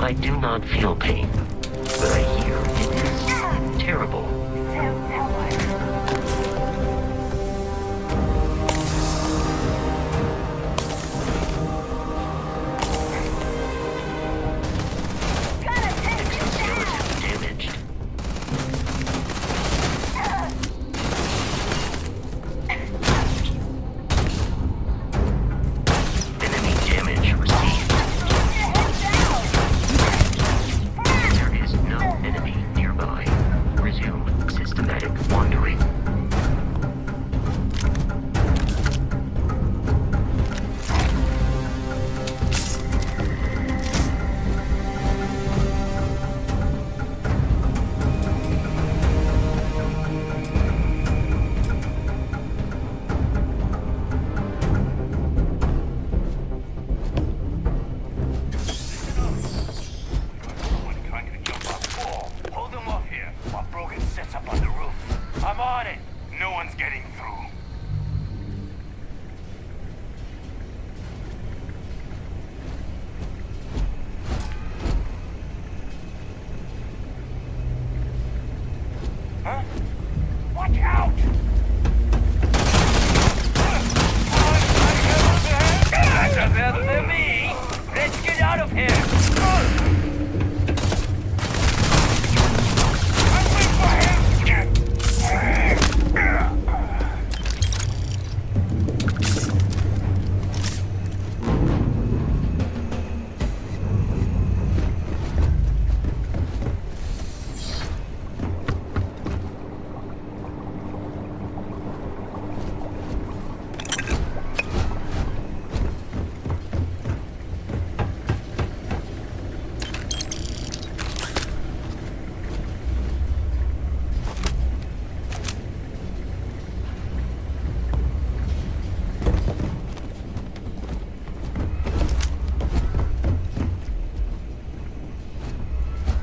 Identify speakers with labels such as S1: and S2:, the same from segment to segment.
S1: I do not feel pain, but I hear it is terrible. Exoskeleton damaged. Enemy damage received. There is no enemy nearby. Resume systematic wandering.
S2: Hold them off here while Brogan sets up on the roof. I'm on it. No one's getting through. Huh? Watch out! That's better than me. Let's get out of here.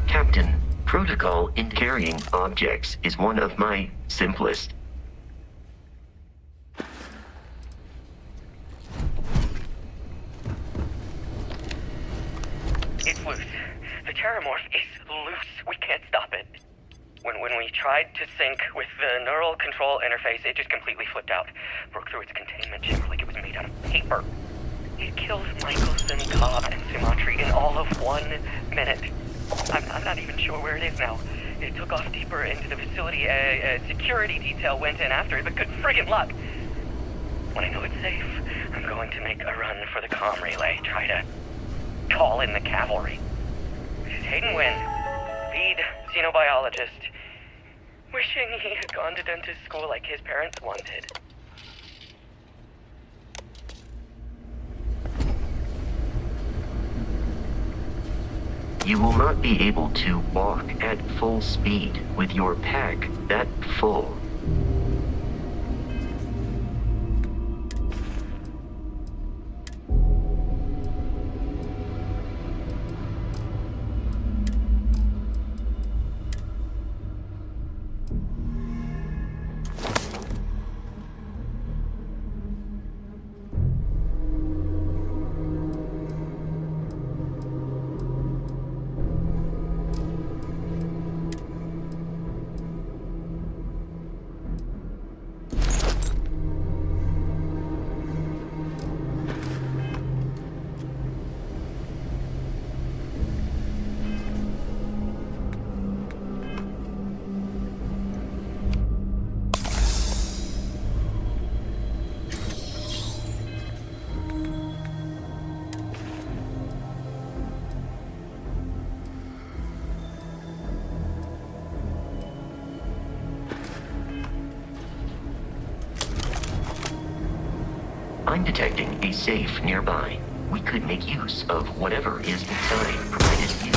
S1: Captain, protocol in carrying objects is one of my simplest.
S3: It's loose. The Terramorph is loose. We can't stop it. When we tried to sync with the neural control interface, it just completely flipped out. Broke through its containment chamber like it was made out of paper. It killed Michelson, Cobb, and Sumatri in all of 1 minute. I'm not even sure where it is now. It took off deeper into the facility. A security detail went in after it, but good friggin' luck. When I know it's safe, I'm going to make a run for the comm relay. Try to call in the cavalry. This is Hayden Wynn, lead xenobiologist. Wishing he had gone to dentist school like his parents wanted.
S1: You will not be able to walk at full speed with your pack that full. I'm detecting a safe nearby. We could make use of whatever is inside, provided you.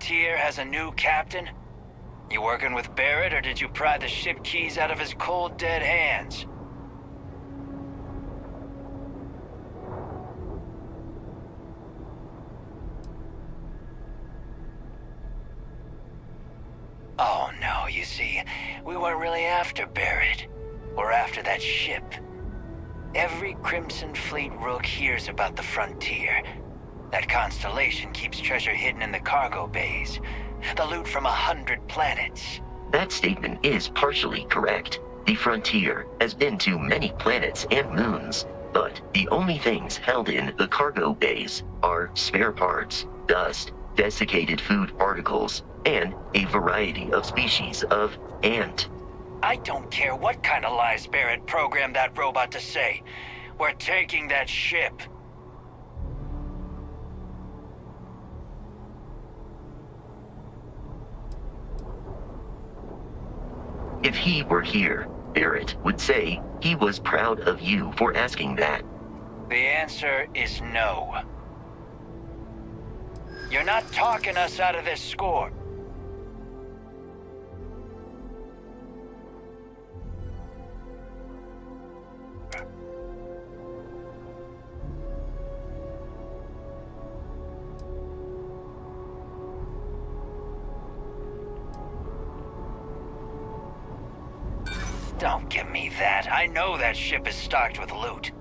S4: Frontier has a new captain? You working with Barrett, or did you pry the ship keys out of his cold, dead hands? Oh no, you see, we weren't really after Barrett. We're after that ship. Every Crimson Fleet rook hears about the Frontier. That constellation keeps treasure hidden in the cargo bays. The loot from 100 planets.
S1: That statement is partially correct. The Frontier has been to many planets and moons, but the only things held in the cargo bays are spare parts, dust, desiccated food particles, and a variety of species of ant.
S4: I don't care what kind of lies Barrett programmed that robot to say. We're taking that ship.
S1: If he were here, Barrett would say he was proud of you for asking that.
S4: The answer is no. You're not talking us out of this score. Don't give me that. I know that ship is stocked with loot.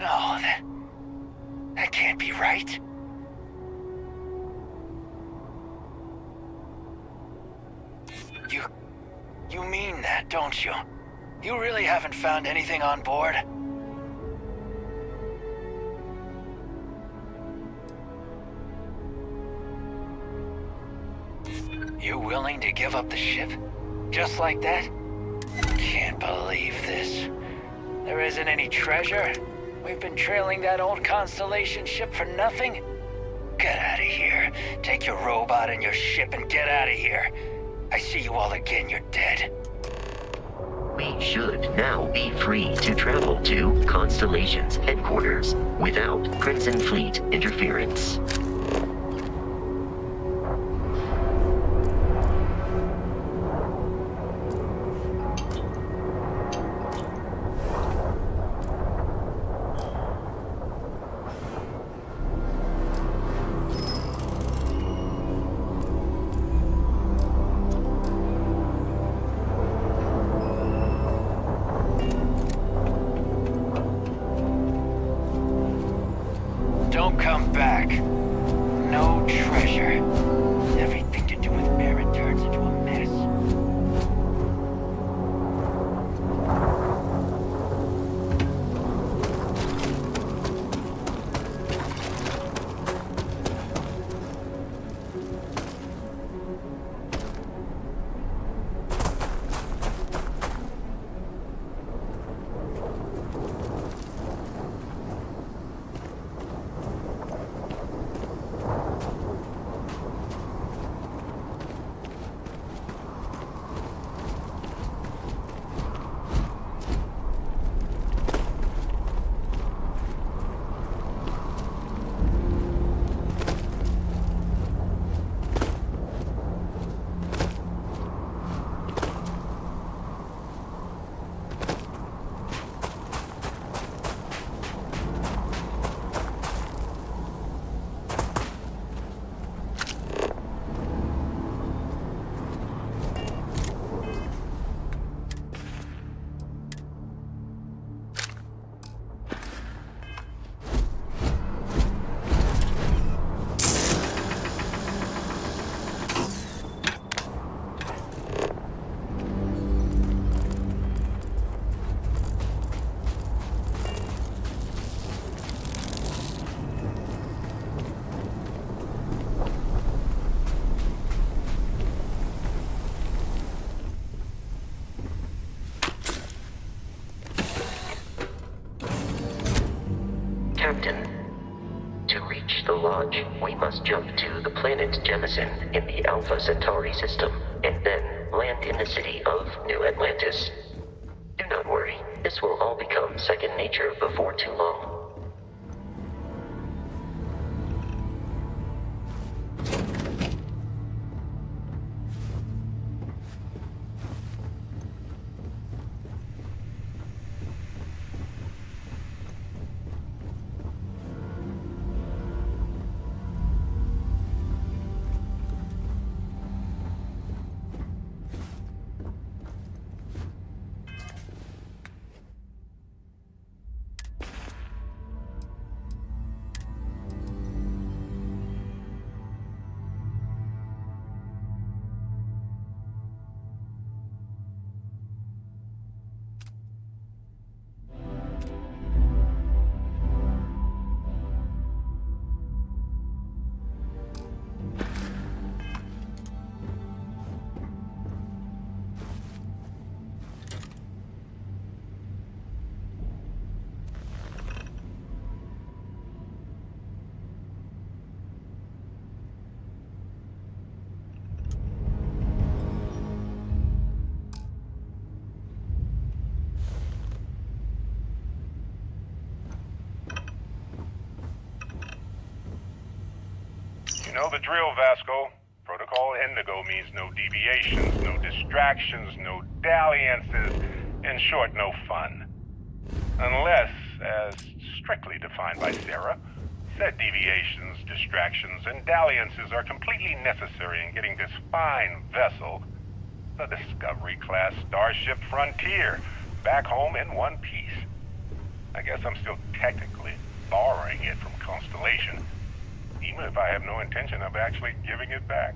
S4: No, that can't be right. You mean that, don't you? You really haven't found anything on board? You willing to give up the ship? Just like that? Can't believe this. There isn't any treasure. We've been trailing that old Constellation ship for nothing. Get out of here. Take your robot and your ship and get out of here. I see you all again, you're dead.
S1: We should now be free to travel to Constellation's headquarters without Crimson Fleet interference.
S4: Don't come back. No treasure. Everything to do with Barrett turns into a mess.
S1: Captain, to reach the lodge, we must jump to the planet Jemison in the Alpha Centauri system, and then land in the city of New Atlantis. This will all become second nature before too long.
S5: You know the drill, Vasco. Protocol Indigo means no deviations, no distractions, no dalliances, in short, no fun. Unless, as strictly defined by Sarah, said deviations, distractions, and dalliances are completely necessary in getting this fine vessel, the Discovery-class Starship Frontier, back home in one piece. I guess I'm still technically borrowing it from Constellation, even if I have no intention of actually giving it back.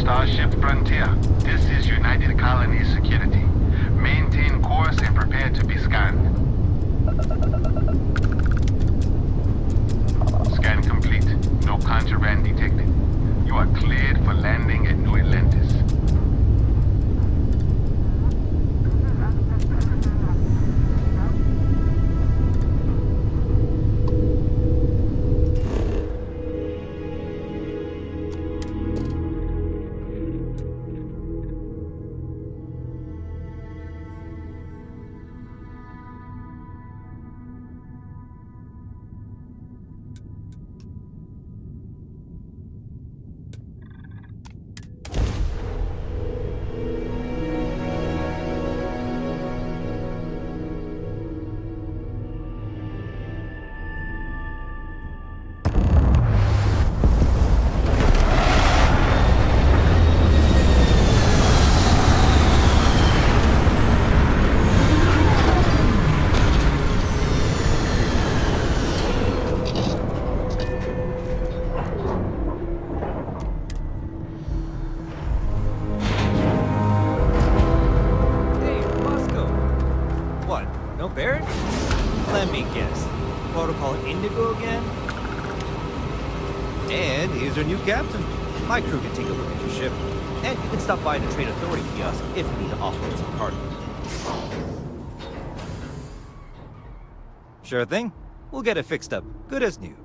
S6: Starship Frontier. This is United Colonies Security. Maintain course and prepare to be scanned. Scan complete. No contraband detected. You are cleared for landing at New Atlantis.
S7: Let me guess. Protocol Indigo again? And here's your new captain. My crew can take a look at your ship. And you can stop by the Trade Authority kiosk if you need to offload some cargo. Sure thing. We'll get it fixed up. Good as new.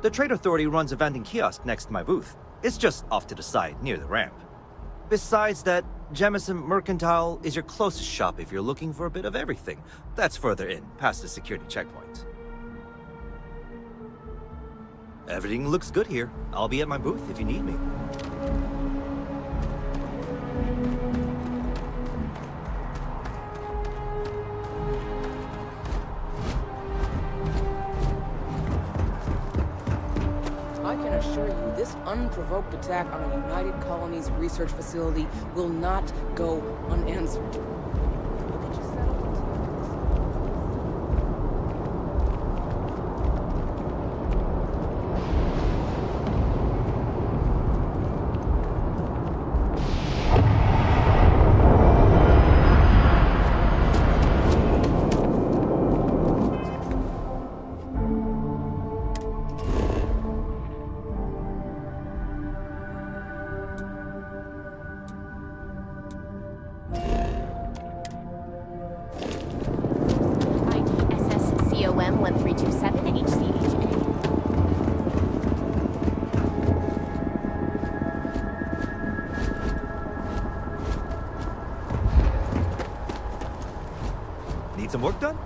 S7: The Trade Authority runs a vending kiosk next to my booth. It's just off to the side, near the ramp. Besides that, Jemison Mercantile is your closest shop if you're looking for a bit of everything. That's further in, past the security checkpoint. Everything looks good here. I'll be at my booth if you need me.
S8: I can assure you, this unprovoked attack on a United Colonies research facility will not go unanswered. Look at yourself.
S9: COM 1327 HCHA.
S7: Need some work done?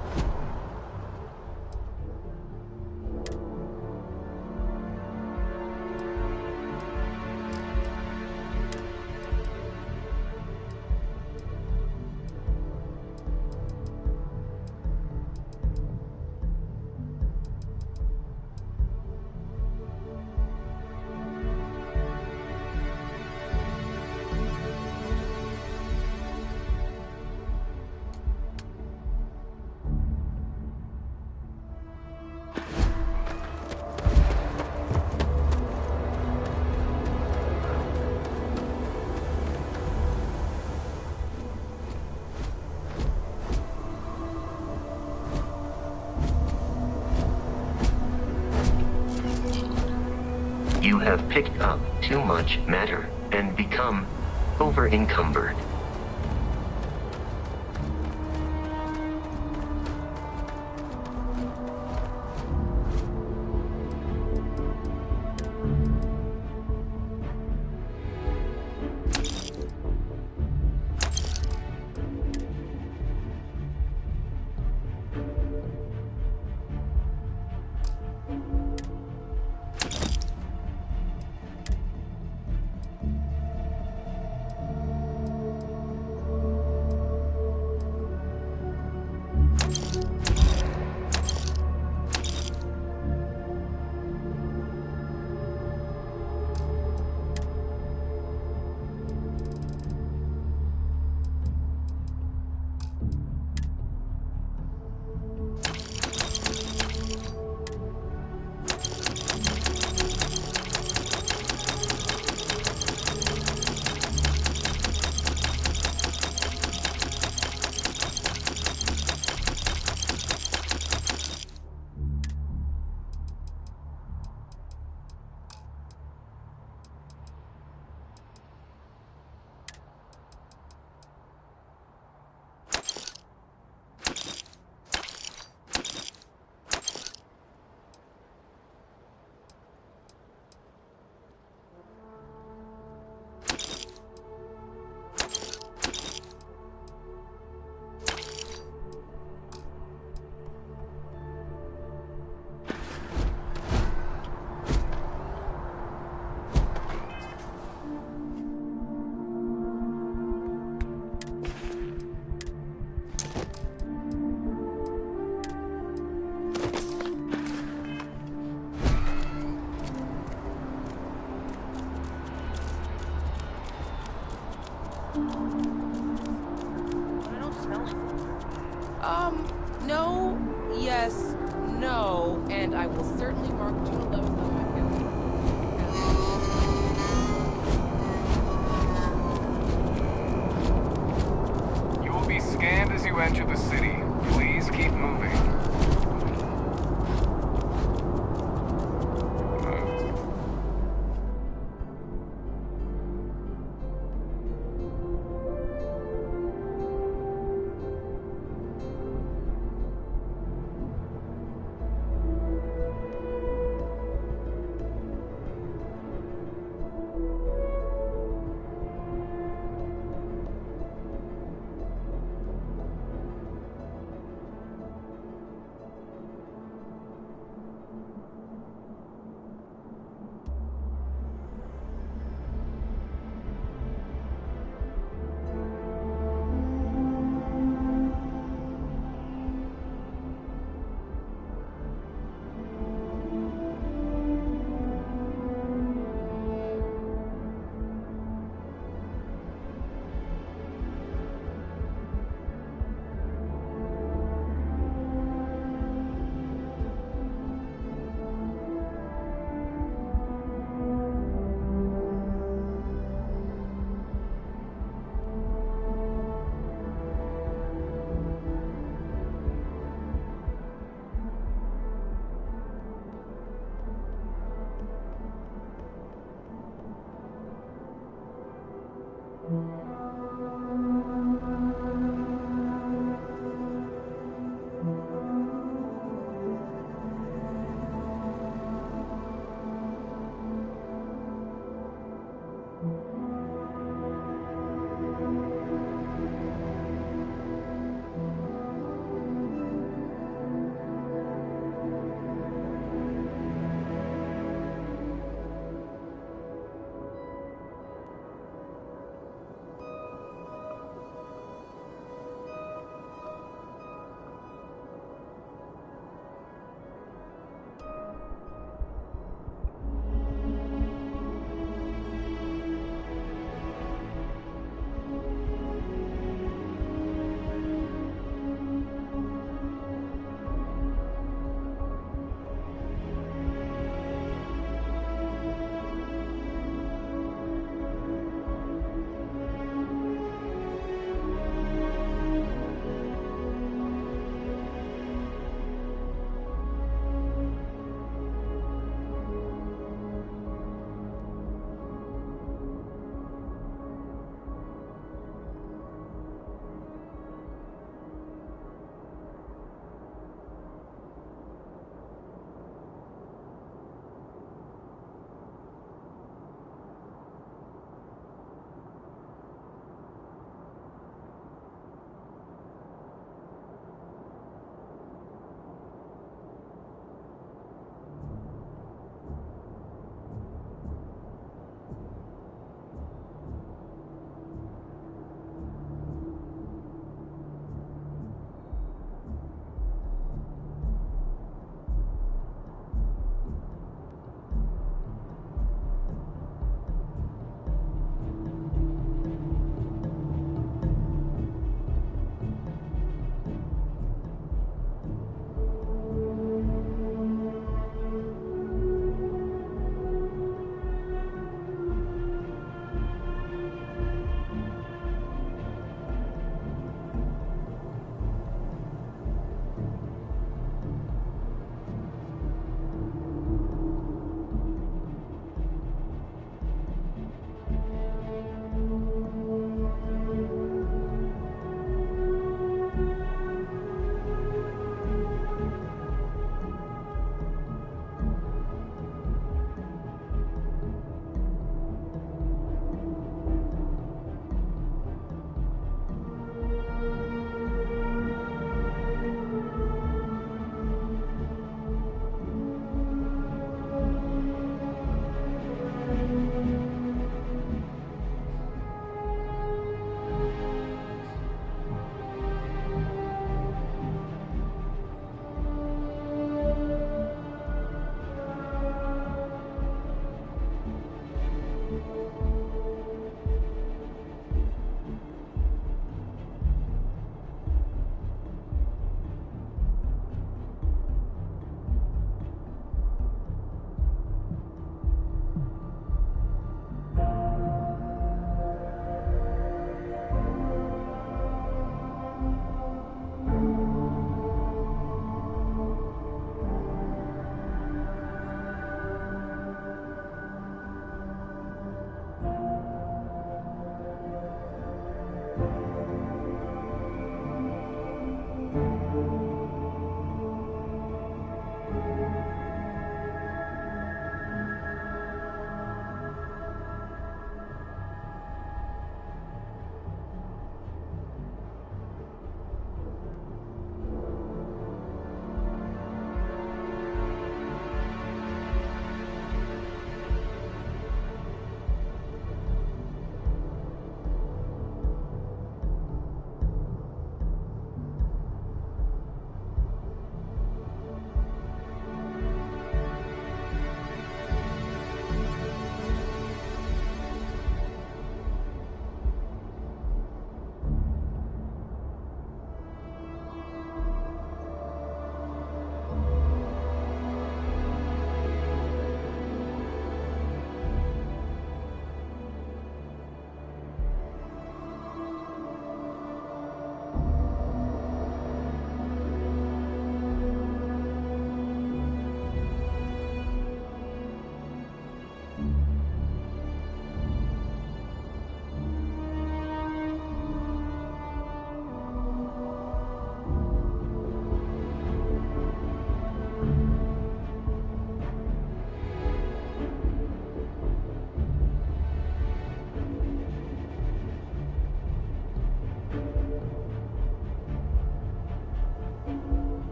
S1: You have picked up too much matter and become over-encumbered.
S8: No, yes, no, and I will certainly mark June 11th on my calendar.
S10: You will be scanned as you enter the city. Please keep moving.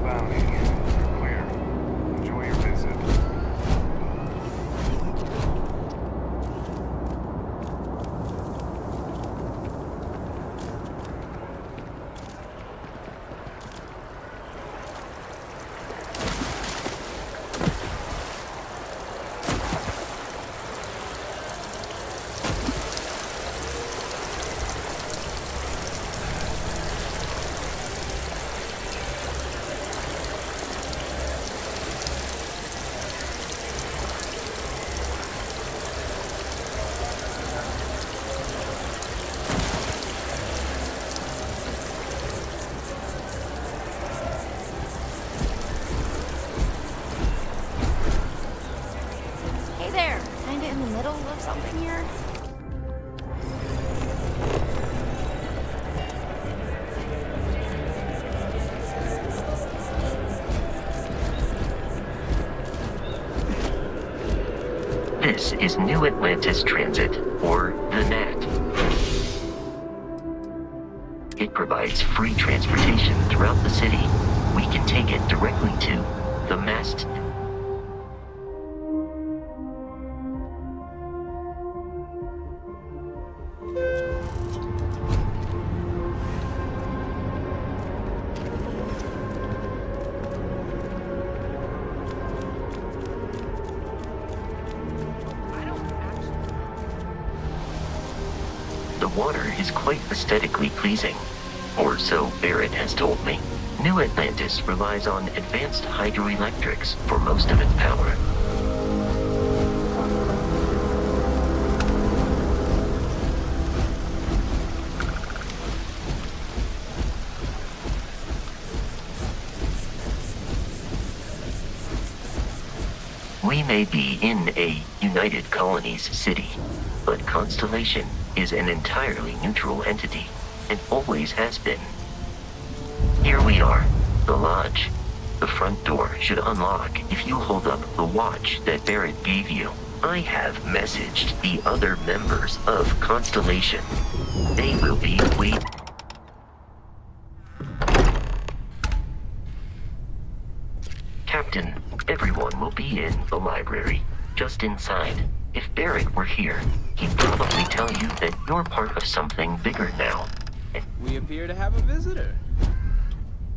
S10: bounty. You're clear. Enjoy your visit.
S9: Hey there, kinda in the middle of something here?
S1: This is New Atlantis Transit, or the NAT. It provides free transportation throughout the city. We can take it directly to the mast. The water is quite aesthetically pleasing, or so Barrett has told me. New Atlantis relies on advanced hydroelectrics for most of its power. We may be in a United Colonies city, but Constellation is an entirely neutral entity, and always has been. Here we are, the lodge. The front door should unlock if you hold up the watch that Barrett gave you. I have messaged the other members of Constellation. They will be waiting. Captain, everyone will be in the library, just inside. If Barrett were here, he'd probably tell you that you're part of something bigger now.
S11: We appear to have a visitor.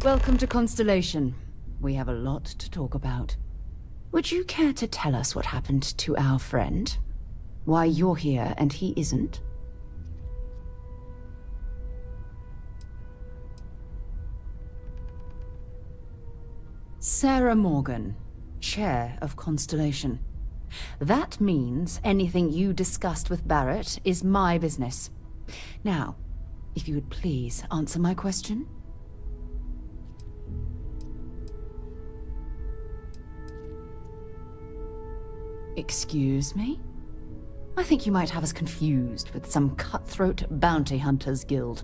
S12: Welcome to Constellation. We have a lot to talk about. Would you care to tell us what happened to our friend? Why you're here and he isn't? Sarah Morgan, Chair of Constellation. That means anything you discussed with Barrett is my business. Now, if you would please answer my question. Excuse me? I think you might have us confused with some cutthroat bounty hunters guild.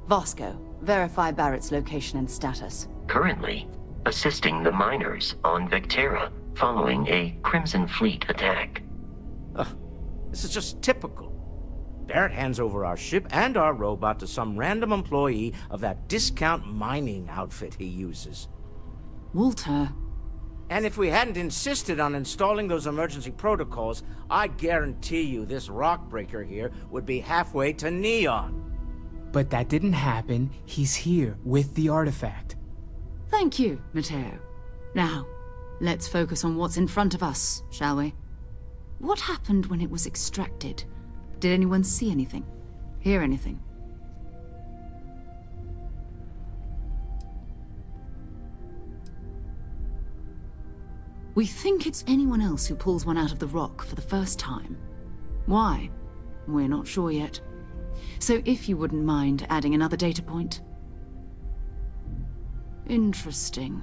S12: Vasco, verify Barrett's location and status.
S1: Currently, assisting the miners on Vectera following a Crimson Fleet attack.
S11: This is just typical. Barrett hands over our ship and our robot to some random employee of that discount mining outfit he uses.
S12: Walter.
S11: And if we hadn't insisted on installing those emergency protocols, I guarantee you this rock breaker here would be halfway to Neon.
S13: But that didn't happen. He's here with the artifact.
S12: Thank you, Matteo. Now, let's focus on what's in front of us, shall we? What happened when it was extracted? Did anyone see anything? Hear anything? We think it's anyone else who pulls one out of the rock for the first time. Why? We're not sure yet. So if you wouldn't mind adding another data point. Interesting.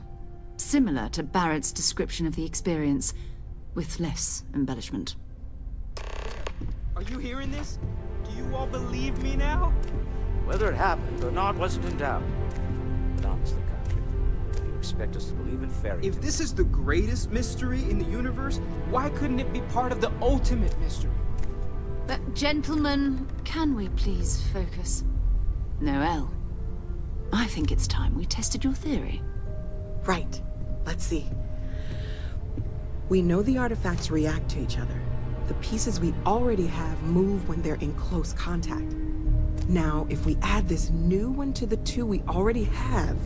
S12: Similar to Barrett's description of the experience, with less embellishment.
S13: Are you hearing this? Do you all believe me now?
S11: Whether it happened or not wasn't in doubt. But honestly, Country, if you expect us to believe in fairy tales...
S13: If this is the greatest mystery in the universe, why couldn't it be part of the ultimate mystery?
S12: But gentlemen, can we please focus? Noel, I think it's time we tested your theory.
S14: Right. Let's see. We know the artifacts react to each other. The pieces we already have move when they're in close contact. Now, if we add this new one to the two we already have...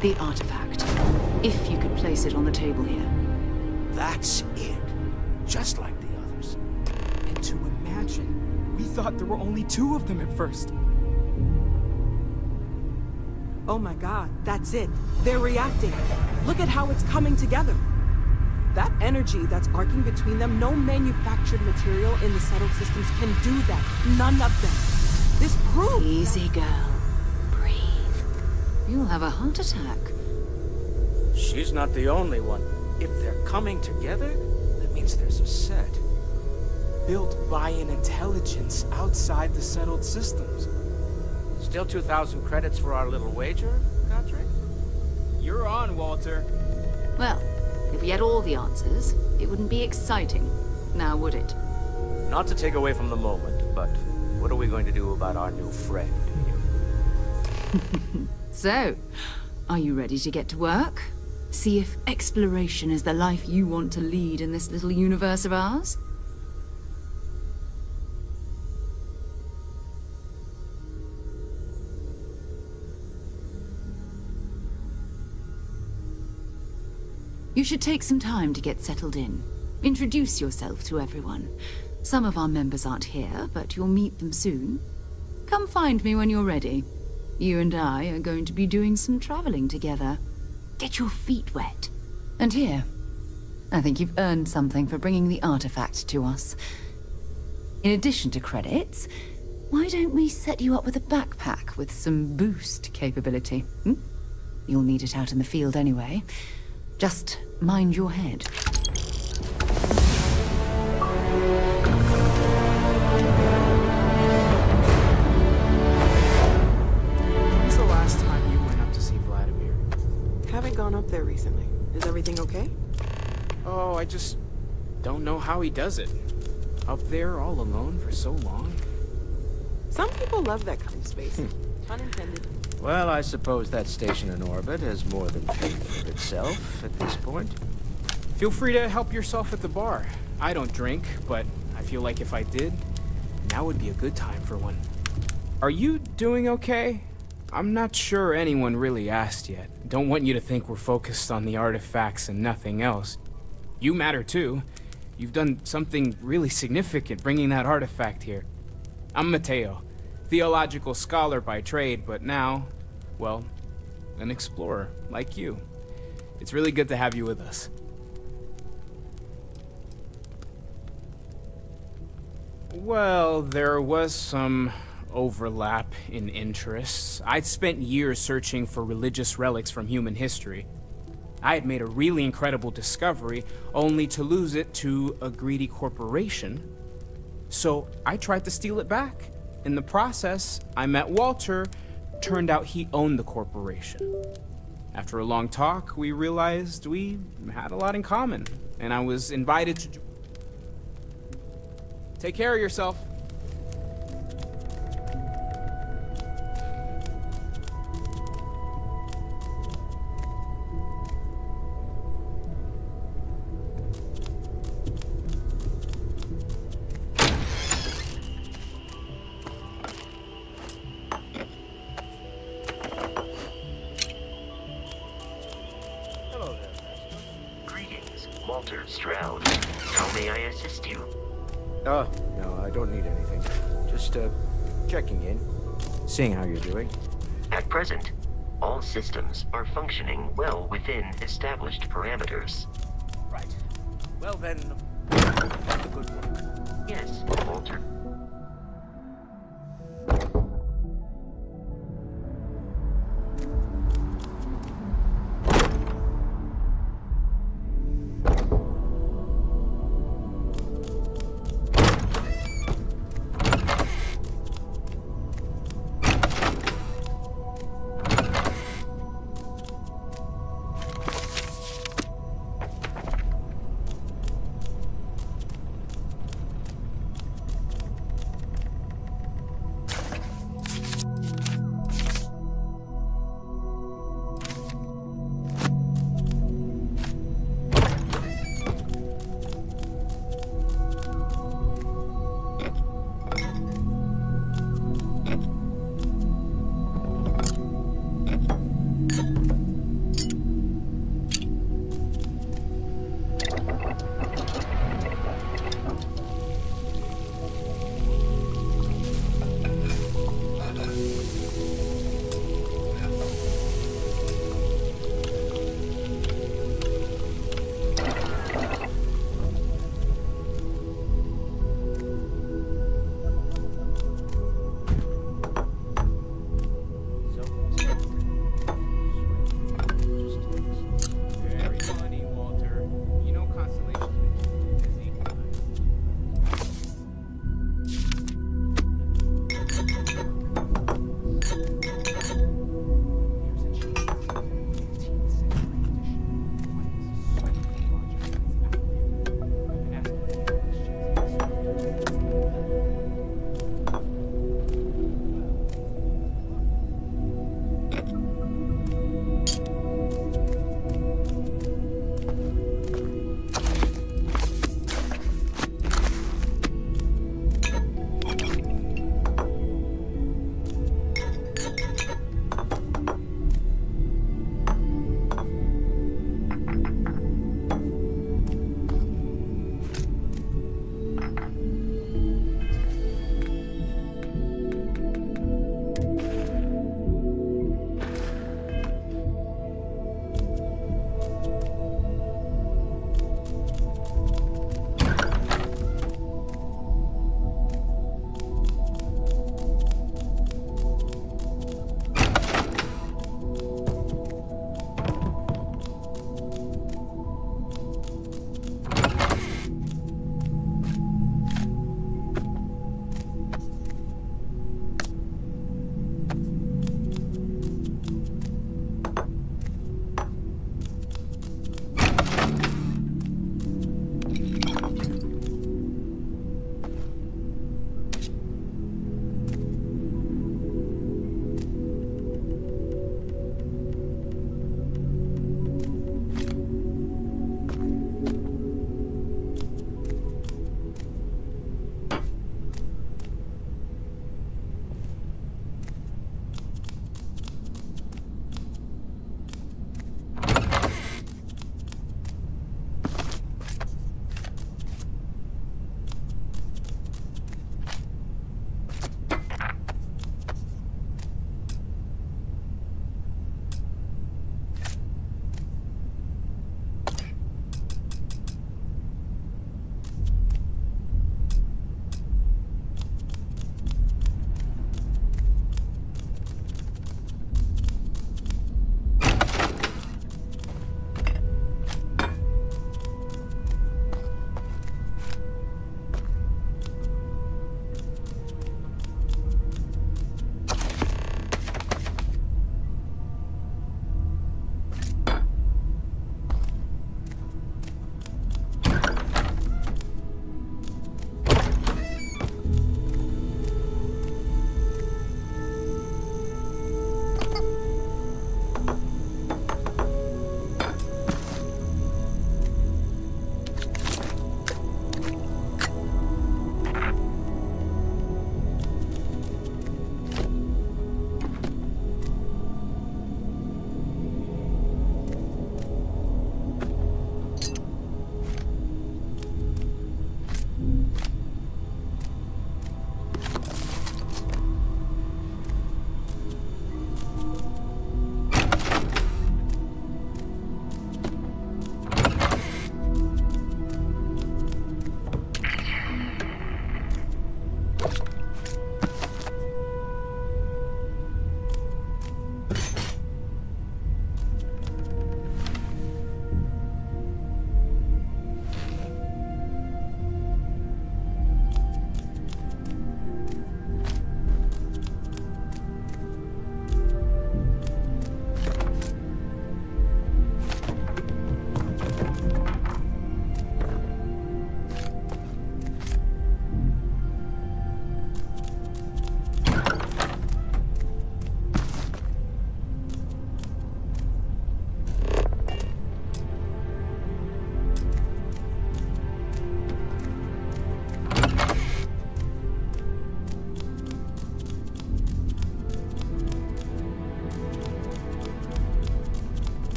S12: The artifact. If you could place it on the table here.
S11: That's it. Just like the others.
S13: And to imagine, we thought there were only 2 of them at first.
S14: Oh my god, that's it. They're reacting. Look at how it's coming together. That energy that's arcing between them, no manufactured material in the settled systems can do that. None of them. This proves...
S12: Easy, girl. Breathe. You'll have a heart attack.
S11: She's not the only one. If they're coming together, that means there's a set.
S13: Built by an intelligence outside the settled systems.
S11: Still 2,000 credits for our little wager, Godric?
S13: You're on, Walter.
S12: Well, if we had all the answers, it wouldn't be exciting, now would it?
S11: Not to take away from the moment, but what are we going to do about our new friend?
S12: So, are you ready to get to work? See if exploration is the life you want to lead in this little universe of ours? You should take some time to get settled in. Introduce yourself to everyone. Some of our members aren't here, but you'll meet them soon. Come find me when you're ready. You and I are going to be doing some traveling together. Get your feet wet. And here, I think you've earned something for bringing the artifact to us. In addition to credits, why don't we set you up with a backpack with some boost capability? You'll need it out in the field anyway. Just mind your head.
S13: When's the last time you went up to see Vladimir?
S14: Haven't gone up there recently. Is everything okay?
S13: Oh, I just don't know how he does it. Up there all alone for so long.
S14: Some people love that kind of space. Unintended.
S11: Well, I suppose that station in orbit has more than paid for itself at this point.
S13: Feel free to help yourself at the bar. I don't drink, but I feel like if I did, now would be a good time for one. Are you doing okay? I'm not sure anyone really asked yet. Don't want you to think we're focused on the artifacts and nothing else. You matter too. You've done something really significant bringing that artifact here. I'm Mateo. Theological scholar by trade, but now, well, an explorer like you. It's really good to have you with us. Well, there was some overlap in interests. I'd spent years searching for religious relics from human history. I had made a really incredible discovery, only to lose it to a greedy corporation. So I tried to steal it back. In the process, I met Walter. Turned out he owned the corporation. After a long talk, we realized we had a lot in common, and I was invited to... Take care of yourself.
S1: Walter Stroud. How may I assist you?
S11: Oh, no, I don't need anything. Just, checking in. Seeing how you're doing.
S1: At present, all systems are functioning well within established parameters.
S11: Right. Well then, the good work.
S1: Yes, Walter.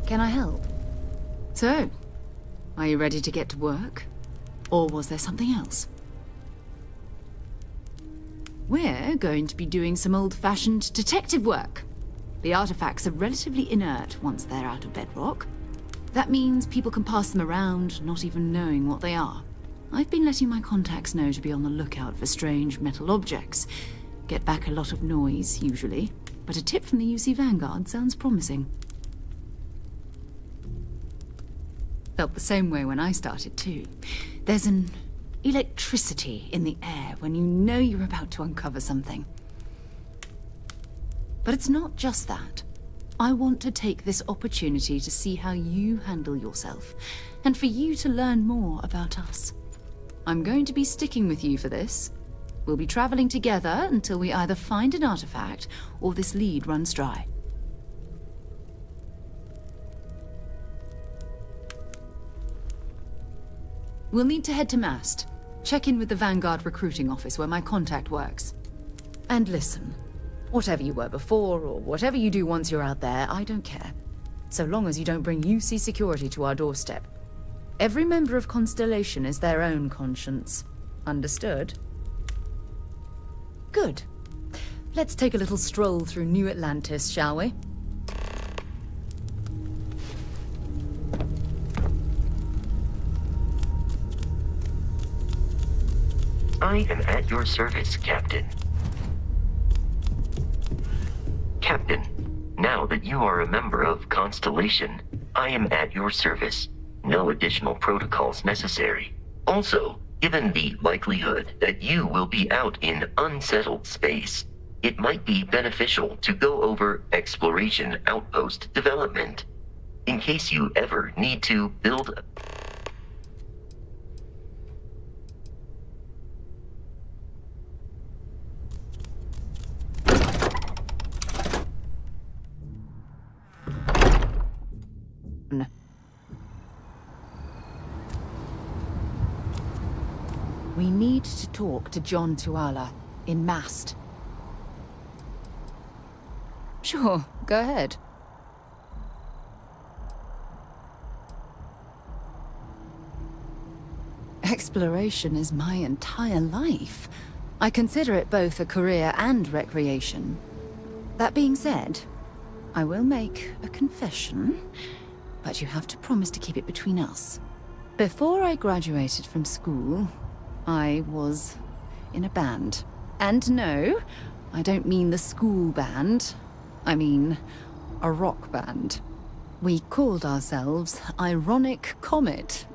S12: Can I help? So, are you ready to get to work? Or was there something else? We're going to be doing some old-fashioned detective work. The artifacts are relatively inert once they're out of bedrock. That means people can pass them around, not even knowing what they are. I've been letting my contacts know to be on the lookout for strange metal objects. Get back a lot of noise, usually. But a tip from the UC Vanguard sounds promising. Felt the same way when I started, too. There's an electricity in the air when you know you're about to uncover something. But it's not just that. I want to take this opportunity to see how you handle yourself, and for you to learn more about us. I'm going to be sticking with you for this. We'll be traveling together until we either find an artifact or this lead runs dry. We'll need to head to Mast. Check in with the Vanguard recruiting office where my contact works. And listen, whatever you were before or whatever you do once you're out there, I don't care. So long as you don't bring UC security to our doorstep. Every member of Constellation is their own conscience. Understood? Good. Let's take a little stroll through New Atlantis, shall we?
S1: I am at your service, Captain. Captain, now that you are a member of Constellation, I am at your service. No additional protocols necessary. Also, given the likelihood that you will be out in unsettled space, it might be beneficial to go over exploration outpost development. In case you ever need to build
S12: We need to talk to John Tuala in Mast. Sure, go ahead. Exploration is my entire life. I consider it both a career and recreation. That being said, I will make a confession, but you have to promise to keep it between us. Before I graduated from school, I was in a band. And no, I don't mean the school band. I mean a rock band. We called ourselves Ironic Comet.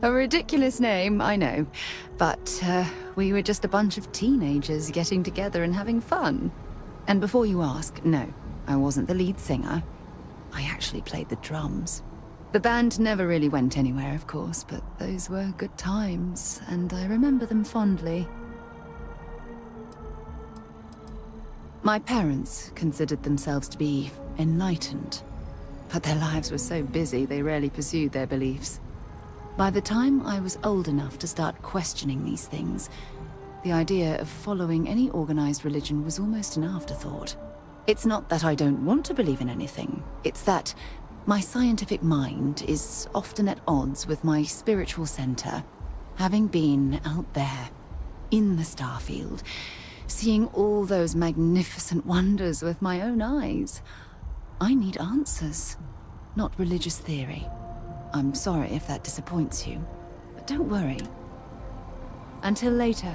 S12: A ridiculous name, I know. But we were just a bunch of teenagers getting together and having fun. And before you ask, no, I wasn't the lead singer. I actually played the drums. The band never really went anywhere, of course, but those were good times, and I remember them fondly. My parents considered themselves to be enlightened, but their lives were so busy they rarely pursued their beliefs. By the time I was old enough to start questioning these things, the idea of following any organized religion was almost an afterthought. It's not that I don't want to believe in anything, it's that my scientific mind is often at odds with my spiritual center. Having been out there, in the Starfield, seeing all those magnificent wonders with my own eyes, I need answers, not religious theory. I'm sorry if that disappoints you, but don't worry. Until later.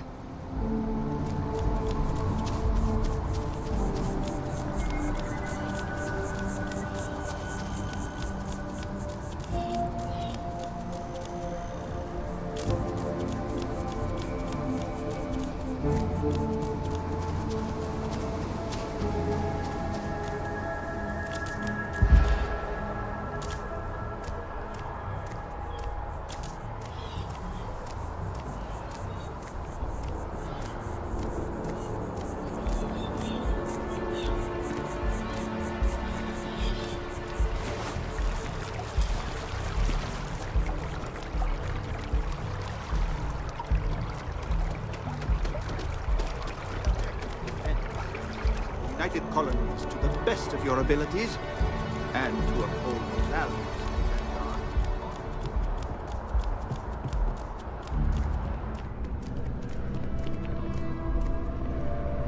S15: Colonies to the best of your abilities. and to uphold the values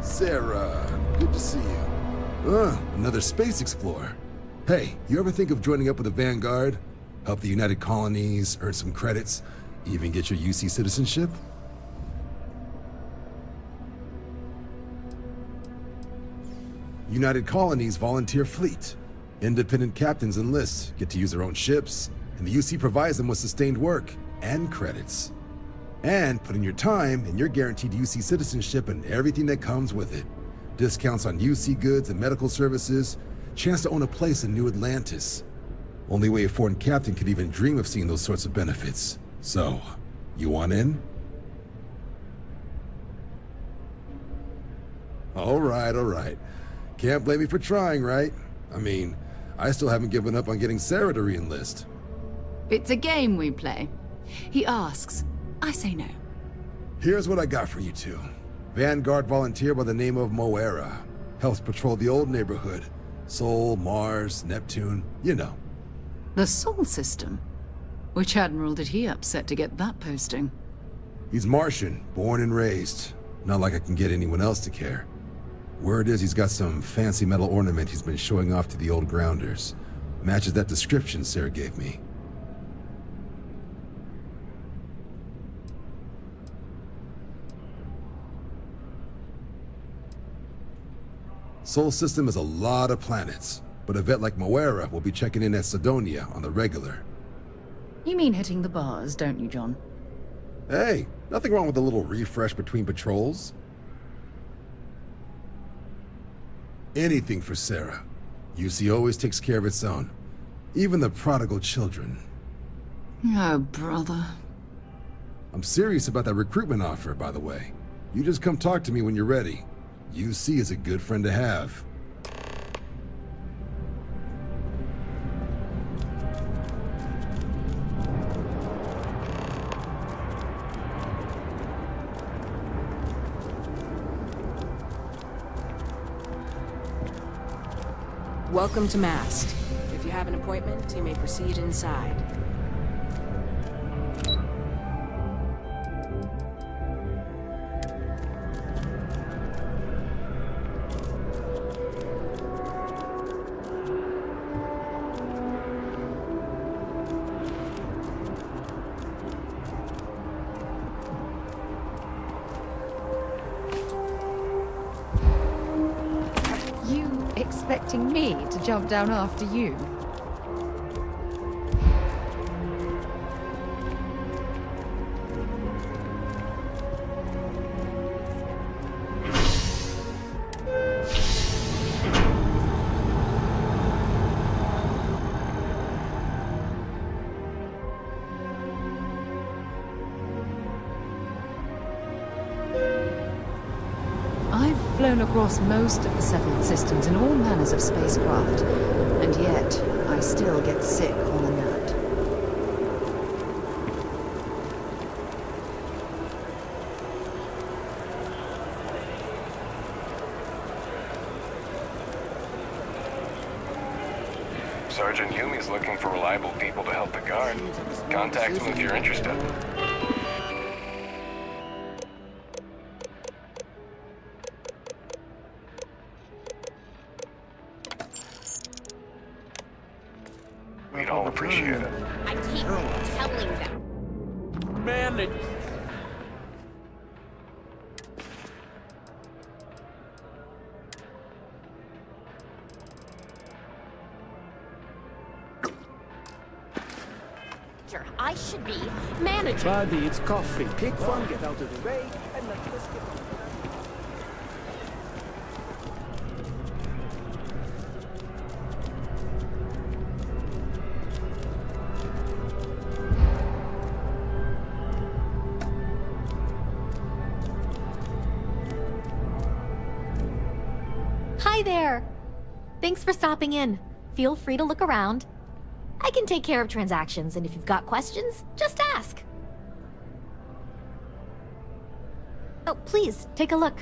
S15: of
S16: Sarah, good to see you. Another space explorer. Hey, you ever think of joining up with the Vanguard? Help the United Colonies, earn some credits, even get your UC citizenship? United Colonies volunteer fleet. Independent captains enlist, get to use their own ships, and the UC provides them with sustained work and credits. And put in your time, and you're guaranteed UC citizenship and everything that comes with it. Discounts on UC goods and medical services, chance to own a place in New Atlantis. Only way a foreign captain could even dream of seeing those sorts of benefits. So, you want in? All right. Can't blame me for trying, right? I mean, I still haven't given up on getting Sarah to re-enlist.
S12: It's a game we play. He asks, I say no.
S16: Here's what I got for you two. Vanguard volunteer by the name of Moera. Helps patrol the old neighborhood. Sol, Mars, Neptune, you know.
S12: The Sol system? Which admiral did he upset to get that posting?
S16: He's Martian, born and raised. Not like I can get anyone else to care. Word is he's got some fancy metal ornament he's been showing off to the old grounders. Matches that description Sarah gave me. Sol system has a lot of planets, but a vet like Moera will be checking in at Sidonia on the regular.
S12: You mean hitting the bars, don't you, John?
S16: Hey, nothing wrong with a little refresh between patrols. Anything for Sarah. UC always takes care of its own. Even the prodigal children.
S12: Oh, brother.
S16: I'm serious about that recruitment offer, by the way. You just come talk to me when you're ready. UC is a good friend to have.
S17: Welcome to Mast. If you have an appointment, you may proceed inside.
S12: Expecting me to jump down after you? I've flown across most of the settled systems in all manners of spacecraft, and yet I still get sick on a nut.
S10: Sergeant Hume's looking for reliable people to help the guard. Contact him if you're interested. We'd all appreciate it.
S9: I keep telling them.
S15: Man,
S9: I should be manager.
S15: Buddy, it's coffee. Pick one, get out of the way, and let's get on.
S9: Hi there. Thanks for stopping in. Feel free to look around. I can take care of transactions, and if you've got questions, just ask. Oh, please, take a look.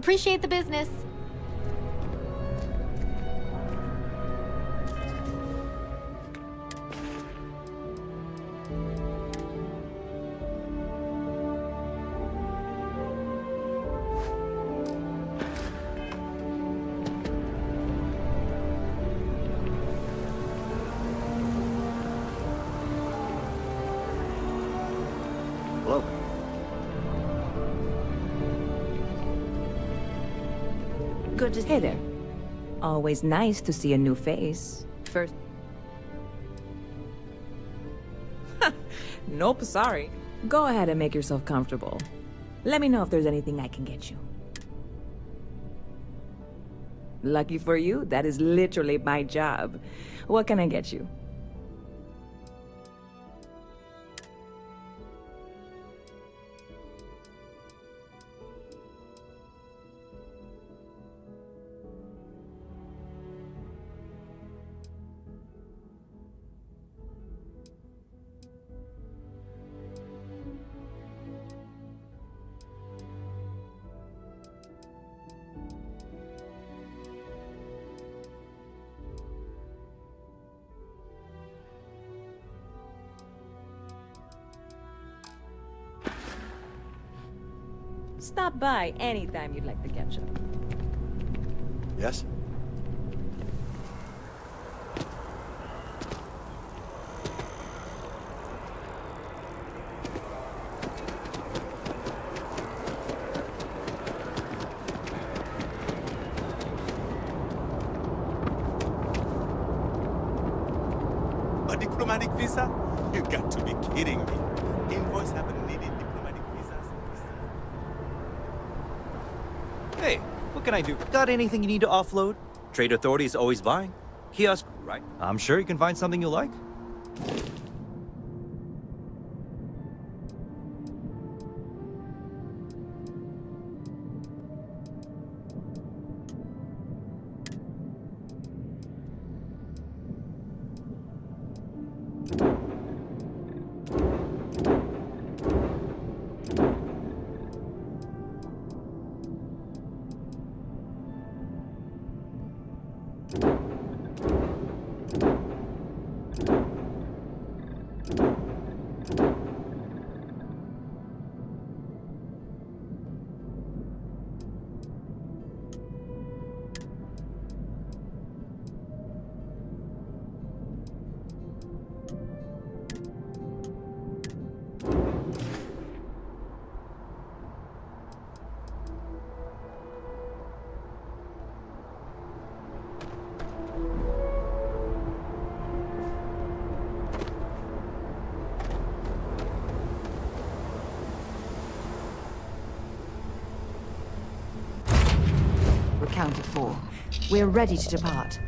S9: Appreciate the business.
S7: Hello.
S18: Good to... Hey there. Always nice to see a new face. First... Nope, sorry. Go ahead and make yourself comfortable. Let me know if there's anything I can get you. Lucky for you, that is literally my job. What can I get you? Stop by anytime you'd like to catch up.
S7: Yes?
S19: A diplomatic visa? You got to be kidding me. Invoice haven't needed diplomatic visas.
S7: Hey, what can I do? Got anything you need to offload? Trade Authority is always buying. Kiosk, right? I'm sure you can find something you like.
S12: Accounted for. We're ready to depart.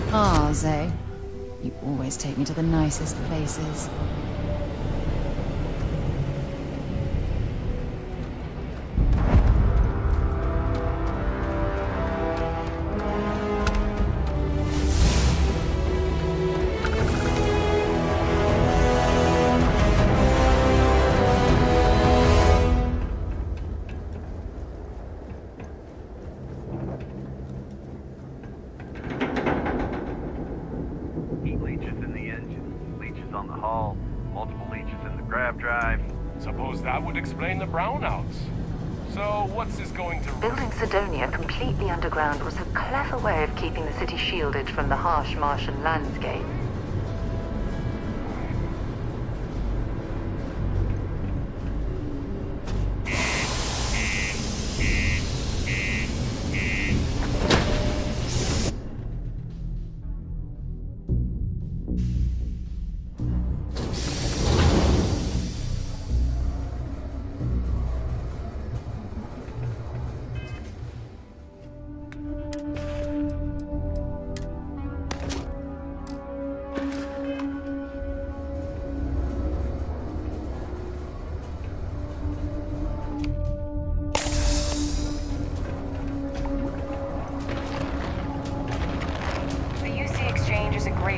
S12: Ah, Zay. You always take me to the nicest places.
S20: Heat leeches in the engine, leeches on the hull, multiple leeches in the grav drive.
S10: Suppose that would explain the brownouts. So, what's this going to...
S21: Building Sidonia completely underground was a clever way of keeping the city shielded from the harsh Martian landscape.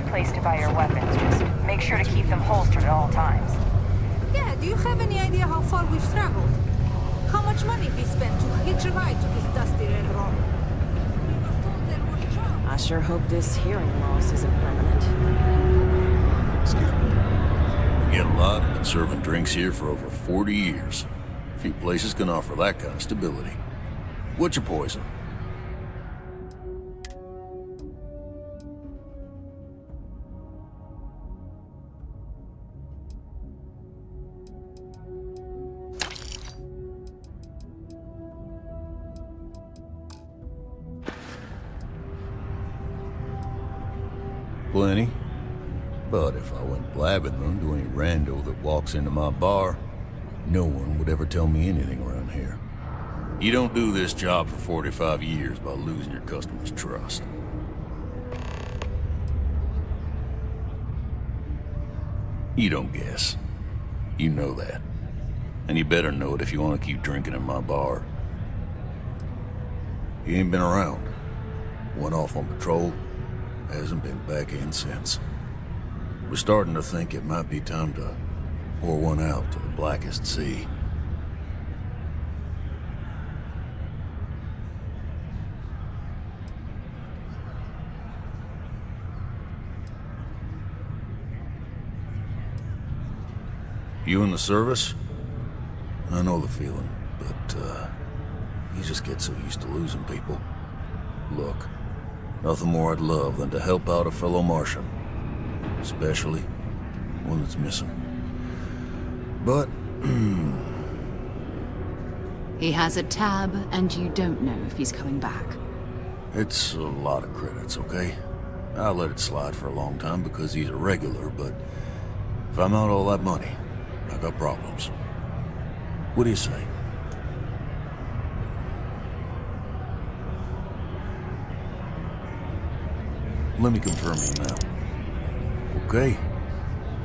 S22: Place to buy your weapons. Just make sure to keep them holstered at all times.
S23: Yeah, do you have any idea how far we've traveled? How much money we spent to hitch a ride to this dusty red rock?
S17: I sure hope this hearing loss isn't permanent.
S24: Excuse me. We get a lot. I've been serving drinks here for over 40 years. Few places can offer that kind of stability. What's your poison? Plenty. But if I went blabbing them to any rando that walks into my bar, no one would ever tell me anything around here. You don't do this job for 45 years by losing your customers' trust. You don't guess. You know that. And you better know it if you want to keep drinking in my bar. You ain't been around. Went off on patrol. Hasn't been back in since. We're starting to think it might be time to pour one out to the blackest sea. You in the service? I know the feeling, but you just get so used to losing people. Look. Nothing more I'd love than to help out a fellow Martian. Especially one that's missing. But...
S12: He has a tab, and you don't know if he's coming back.
S24: It's a lot of credits, okay? I let it slide for a long time because he's a regular, but... if I'm out all that money, I got problems. What do you say? Let me confirm you now. Okay?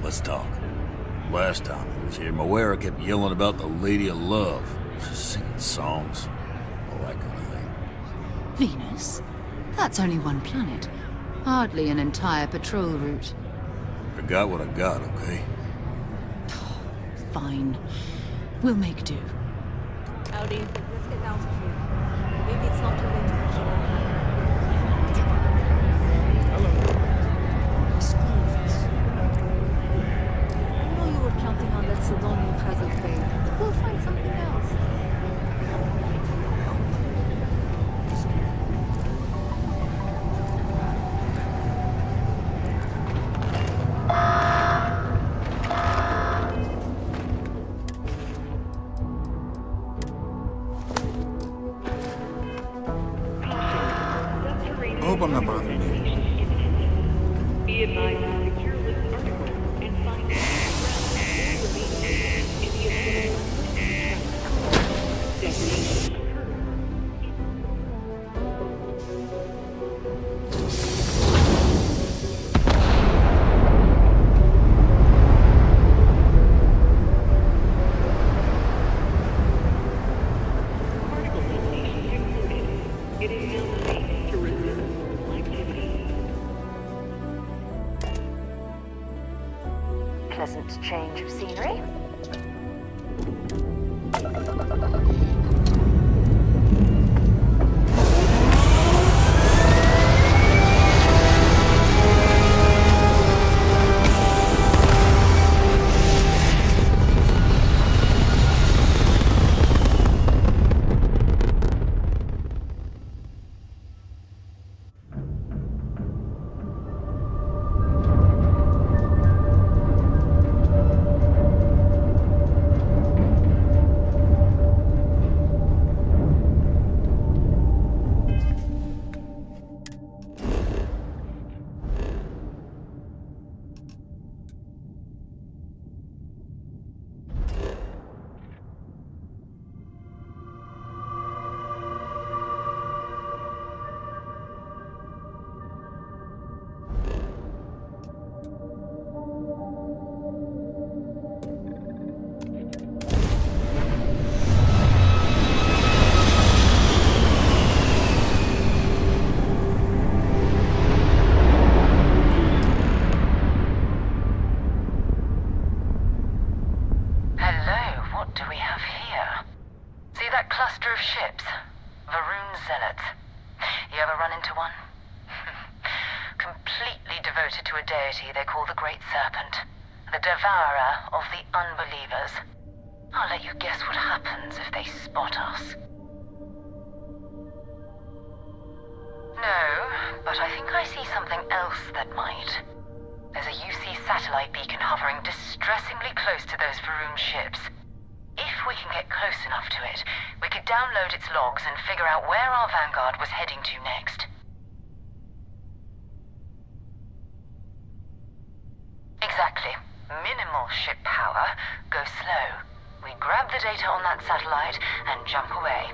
S24: Let's talk. Last time I was here, Moira kept yelling about the Lady of Love. Singing songs. All that kind of thing.
S12: Venus? That's only one planet. Hardly an entire patrol route.
S24: I got what I got, okay?
S12: Fine. We'll make do.
S23: Howdy. Let's get out of here. Maybe it's not too late to rush around. I know you were counting on that Sidonia hazard pay. We'll find something else.
S19: I hope I'm not bothering you.
S22: Be advised to secure this article and find
S21: pleasant change of scenery.
S22: They call the Great Serpent, the devourer of the unbelievers. I'll let you guess what happens if they spot us. No, but I think I see something else that might. There's a UC satellite beacon hovering distressingly close to those Varun ships. If we can get close enough to it, we could download its logs and figure out where our vanguard was heading to next. Exactly. Minimal ship power. Go slow. We grab the data on that satellite and jump away.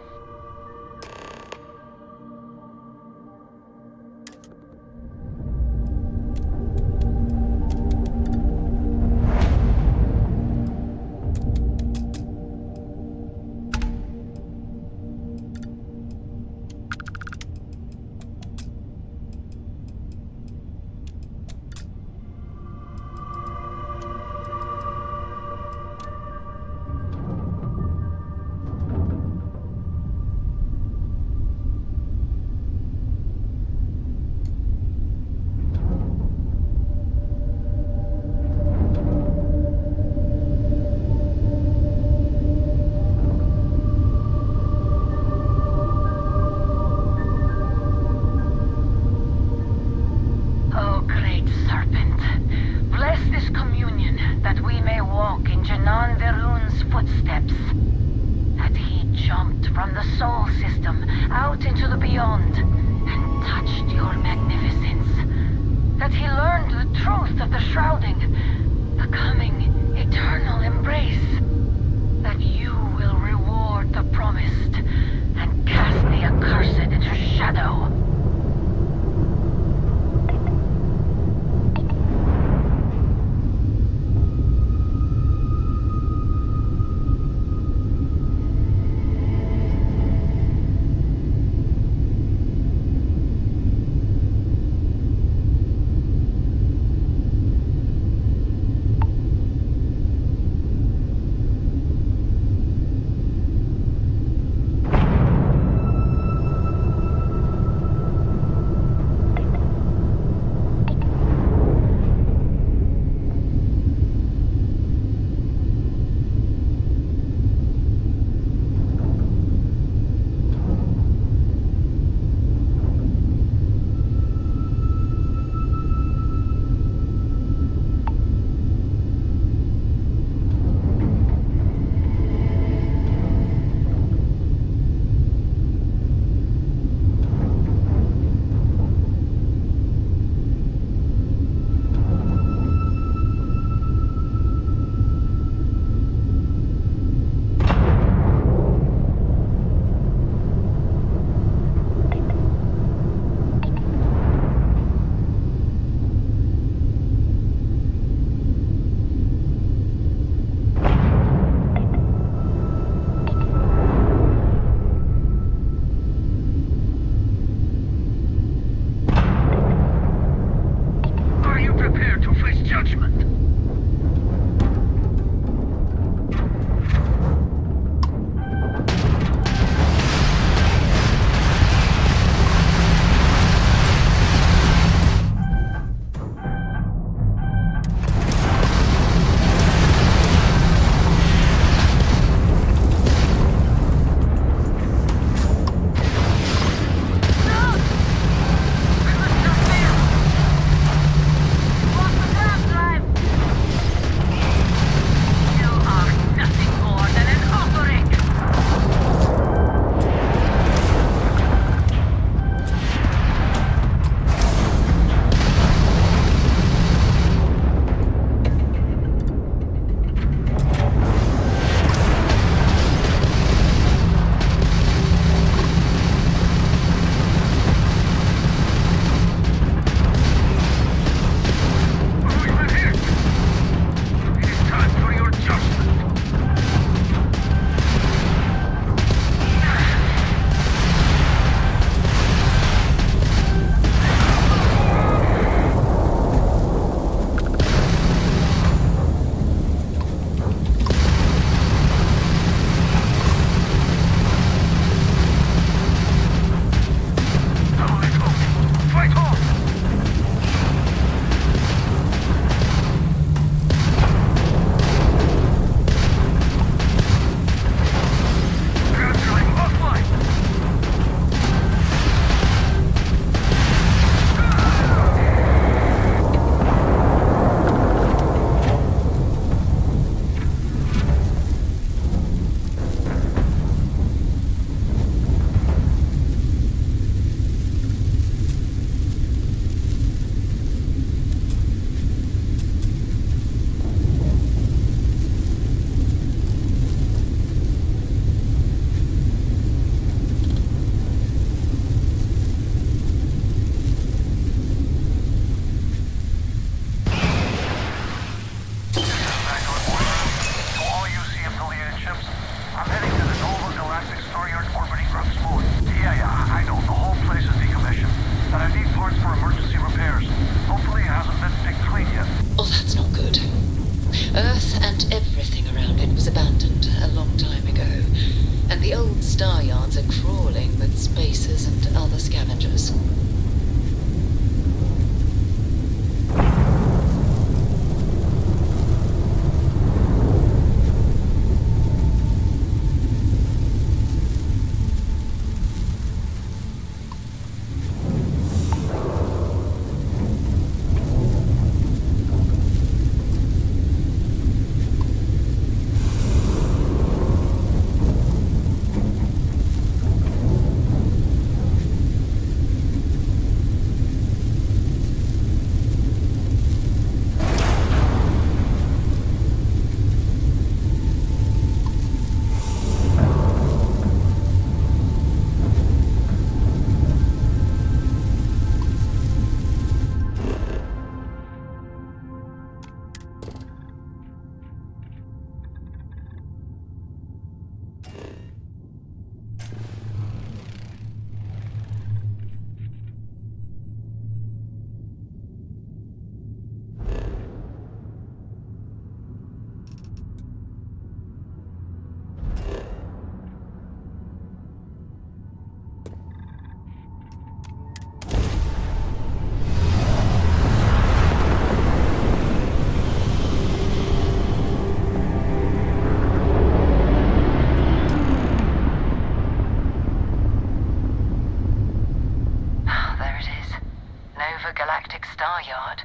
S22: of a galactic star yard,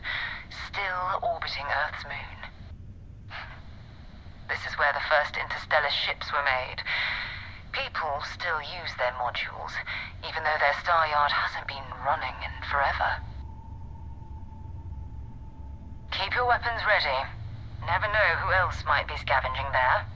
S22: still orbiting Earth's moon. This is where the first interstellar ships were made. People still use their modules, even though their star yard hasn't been running in forever. Keep your weapons ready. Never know who else might be scavenging there.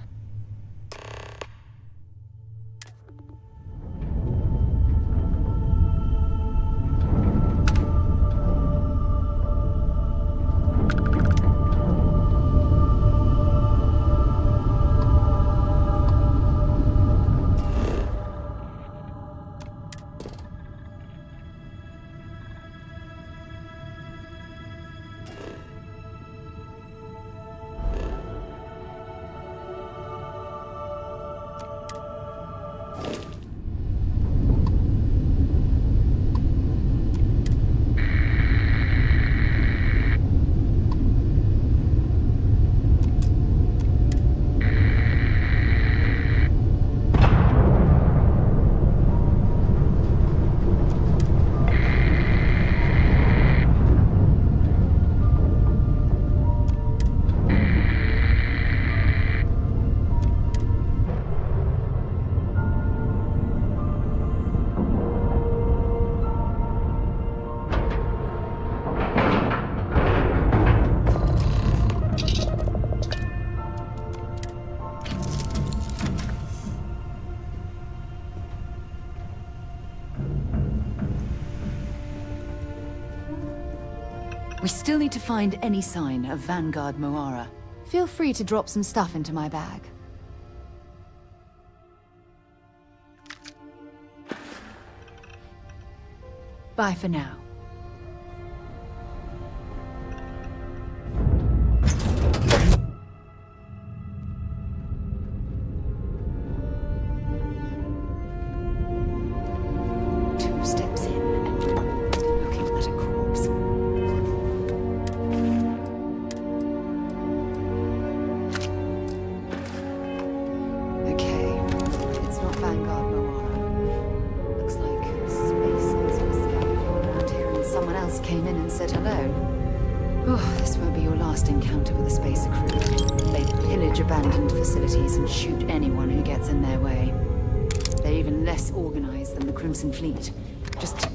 S12: We still need to find any sign of Vanguard Moara. Feel free to drop some stuff into my bag. Bye for now. Two steps in and we're looking at a corpse. Okay, it's not Vanguard Moara. Looks like spaces were scattered all around here and someone else came in and said hello. Oh, this won't be your last encounter with a spacer crew. They pillage abandoned facilities and shoot anyone who gets in their way. They're even less organized than the Crimson Fleet. Just to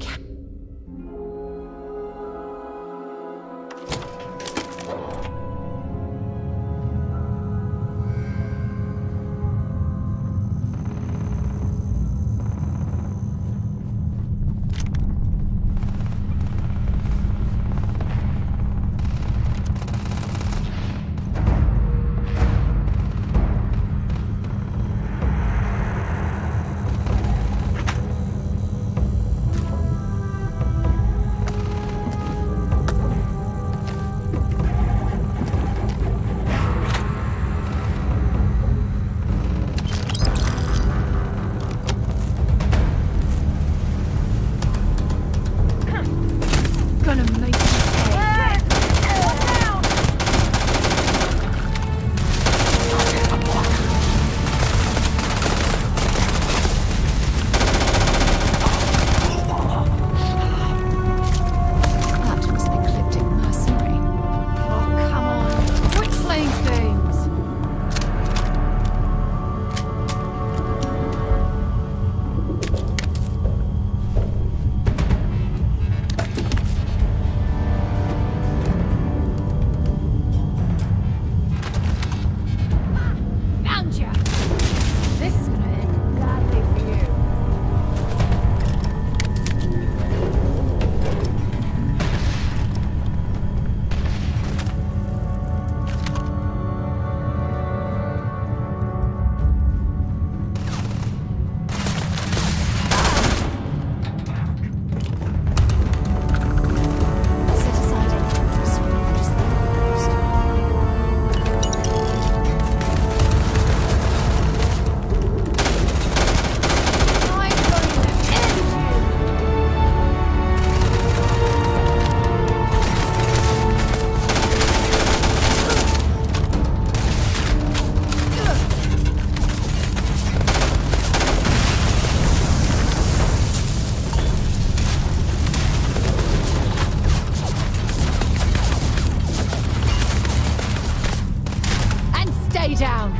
S12: me down.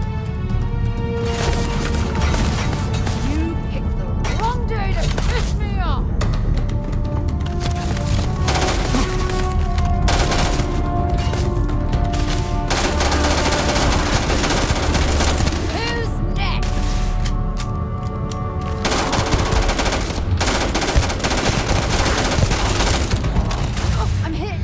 S12: You picked the wrong day to piss me off. Who's next? Oh, I'm hit.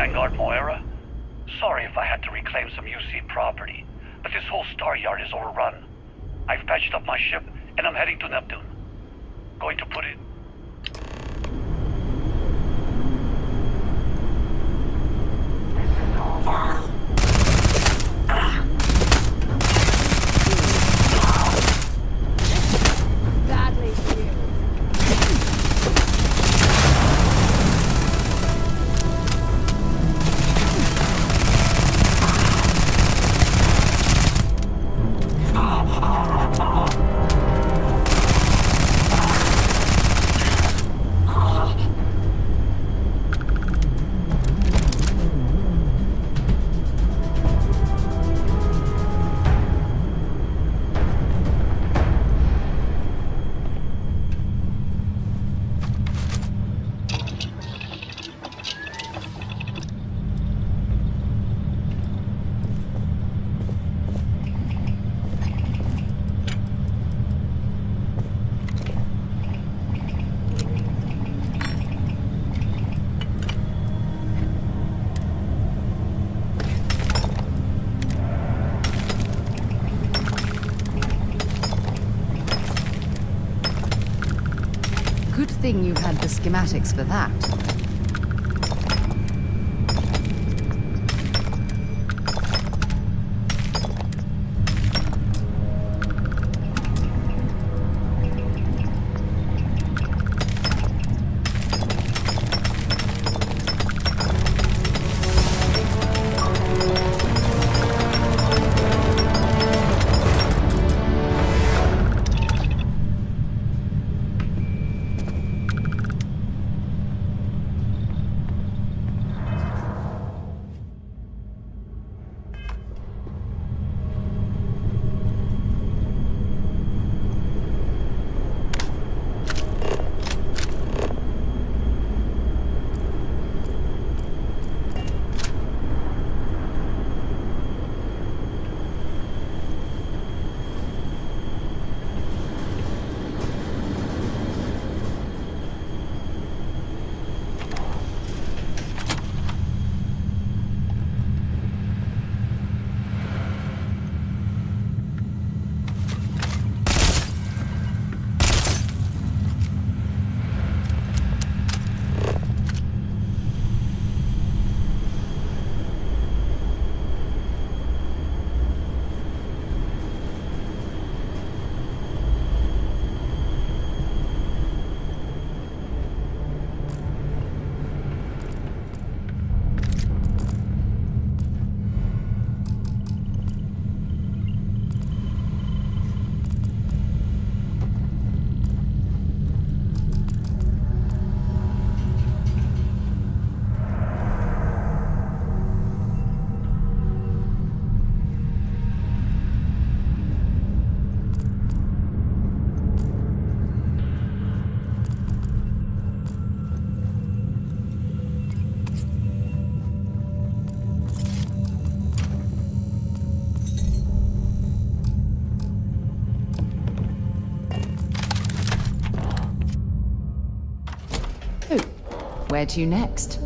S2: Vanguard Moira. Sorry if I had to reclaim some UC property, but this whole star yard is overrun. I've patched up my ship, and I'm heading to Neptune. Going to put it...
S23: Badly for you.
S12: Good thing you had the schematics for that. Where to next?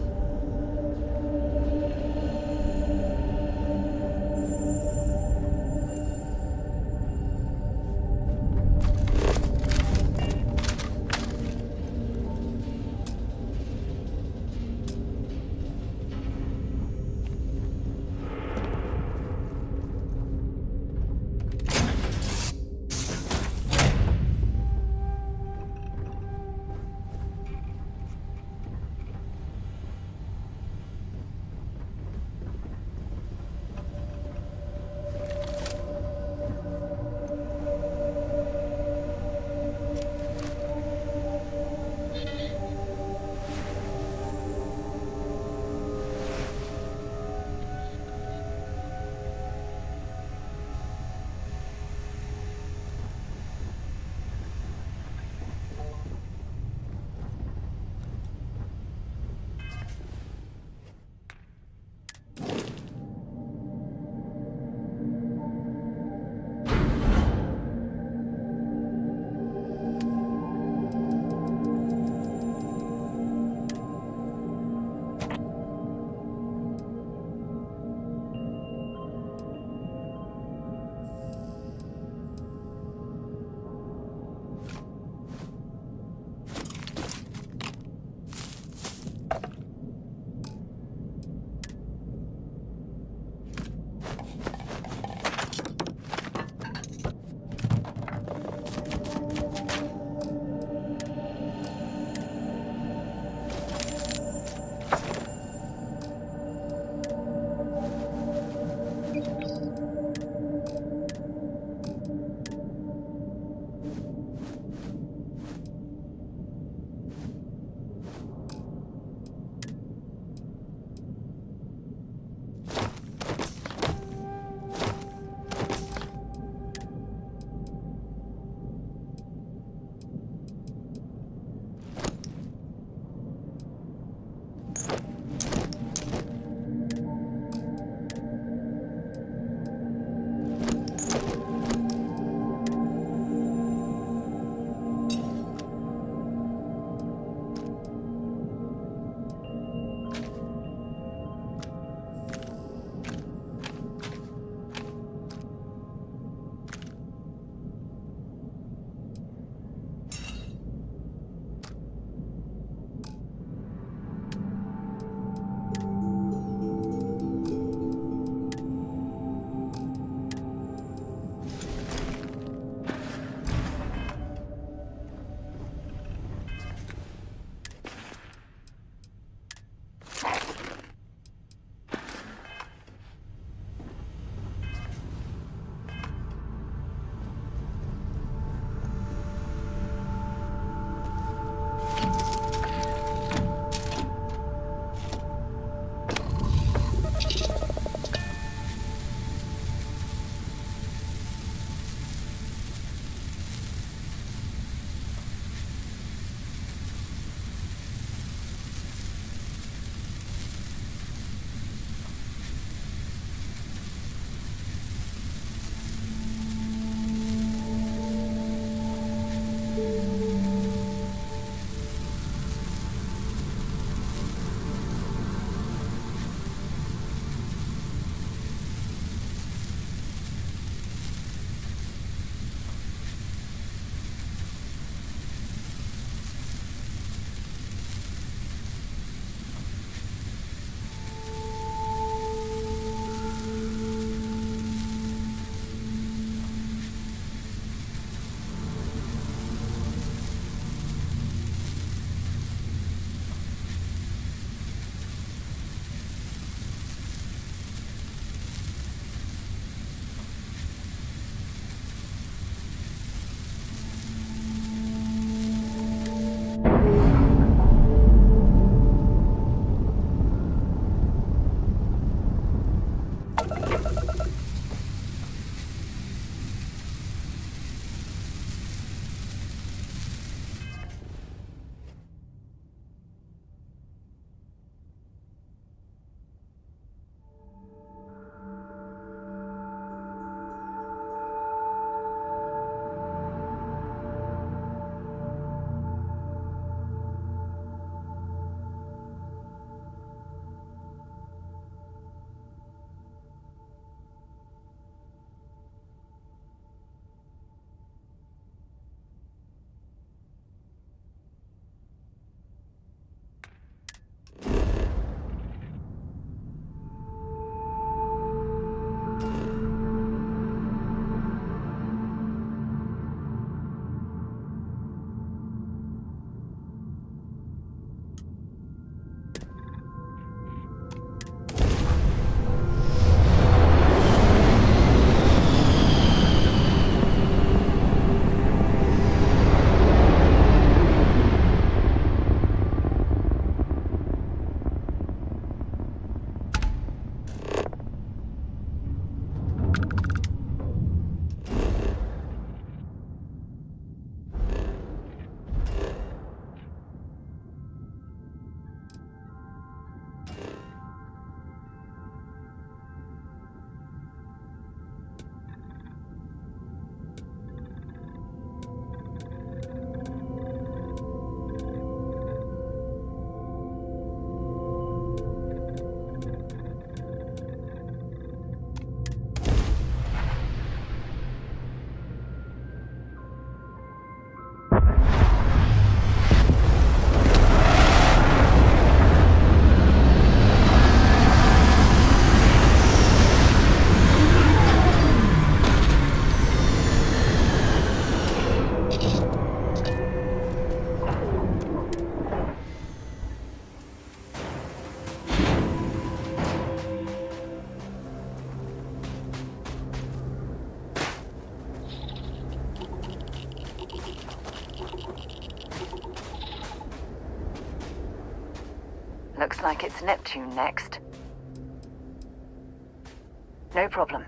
S21: Looks like it's Neptune next. No problem.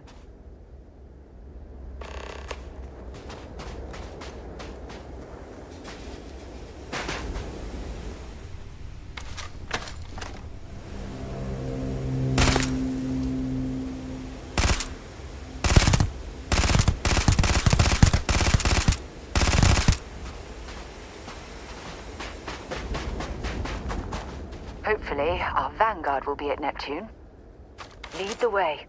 S21: Hopefully, our vanguard will be at Neptune. Lead the way.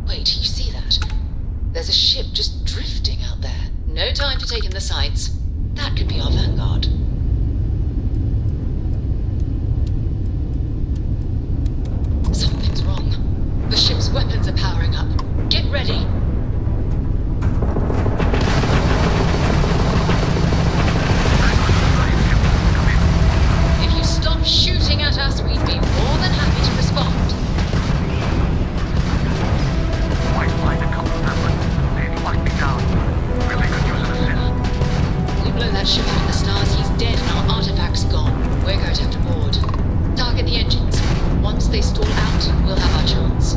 S3: Wait, you see that? There's a ship just drifting out there. No time to take in the sights. That could be our vanguard. Something's wrong. The ship's weapons are powering up. Get ready. If you stop shooting at us, we'd be more than happy to respond.
S2: Might find a couple of them. They've locked me down. Really could use an assist.
S3: We blow that ship out of the stars, he's dead and our artifact's gone. We're going to have to board. Target the engines. Once they stall out, we'll have our chance.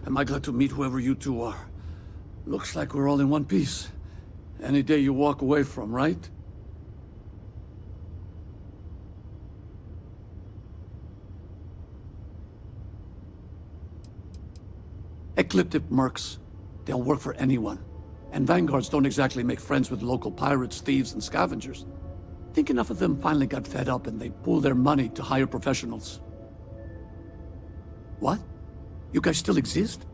S4: Am I glad to meet whoever you two are. Looks like we're all in one piece. Any day you walk away from, right? Ecliptic mercs. They'll work for anyone. And vanguards don't exactly make friends with local pirates, thieves, and scavengers. Think enough of them finally got fed up and they pooled their money to hire professionals. What? You guys still exist?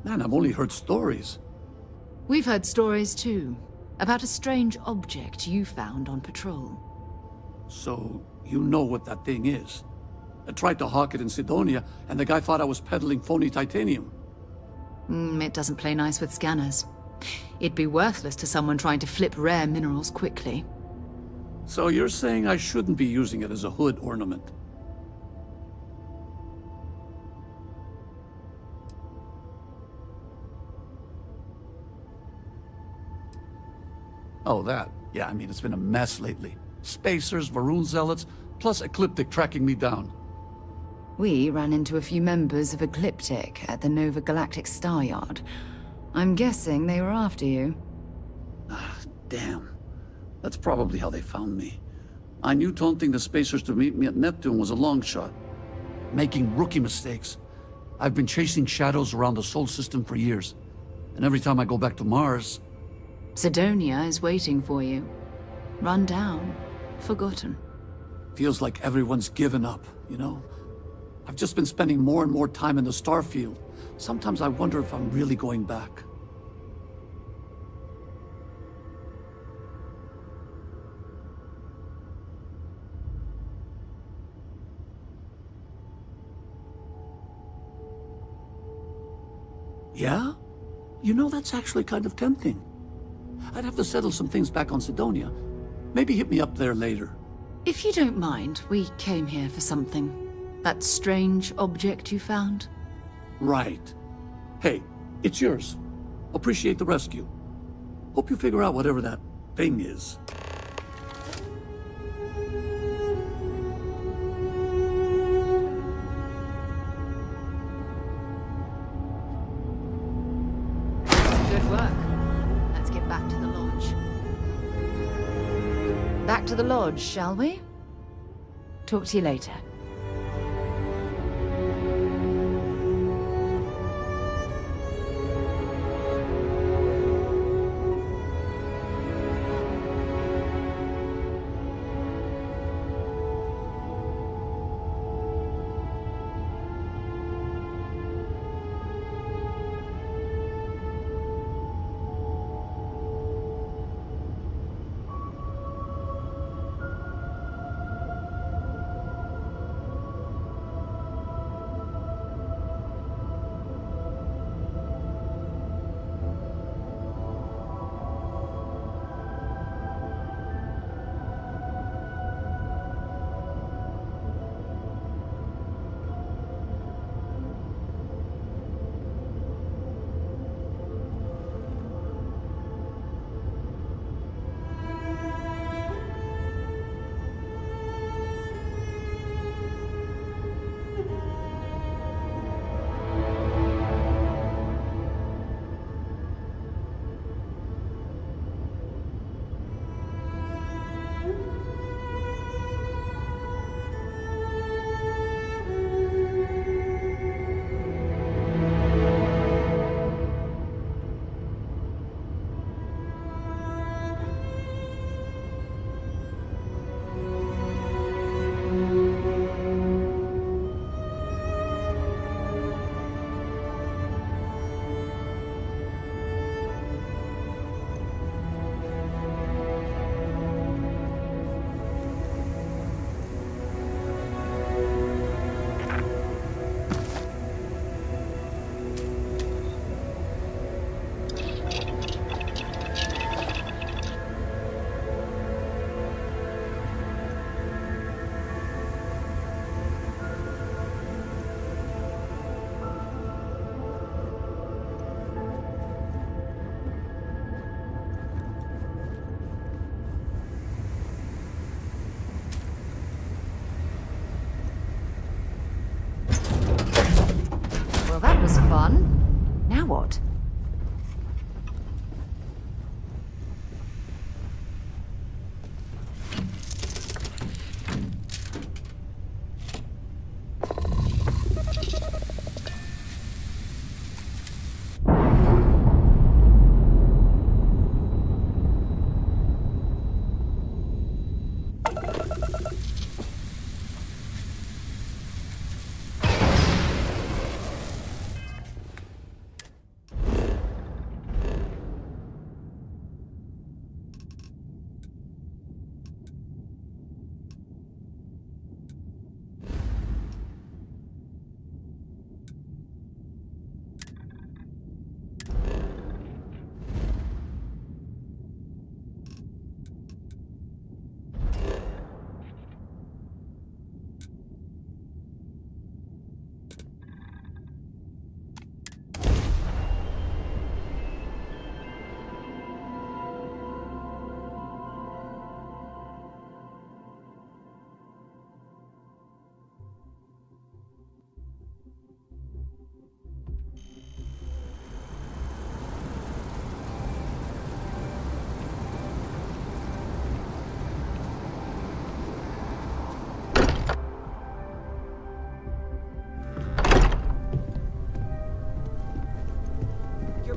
S4: Man, I've only heard stories.
S12: We've heard stories too, about a strange object you found on patrol.
S4: So, you know what that thing is? I tried to hawk it in Sidonia, and the guy thought I was peddling phony titanium.
S12: It doesn't play nice with scanners. It'd be worthless to someone trying to flip rare minerals quickly.
S4: So you're saying I shouldn't be using it as a hood ornament? Oh, that. Yeah, I mean, it's been a mess lately. Spacers, Varun zealots, plus Ecliptic tracking me down.
S12: We ran into a few members of Ecliptic at the Nova Galactic Star Yard. I'm guessing they were after you.
S4: Damn. That's probably how they found me. I knew taunting the Spacers to meet me at Neptune was a long shot. Making rookie mistakes. I've been chasing shadows around the Sol system for years. And every time I go back to Mars...
S12: Sidonia is waiting for you. Run down. Forgotten.
S4: Feels like everyone's given up, you know? I've just been spending more and more time in the Starfield. Sometimes I wonder if I'm really going back. Yeah? You know, that's actually kind of tempting. I'd have to settle some things back on Sidonia. Maybe hit me up there later.
S12: If you don't mind, we came here for something. That strange object you found?
S4: Right. Hey, it's yours. Appreciate the rescue. Hope you figure out whatever that thing is.
S12: Good work. Let's get back to the lodge. Back to the lodge, shall we? Talk to you later. Well, that was fun. Now what?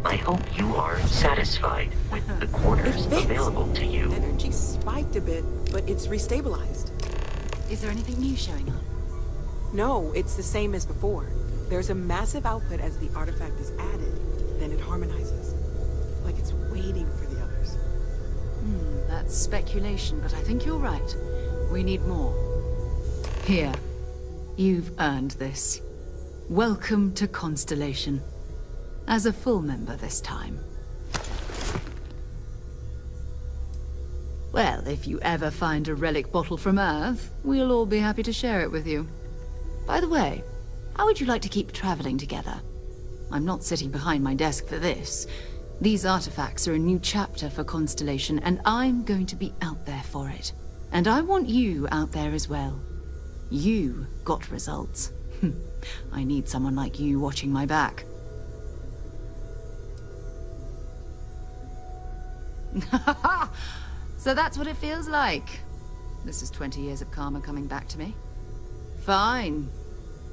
S1: I hope you are satisfied with the quarters available to you.
S5: Energy spiked a bit, but it's restabilized.
S12: Is there anything new showing up?
S5: No, it's the same as before. There's a massive output as the artifact is added, then it harmonizes. Like it's waiting for the others.
S12: That's speculation, but I think you're right. We need more. Here. You've earned this. Welcome to Constellation. As a full member this time. Well, if you ever find a relic bottle from Earth, we'll all be happy to share it with you. By the way, how would you like to keep traveling together? I'm not sitting behind my desk for this. These artifacts are a new chapter for Constellation, and I'm going to be out there for it. And I want you out there as well. You got results. I need someone like you watching my back. So that's what it feels like. This is 20 years of karma coming back to me. Fine.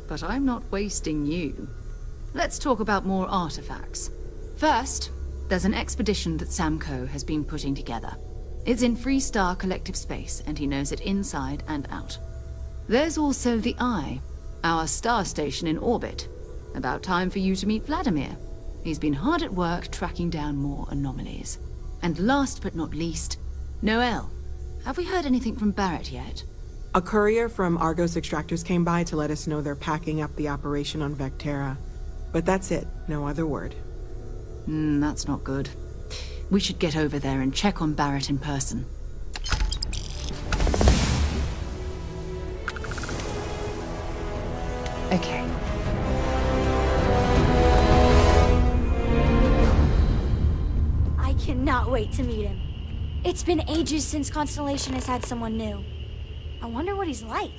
S12: But I'm not wasting you. Let's talk about more artifacts. First, there's an expedition that Samco has been putting together. It's in Freestar Collective Space, and he knows it inside and out. There's also the Eye, our star station in orbit. About time for you to meet Vladimir. He's been hard at work tracking down more anomalies. And last but not least, Noel. Have we heard anything from Barrett yet?
S5: A courier from Argos Extractors came by to let us know they're packing up the operation on Vectera. But that's it, no other word.
S12: That's not good. We should get over there and check on Barrett in person. Okay.
S6: I cannot wait to meet him. It's been ages since Constellation has had someone new. I wonder what he's like.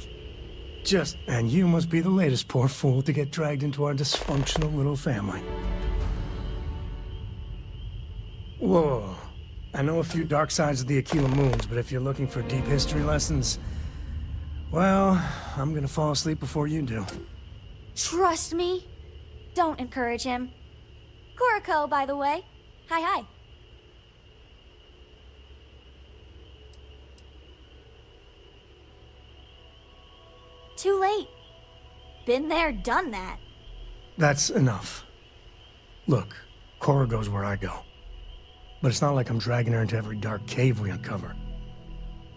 S8: And you must be the latest poor fool to get dragged into our dysfunctional little family. Whoa. I know a few dark sides of the Aquila Moons, but if you're looking for deep history lessons, well, I'm gonna fall asleep before you do.
S6: Trust me. Don't encourage him. Kuriko, by the way. Hi. Too late. Been there, done that.
S8: That's enough. Look, Cora goes where I go. But it's not like I'm dragging her into every dark cave we uncover.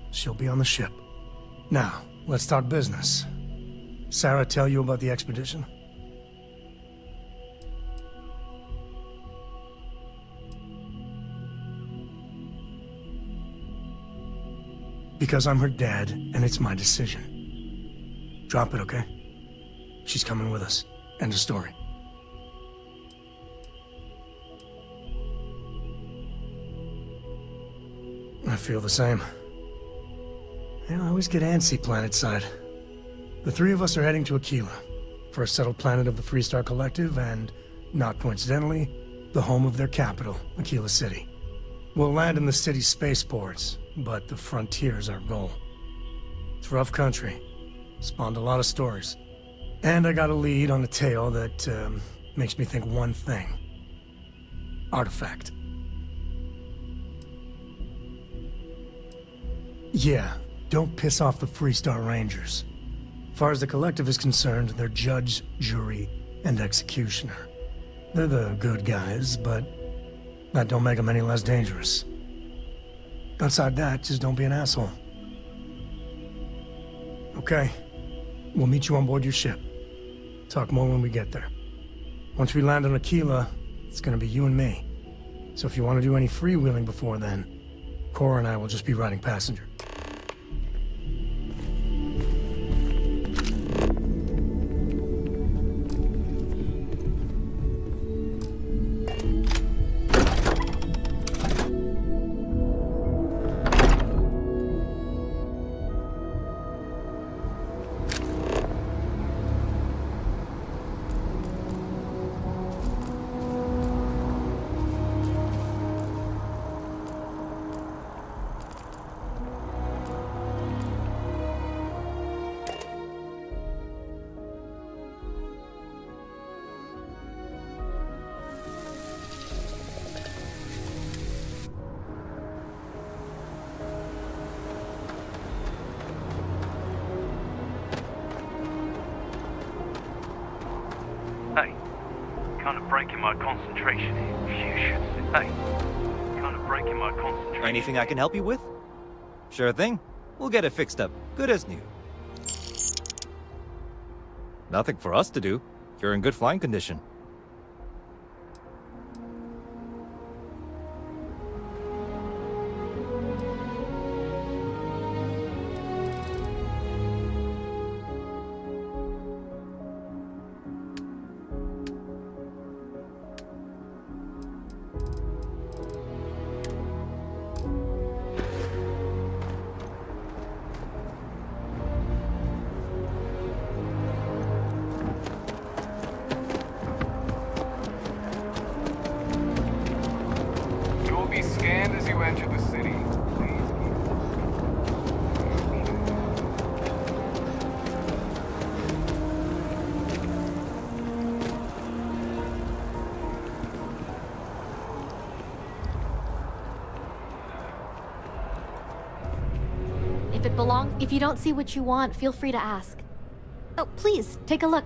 S8: She'll be on the ship. Now, let's talk business. Sarah tell you about the expedition? Because I'm her dad, and it's my decision. Drop it, okay? She's coming with us. End of story. I feel the same. I always get antsy planetside. The three of us are heading to Aquila, for a settled planet of the Freestar Collective, and Not coincidentally, the home of their capital, Aquila City. We'll land in the city's spaceports, but the frontier's our goal. It's rough country. Spawned a lot of stories. And I got a lead on a tale that makes me think one thing. Artifact. Yeah, don't piss off the Freestar Rangers. As far as the Collective is concerned, they're judge, jury, and executioner. They're the good guys, but that don't make them any less dangerous. Outside that, just don't be an asshole. Okay. We'll meet you on board your ship. Talk more when we get there. Once we land on Aquila, it's gonna be you and me. So if you want to do any freewheeling before then, Cora and I will just be riding passenger.
S20: Hey, kind of breaking my concentration here. Hey, kind of breaking my concentration.
S7: Anything I can help you with? Sure thing. We'll get it fixed up. Good as new. Nothing for us to do. You're in good flying condition.
S10: You will be scanned as you enter the city.
S9: If you don't see what you want, feel free to ask. Oh, please, take a look.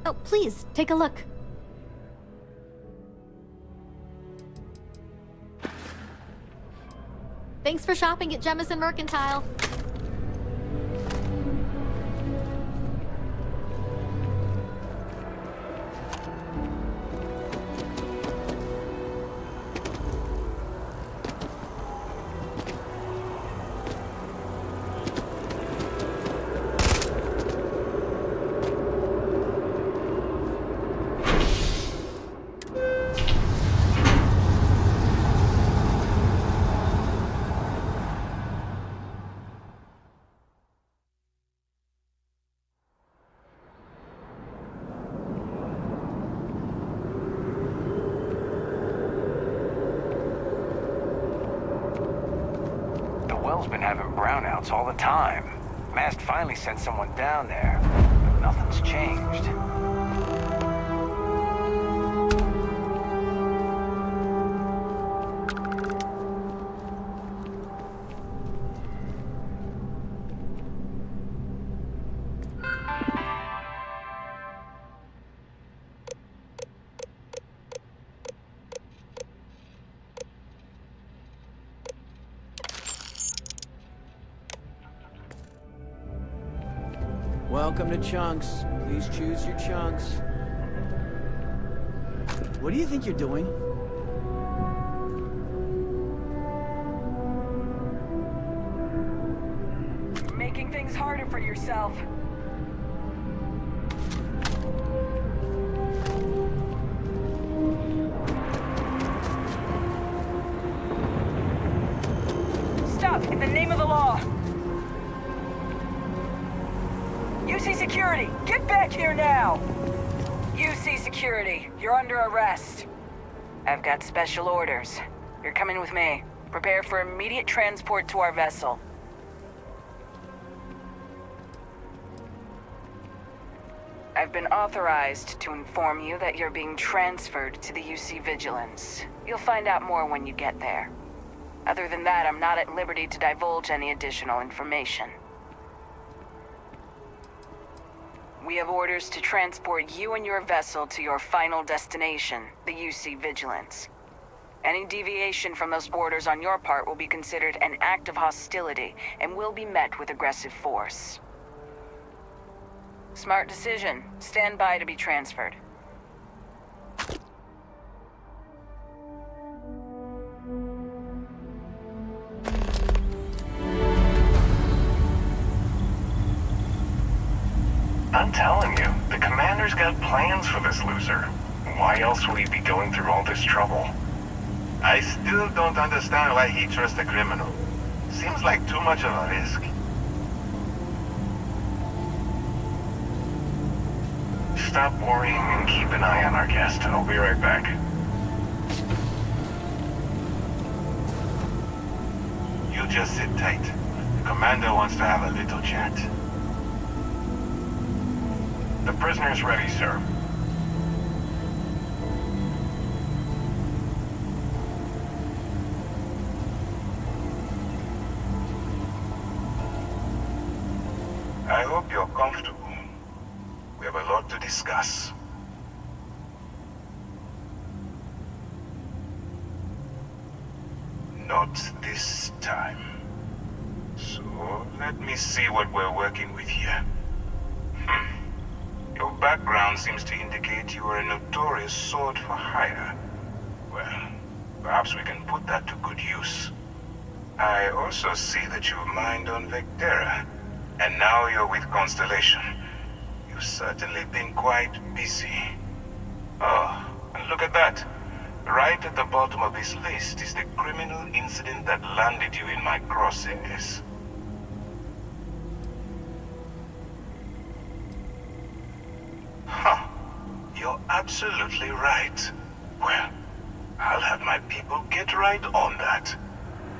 S9: Oh, please, take a look. Thanks for shopping at Jemison Mercantile.
S11: Well's been having brownouts all the time. Mast finally sent someone down there, but nothing's changed.
S13: Welcome to Chunks. Please choose your chunks. What do you think you're doing?
S17: Making things harder for yourself. Stop, in the name of the law! UC Security, get back here now! UC Security, you're under arrest. I've got special orders. You're coming with me. Prepare for immediate transport to our vessel. I've been authorized to inform you that you're being transferred to the UC Vigilance. You'll find out more when you get there. Other than that, I'm not at liberty to divulge any additional information. We have orders to transport you and your vessel to your final destination, the UC Vigilance. Any deviation from those orders on your part will be considered an act of hostility and will be met with aggressive force. Smart decision. Stand by to be transferred.
S10: I'm telling you, the commander's got plans for this loser. Why else would he be going through all this trouble?
S14: I still don't understand why he trusts a criminal. Seems like too much of a risk.
S10: Stop worrying and keep an eye on our guest. I'll be right back.
S14: You just sit tight. The commander wants to have a little chat.
S10: The prisoner's ready, sir.
S14: I hope you're comfortable. We have a lot to discuss. Not this time. So, let me see what we're working with here. Your background seems to indicate you are a notorious sword for hire. Well, perhaps we can put that to good use. I also see that you've mined on Vectera, and now you're with Constellation. You've certainly been quite busy. Oh, and look at that. Right at the bottom of this list is the criminal incident that landed you in my crosshairs. Huh. You're absolutely right. Well, I'll have my people get right on that.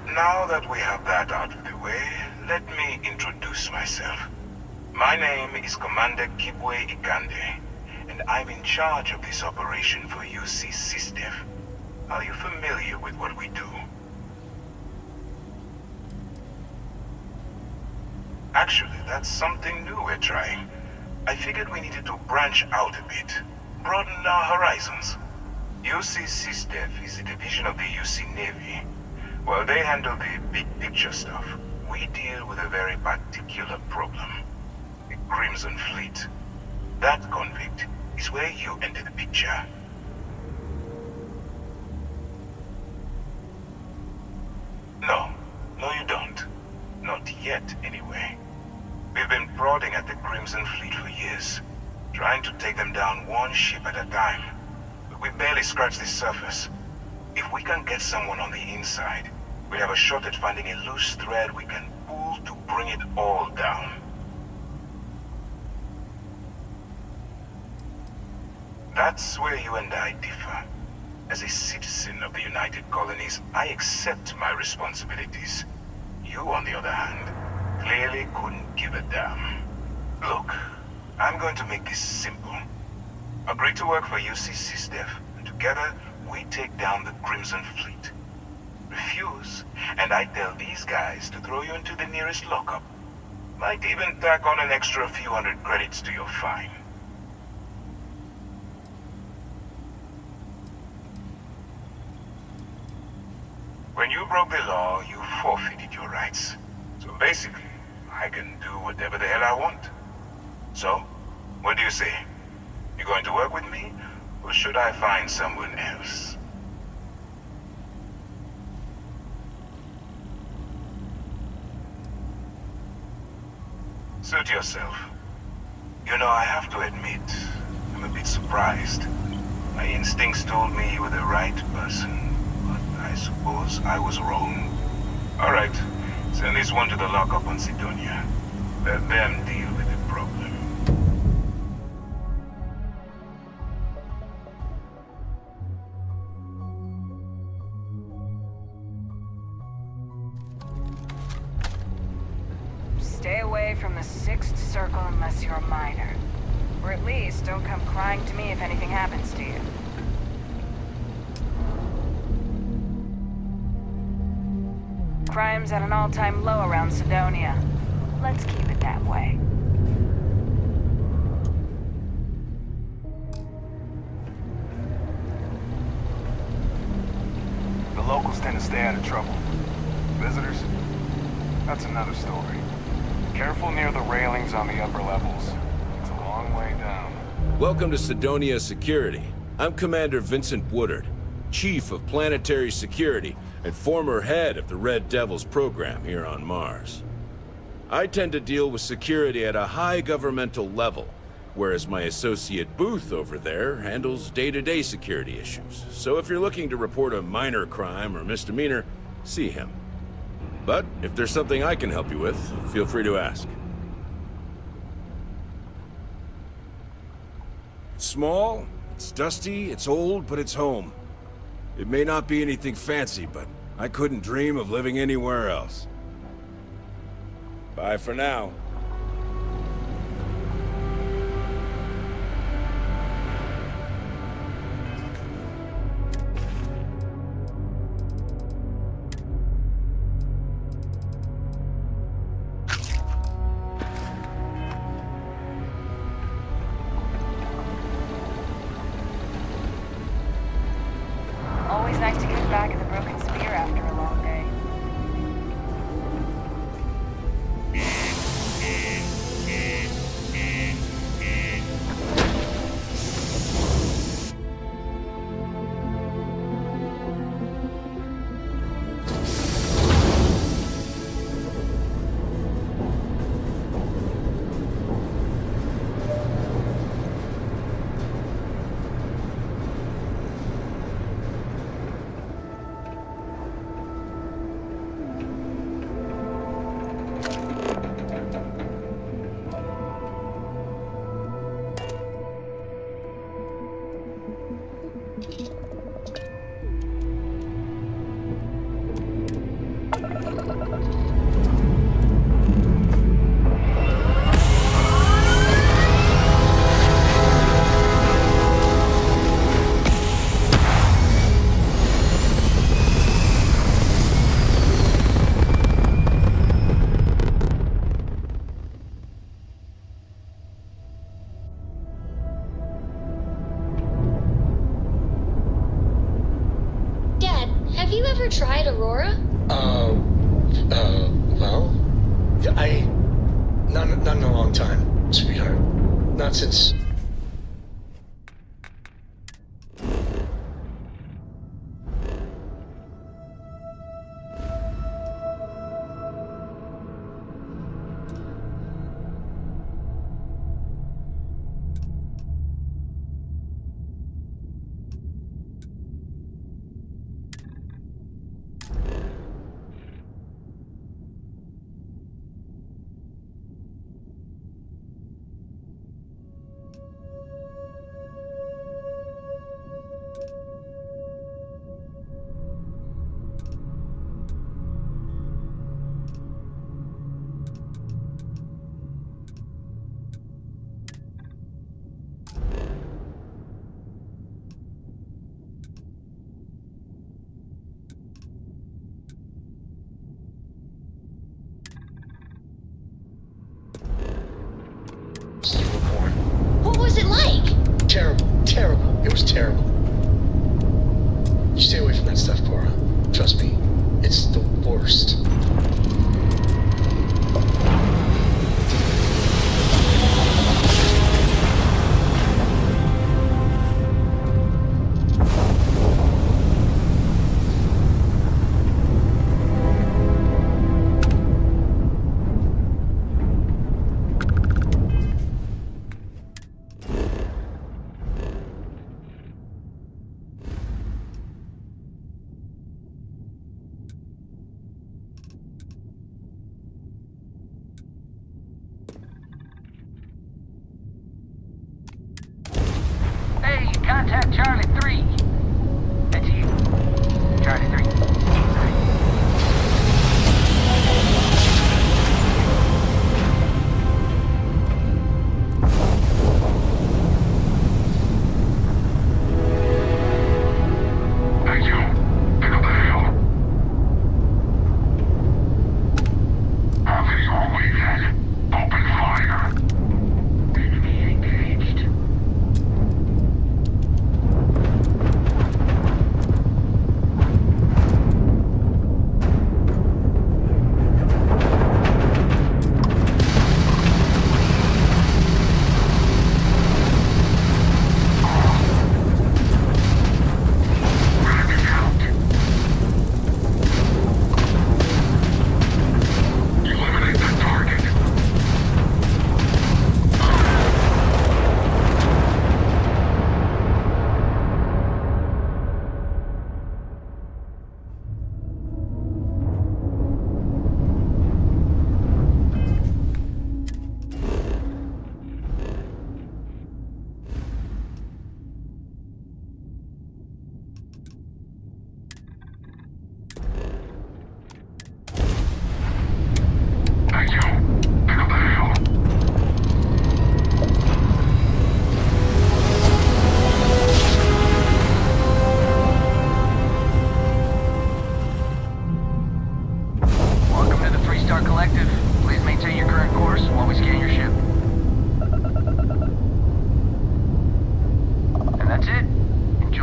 S14: Now that we have that out of the way, let me introduce myself. My name is Commander Kibwe Ikande, and I'm in charge of this operation for UC SysDef. Are you familiar with what we do? Actually, that's something new we're trying. I figured we needed to branch out a bit, broaden our horizons. UC SysDef is a division of the UC Navy. While they handle the big picture stuff, we deal with a very particular problem. The Crimson Fleet. That convict is where you enter the picture. No, you don't. Not yet, anyway. We've been prodding at the Crimson Fleet for years, trying to take them down one ship at a time. But we barely scratched the surface. If we can get someone on the inside, we have a shot at finding a loose thread we can pull to bring it all down. That's where you and I differ. As a citizen of the United Colonies, I accept my responsibilities. You, on the other hand, clearly couldn't give a damn. Look, I'm going to make this simple. Agree to work for UC SysDef, and together we take down the Crimson Fleet. Refuse, and I tell these guys to throw you into the nearest lockup. Might even tack on an extra few hundred credits to your fine. When you broke the law, you forfeited your rights. So basically, I can do whatever the hell I want. So, what do you say? You going to work with me, or should I find someone else? Suit yourself. You know, I have to admit, I'm a bit surprised. My instincts told me you were the right person, but I suppose I was wrong. Alright, send this one to the lockup on Sidonia. Let them deal with the problem.
S17: Stay away from the Sixth Circle unless you're a minor. Or at least, don't come crying to me if anything happens to you. Crime's at an all-time low around Sidonia. Let's keep it that way.
S11: The locals tend to stay out of trouble. Visitors? That's another story. Careful near the railings on the upper levels. It's a long way down.
S15: Welcome to Sidonia Security. I'm Commander Vincent Woodard, Chief of Planetary Security and former head of the Red Devils program here on Mars. I tend to deal with security at a high governmental level, whereas my associate Booth over there handles day-to-day security issues. So if you're looking to report a minor crime or misdemeanor, see him. But if there's something I can help you with, feel free to ask. It's small, it's dusty, it's old, but it's home. It may not be anything fancy, but I couldn't dream of living anywhere else. Bye for now.
S17: Always nice to get back at the Broken Spear after a long day.
S3: Dad, have you ever tried Aurora?
S16: Well, not in a long time, sweetheart. Not since...
S3: What was it like?
S16: Terrible. It was terrible. You stay away from that stuff, Cora. Trust me, it's the worst.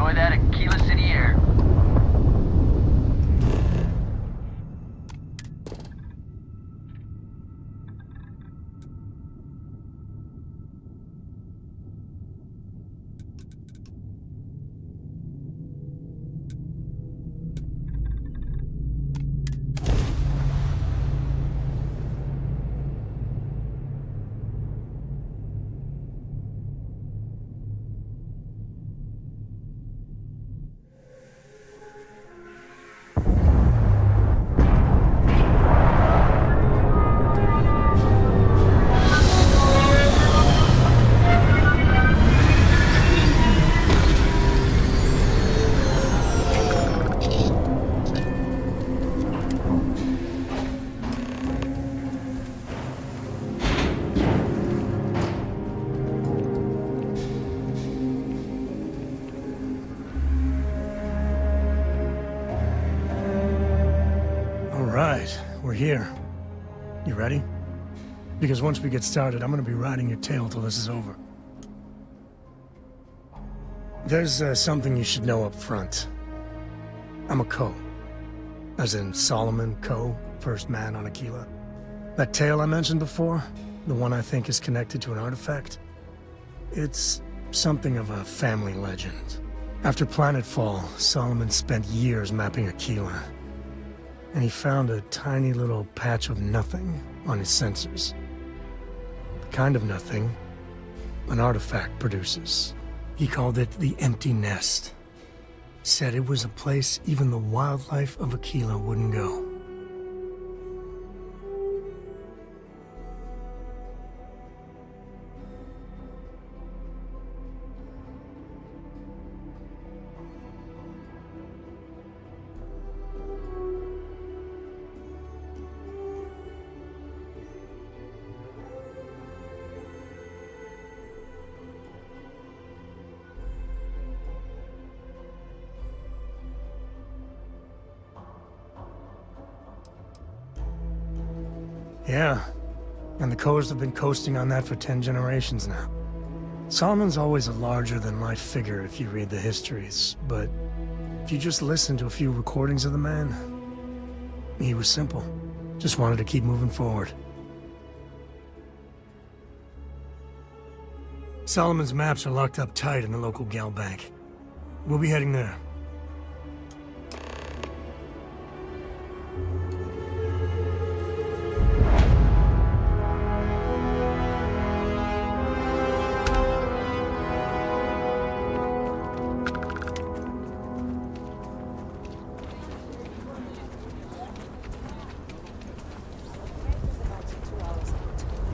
S18: enjoy that Aquila City air.
S8: We're here. You ready? Because once we get started, I'm gonna be riding your tail till this is over. There's something you should know up front. I'm a Co. As in Solomon Co., first man on Aquila. That tale I mentioned before, the one I think is connected to an artifact, it's something of a family legend. After planetfall, Solomon spent years mapping Aquila. And he found a tiny little patch of nothing on his sensors. The kind of nothing an artifact produces. He called it the Empty Nest. Said it was a place even the wildlife of Aquila wouldn't go. Yeah, and the Coes have been coasting on that for 10 generations now. Solomon's always a larger-than-life figure if you read the histories, but if you just listen to a few recordings of the man, he was simple. Just wanted to keep moving forward. Solomon's maps are locked up tight in the local Gal Bank. We'll be heading there.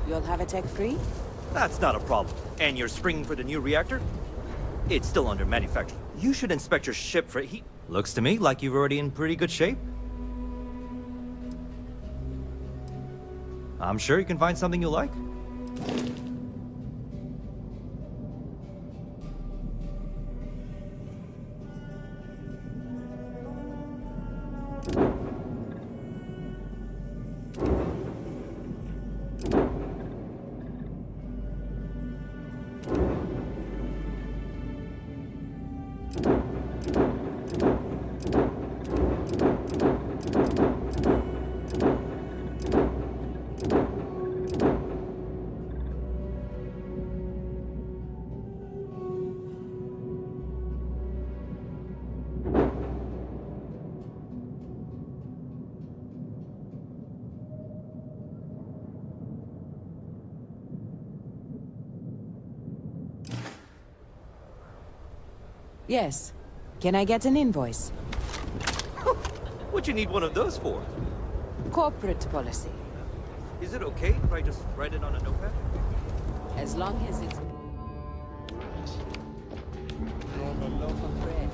S5: You'll have a tech free?
S7: That's not a problem. And you're springing for the new reactor? It's still under manufacture. You should inspect your ship for heat. Looks to me like you're already in pretty good shape. I'm sure you can find something you'll like.
S5: Yes. Can I get an invoice?
S7: What'd you need one of those for?
S5: Corporate policy.
S7: Is it okay if I just write it on a notepad?
S5: As long as it's... I'm a loaf of bread.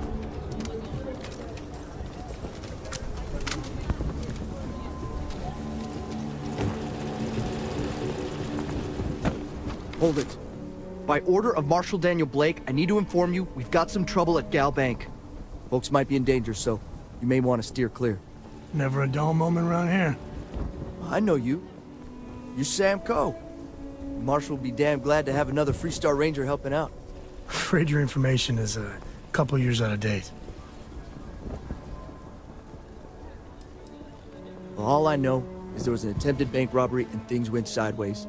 S19: Hold it. By order of Marshal Daniel Blake, I need to inform you we've got some trouble at Gal Bank. Folks might be in danger, so you may want to steer clear.
S8: Never a dull moment around here.
S19: I know you. You're Sam Coe. Marshal will be damn glad to have another Freestar Ranger helping out.
S8: Afraid your information is Couple years out of date.
S19: Well, all I know is there was an attempted bank robbery and things went sideways.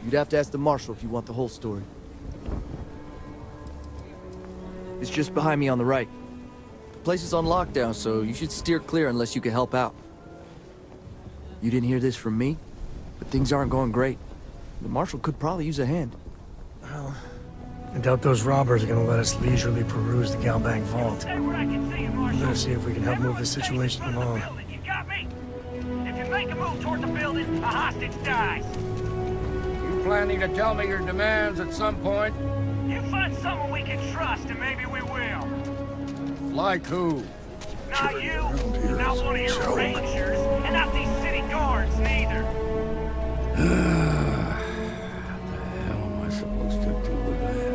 S19: You'd have to ask the marshal if you want the whole story. It's just behind me on the right. The place is on lockdown, so you should steer clear unless you can help out. You didn't hear this from me, but things aren't going great. The marshal could probably use a hand.
S8: Well, I doubt those robbers are gonna let us leisurely peruse the Galbank vault. We better see if we can help move this situation along.
S2: You got me? If you make a move toward the building, a hostage dies.
S18: You planning to tell me your demands at some point?
S2: You find someone we can trust, and maybe we will.
S18: Like who?
S2: Not you, not one of your rangers, and not these city guards, neither.
S18: The hell am I supposed to do with that?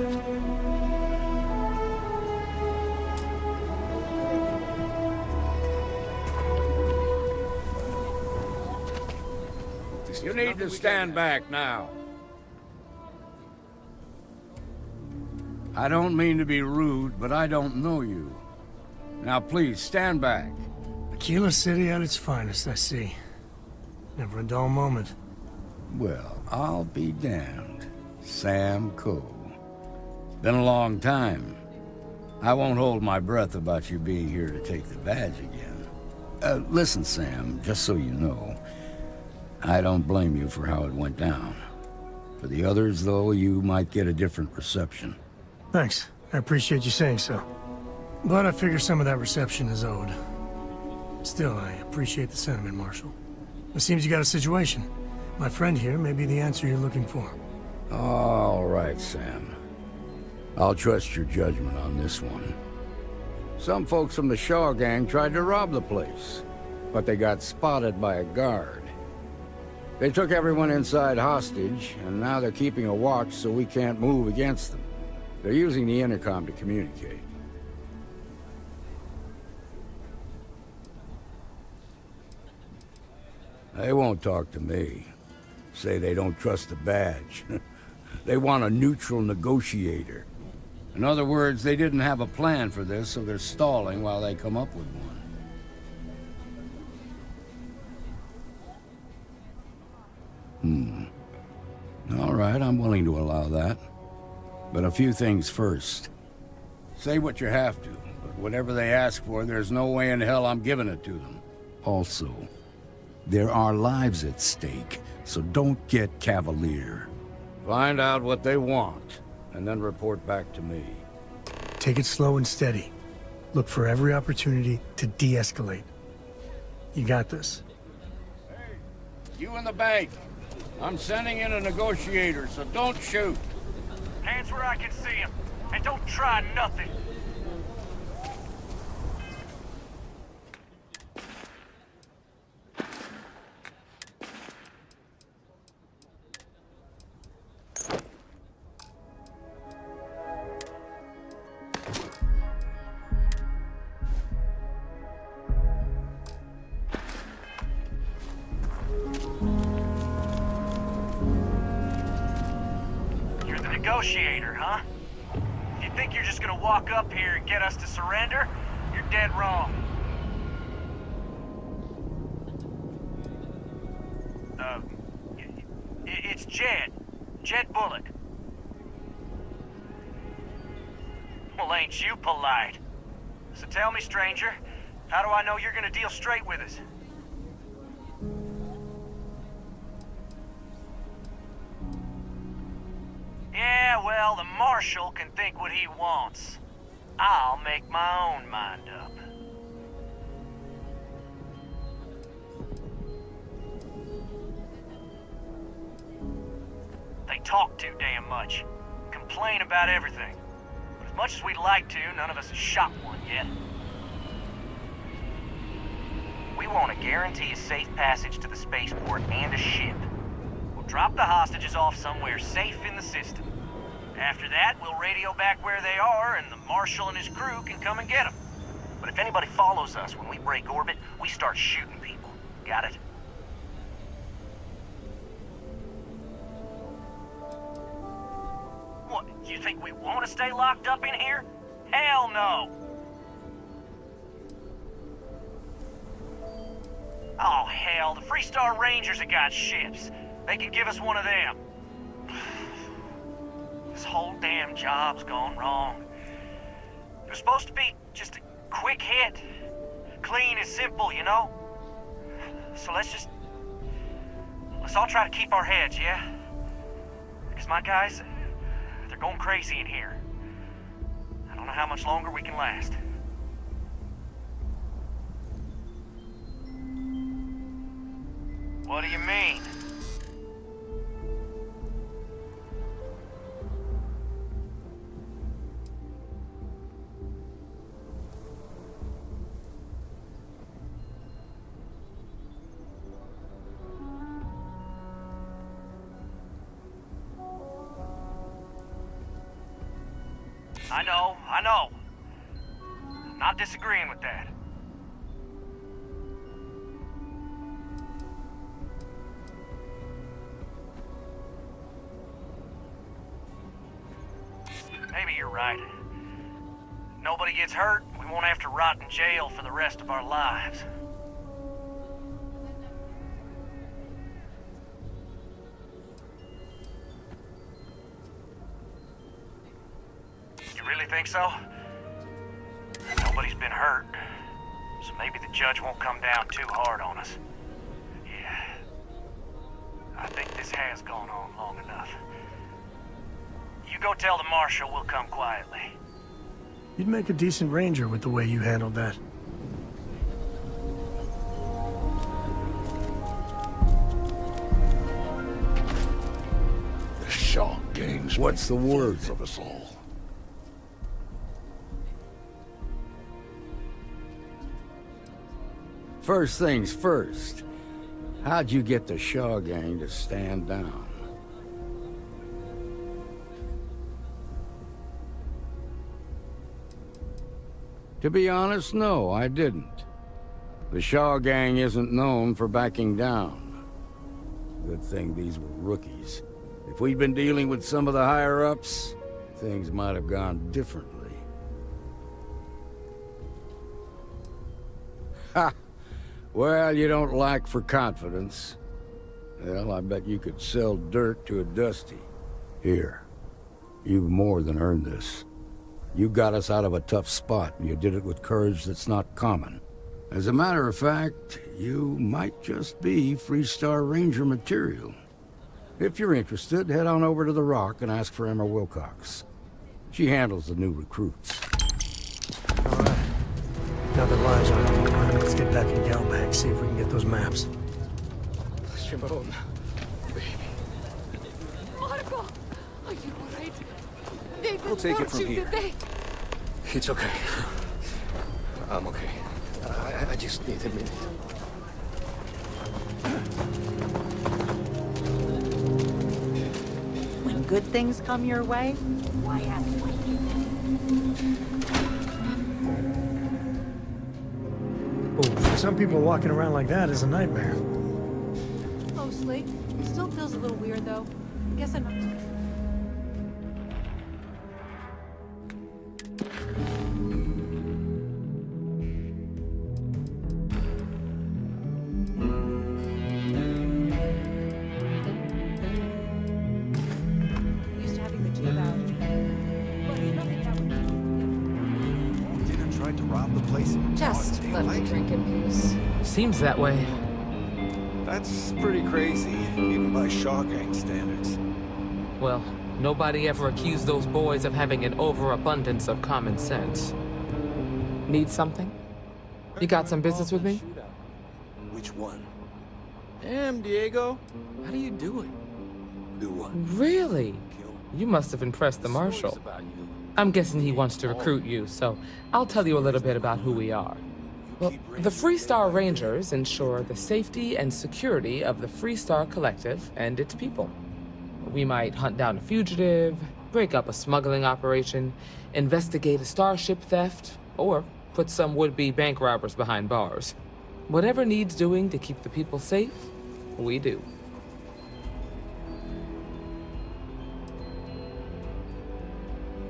S18: You need to stand back now. I don't mean to be rude, but I don't know you. Now please, stand back.
S8: Aquila City at its finest, I see. Never a dull moment.
S18: Well, I'll be damned. Sam Cole. Been a long time. I won't hold my breath about you being here to take the badge again. Listen, Sam, just so you know, I don't blame you for how it went down. For the others, though, you might get a different reception.
S8: Thanks. I appreciate you saying so. But I figure some of that reception is owed. Still, I appreciate the sentiment, Marshal. It seems you got a situation. My friend here may be the answer you're looking for.
S18: All right, Sam. I'll trust your judgment on this one. Some folks from the Shaw gang tried to rob the place, but they got spotted by a guard. They took everyone inside hostage, and now they're keeping a watch so we can't move against them. They're using the intercom to communicate. They won't talk to me. Say they don't trust the badge. They want a neutral negotiator. In other words, they didn't have a plan for this, so they're stalling while they come up with one. All right, I'm willing to allow that. But a few things first. Say what you have to, but whatever they ask for, there's no way in hell I'm giving it to them. Also, there are lives at stake, so don't get cavalier. Find out what they want, and then report back to me.
S8: Take it slow and steady. Look for every opportunity to de-escalate. You got this.
S18: Hey, you in the bank. I'm sending in a negotiator, so don't shoot.
S2: Hands where I can see him, and don't try nothing. Negotiator, huh? If you think you're just gonna walk up here and get us to surrender, you're dead wrong. It's Jed. Jed Bullock. Well, ain't you polite? So tell me, stranger, how do I know you're gonna deal straight with us? Yeah, well, the Marshal can think what he wants. I'll make my own mind up. They talk too damn much. Complain about everything. But as much as we'd like to, none of us has shot one yet. We want to guarantee a safe passage to the spaceport and a ship. We'll drop the hostages off somewhere safe in the system. After that, we'll radio back where they are, and the Marshal and his crew can come and get them. But if anybody follows us when we break orbit, we start shooting people. Got it? What, you think we want to stay locked up in here? Hell no! Oh, hell, the Freestar Rangers have got ships. They could give us one of them. This whole damn job's gone wrong. It was supposed to be just a quick hit. Clean and simple, you know? So let's all try to keep our heads, yeah? Because my guys, they're going crazy in here. I don't know how much longer we can last. What do you mean? I know. I'm not disagreeing with that. Maybe you're right. Nobody gets hurt, we won't have to rot in jail for the rest of our lives. You really think so? Nobody's been hurt, so maybe the judge won't come down too hard on us. Yeah. I think this has gone on long enough. You go tell the marshal we'll come quietly.
S8: You'd make a decent ranger with the way you handled that.
S18: The Shaw Gang's what's the word of us all? First things first. How'd you get the Shaw Gang to stand down? To be honest, no, I didn't. The Shaw Gang isn't known for backing down. Good thing these were rookies. If we'd been dealing with some of the higher-ups, things might have gone differently. Ha! Well, you don't lack for confidence. Well, I bet you could sell dirt to a Dusty. Here, you've more than earned this. You got us out of a tough spot, and you did it with courage that's not common. As a matter of fact, you might just be Freestar Ranger material. If you're interested, head on over to the Rock and ask for Emma Wilcox. She handles the new recruits.
S8: All right. Now that lives are on the line, let's get back in Galbag, see if we can get those maps.
S16: Shimon, baby.
S21: Marco, are you all right?
S16: We'll take it from here. It's okay. I'm okay. I just need a minute.
S22: When good things come your way, why ask what you
S8: Oh, for some people, walking around like that is a nightmare.
S21: Mostly. Still feels a little weird, though. I guess I'm...
S23: Just let me drink in peace. Seems that way.
S11: That's pretty crazy, even by Shaw Gang standards.
S23: Well, nobody ever accused those boys of having an overabundance of common sense. Need something? You got some business with me?
S11: Which one?
S19: Damn, Diego. How do you do it?
S11: Do what?
S23: Really? You must have impressed the marshal. I'm guessing he wants to recruit you, so I'll tell you a little bit about who we are. Well, the Freestar Rangers ensure the safety and security of the Freestar Collective and its people. We might hunt down a fugitive, break up a smuggling operation, investigate a starship theft, or put some would-be bank robbers behind bars. Whatever needs doing to keep the people safe, we do.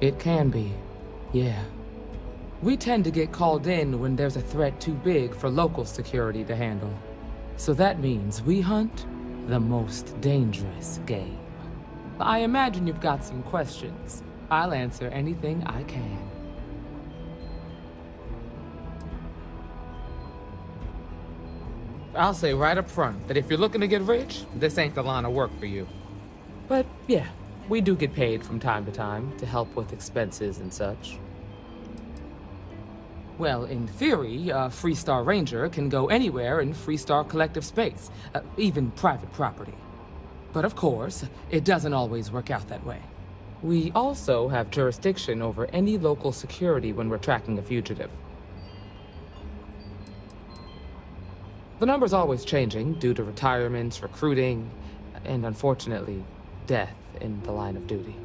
S23: It can be, yeah. We tend to get called in when there's a threat too big for local security to handle. So that means we hunt the most dangerous game. I imagine you've got some questions. I'll answer anything I can. I'll say right up front that if you're looking to get rich, this ain't the line of work for you. But yeah, we do get paid from time to time to help with expenses and such. Well, in theory, a Freestar Ranger can go anywhere in Freestar collective space, even private property. But of course, it doesn't always work out that way. We also have jurisdiction over any local security when we're tracking a fugitive. The number's always changing due to retirements, recruiting, and unfortunately, death in the line of duty.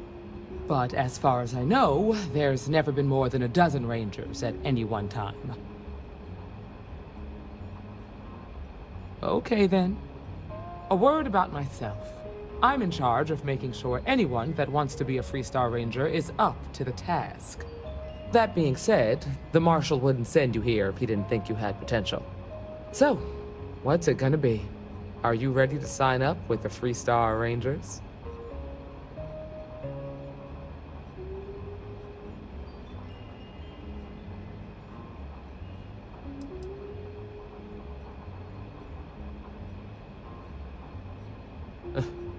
S23: But as far as I know, there's never been more than a dozen Rangers at any one time. Okay then. A word about myself. I'm in charge of making sure anyone that wants to be a Freestar Ranger is up to the task. That being said, the Marshal wouldn't send you here if he didn't think you had potential. So, what's it gonna be? Are you ready to sign up with the Freestar Rangers?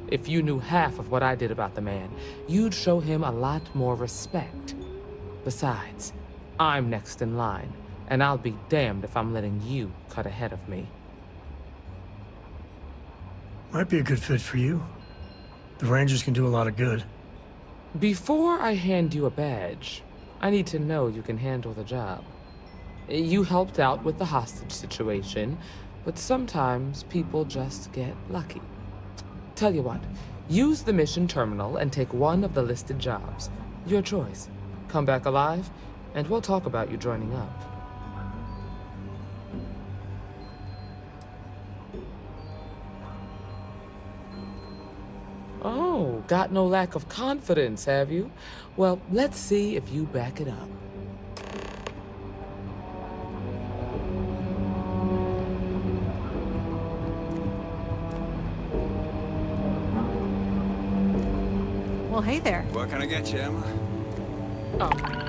S23: If you knew half of what I did about the man, you'd show him a lot more respect. Besides, I'm next in line, and I'll be damned if I'm letting you cut ahead of me.
S8: Might be a good fit for you. The Rangers can do a lot of good.
S23: Before I hand you a badge, I need to know you can handle the job. You helped out with the hostage situation, but sometimes people just get lucky. Tell you what, use the mission terminal and take one of the listed jobs. Your choice. Come back alive, and we'll talk about you joining up. Oh, got no lack of confidence, have you? Well, let's see if you back it up.
S21: Well, hey there.
S1: What can I get you, Emma?
S23: Oh.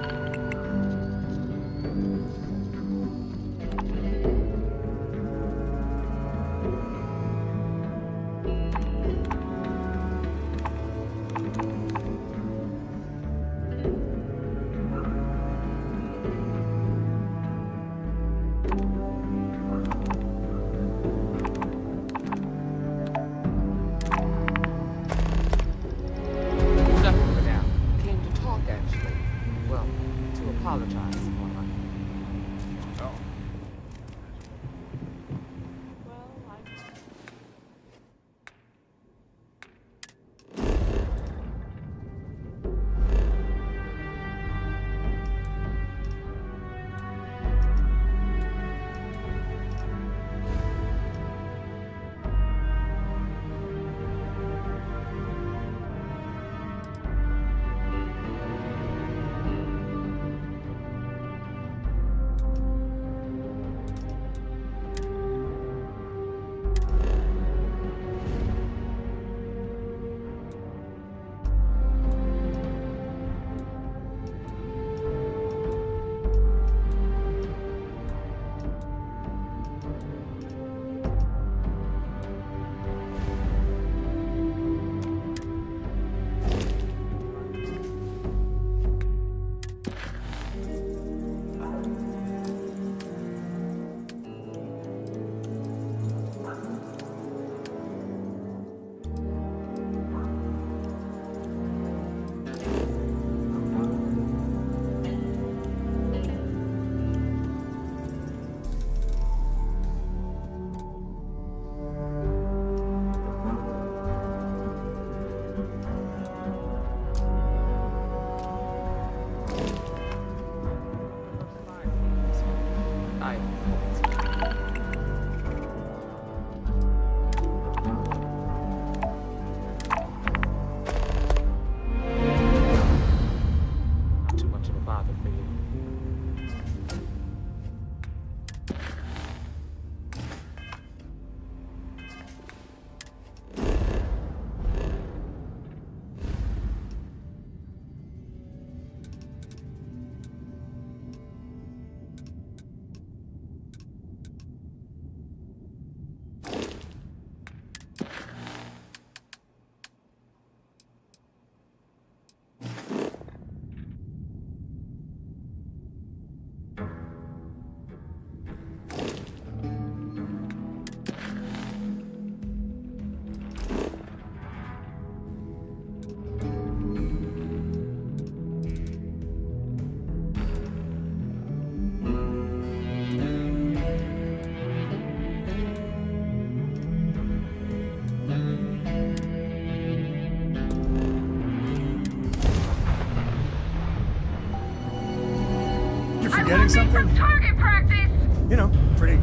S8: something?
S17: Target practice!
S8: You know, pretty...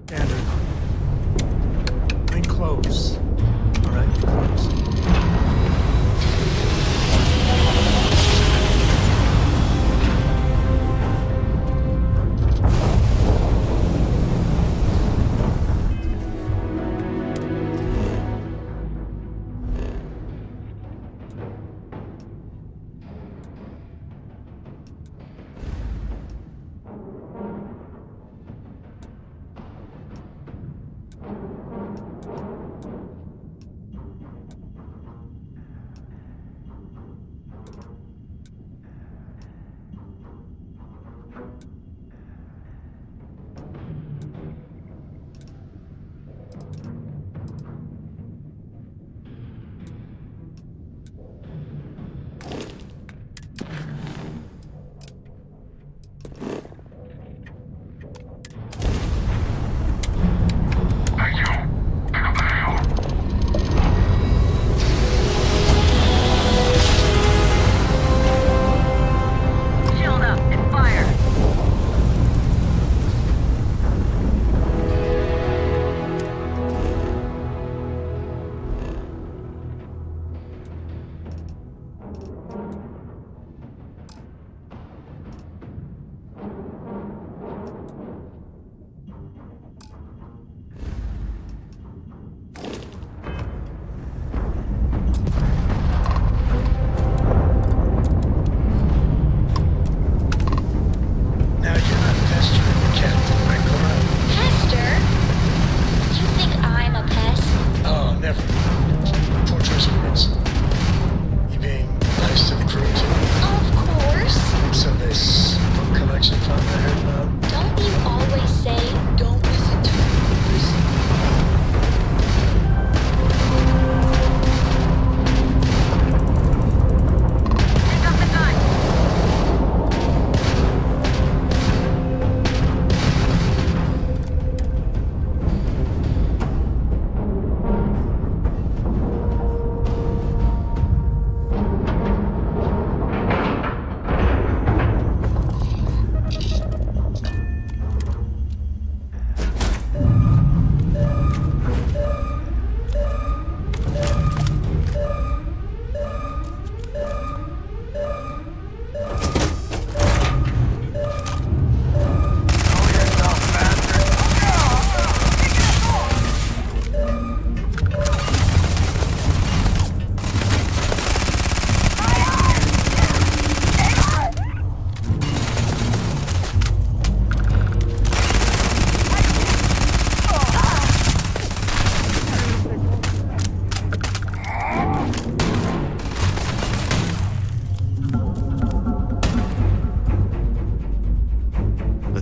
S8: Standard. Remain close. All right, close.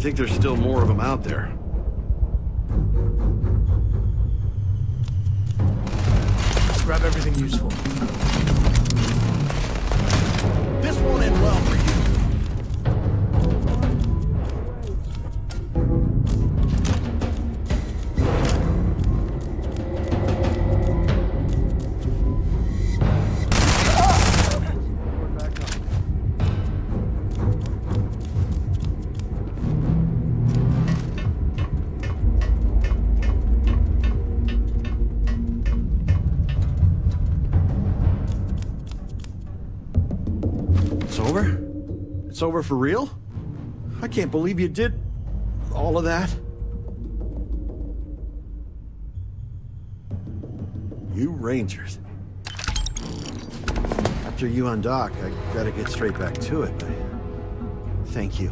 S1: think there's still more of them out there.
S8: Let's grab everything useful.
S1: This won't end well for you. It's over for real? I can't believe you did all of that. You Rangers. After you undock, I gotta get straight back to it, but thank you.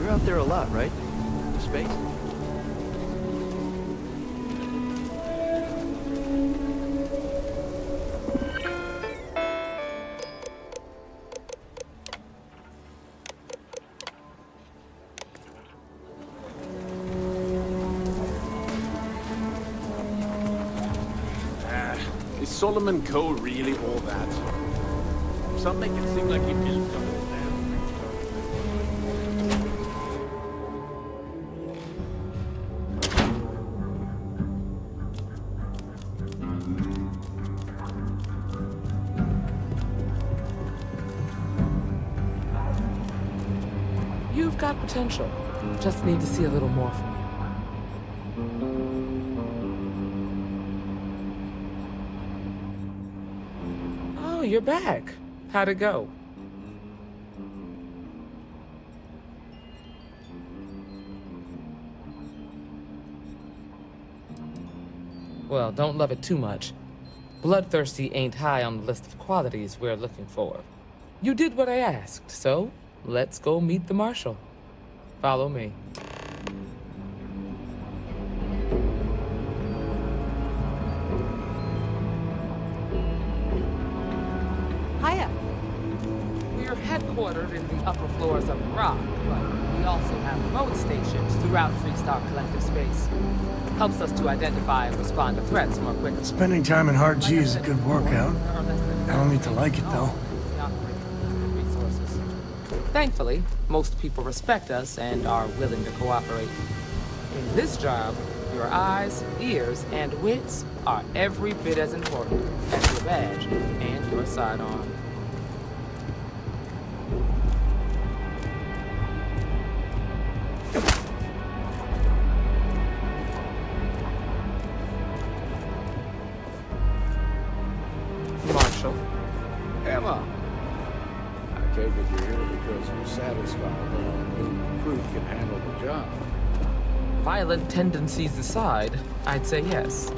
S19: You're out there a lot, right? Space?
S4: Is Solomon Coe really all that? Some make it seem like he built the whole damn.
S23: You've got potential. Just need to see a little more from you. Oh, you're back. How'd it go? Well, don't love it too much. Bloodthirsty ain't high on the list of qualities we're looking for. You did what I asked, so let's go meet the Marshal. Follow me.
S21: Hiya.
S23: We're headquartered in the upper floors of the Rock, but we also have remote stations throughout Freestar Collective space. Helps us to identify and respond to threats more quickly.
S8: Spending time in hard G is a good workout. I don't need to like it, though.
S23: Thankfully, most people respect us and are willing to cooperate. In this job, your eyes, ears, and wits are every bit as important as your badge and your sidearm. Marshal.
S18: Emma! I take it you're here because you're satisfied that our new recruit can handle the job.
S23: Violent tendencies aside, I'd say yes.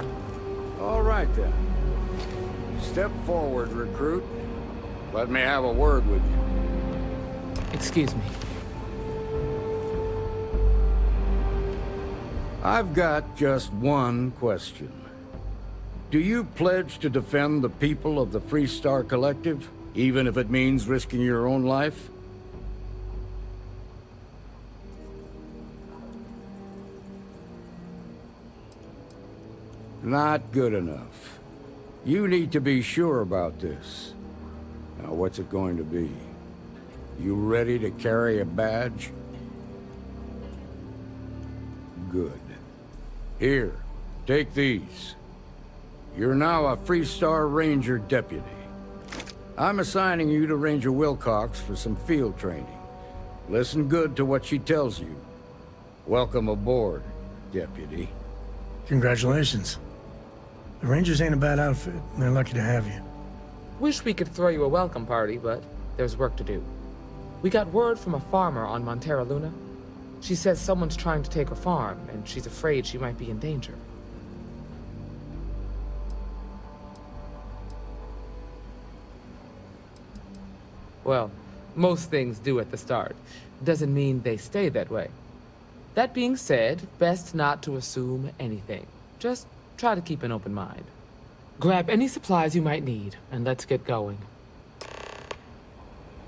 S18: All right, then. Step forward, recruit. Let me have a word with you.
S23: Excuse me.
S18: I've got just one question. Do you pledge to defend the people of the Freestar Collective, even if it means risking your own life? Not good enough. You need to be sure about this. Now, what's it going to be? You ready to carry a badge? Good. Here, take these. You're now a Freestar Ranger deputy. I'm assigning you to Ranger Wilcox for some field training. Listen good to what she tells you. Welcome aboard, deputy.
S8: Congratulations. The Rangers ain't a bad outfit, and they're lucky to have you.
S23: Wish we could throw you a welcome party, but there's work to do. We got word from a farmer on Montera Luna. She says someone's trying to take her farm, and she's afraid she might be in danger. Well, most things do at the start. Doesn't mean they stay that way. That being said, best not to assume anything. Just try to keep an open mind. Grab any supplies you might need, and let's get going.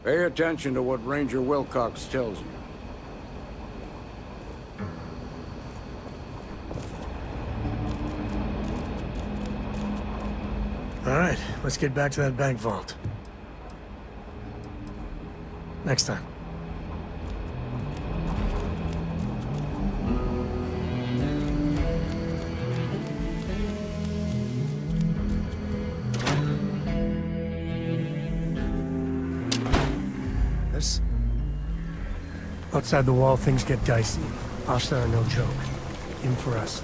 S18: Pay attention to what Ranger Wilcox tells you.
S8: All right, let's get back to that bank vault. Next time. This? Outside the wall, things get dicey. Hostile are no joke. In for us.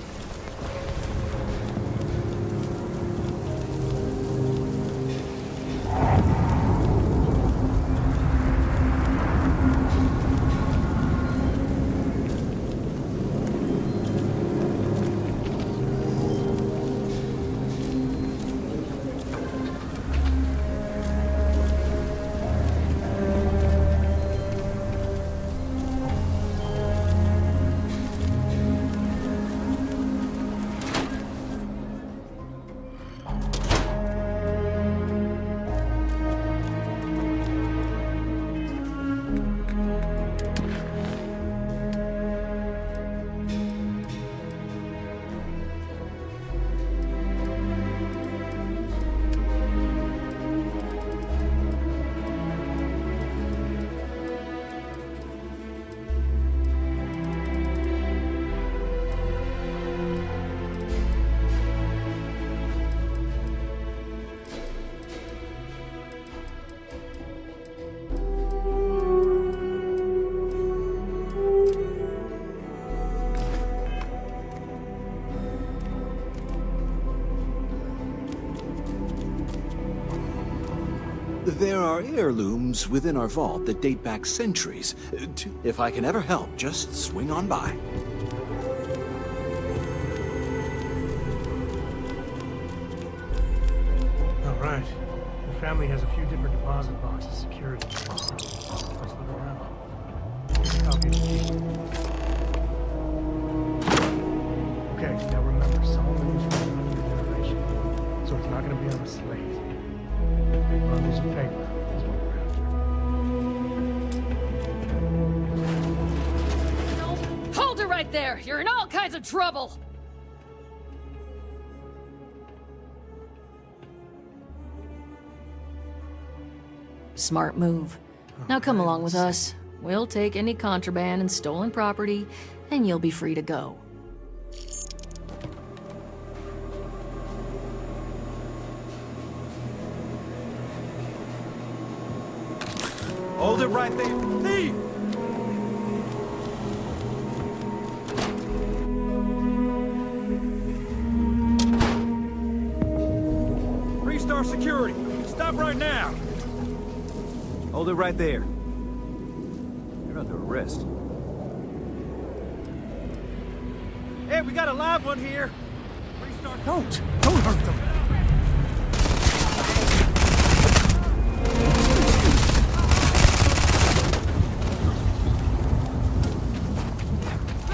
S6: There are heirlooms within our vault that date back centuries. If I can ever help, just swing on by.
S8: All right. The family has a few different deposit boxes secured. Let's look around. Copy the key. Okay, now remember, some of them is from another generation, so it's not going to be on a slate. Big bundles of paper is what we're after.
S12: Hold it right there! You're in all kinds of trouble! Smart move. Now come along with us. We'll take any contraband and stolen property, and you'll be free to go.
S7: Hold it right there. Thief! Three-star security. Stop right now. Hold it right there. You're under arrest. Hey, we got a live one here. Three-star.
S8: Don't hurt them.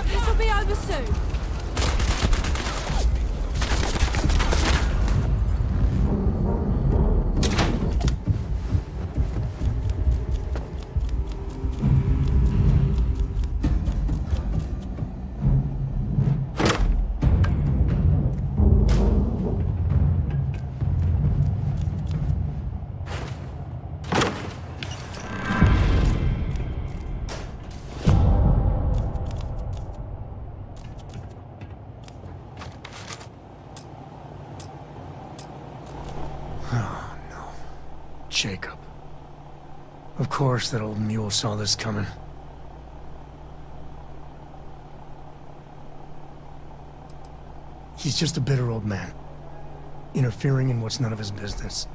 S21: This'll be over soon.
S8: Jacob. Of course that old mule saw this coming. He's just a bitter old man, interfering in what's none of his business.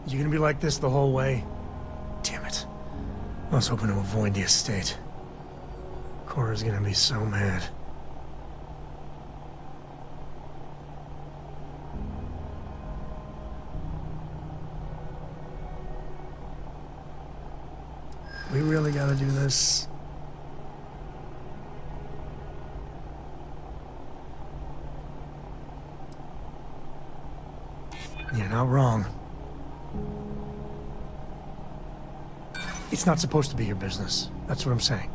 S8: You gonna be like this the whole way? Damn it. I was hoping to avoid the estate. Cora's gonna be so mad. We really gotta do this. You're not wrong. It's not supposed to be your business. That's what I'm saying.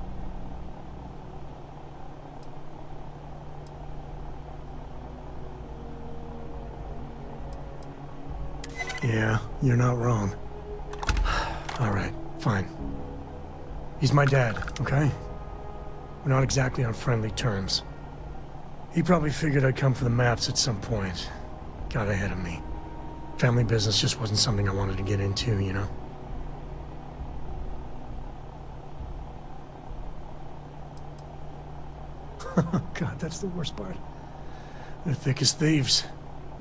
S8: Yeah, you're not wrong. All right, fine. He's my dad, okay? We're not exactly on friendly terms. He probably figured I'd come for the maps at some point. Got ahead of me. Family business just wasn't something I wanted to get into, you know? God, that's the worst part. They're thick as thieves.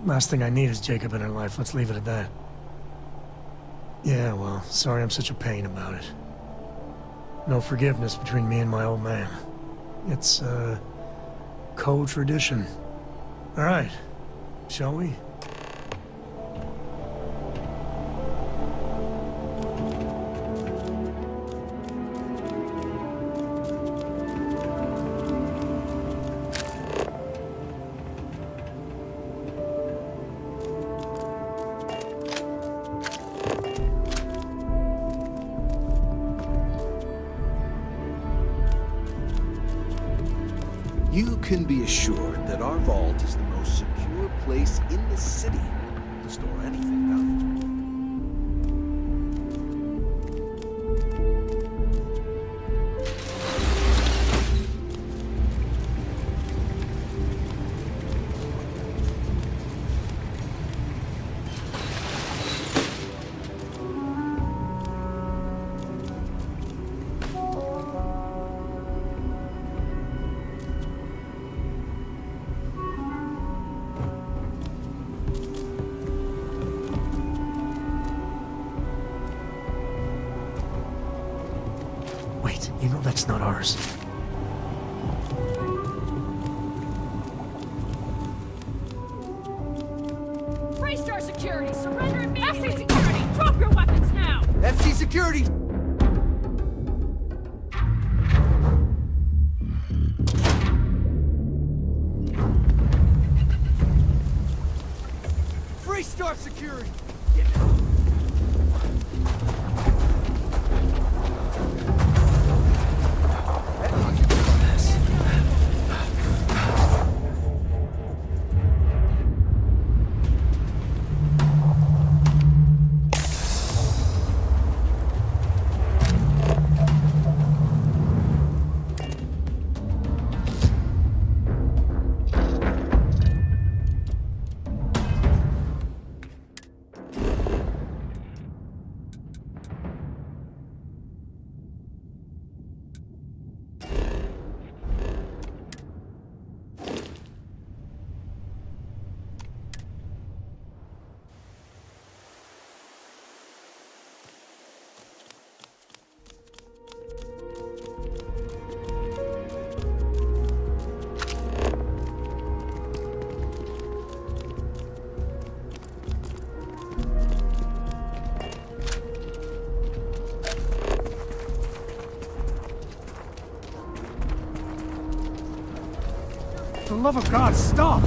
S8: Last thing I need is Jacob in her life. Let's leave it at that. Yeah, well, sorry I'm such a pain about it. No forgiveness between me and my old man. It's, co-tradition. All right, shall we?
S6: You can be assured that our vault is the most secure place in the city to store anything valuable.
S8: You know that's not ours.
S21: Freestar Security, surrender immediately! FC Security, drop your weapons now!
S6: FC Security! Freestar Security!
S8: For the love of God, stop!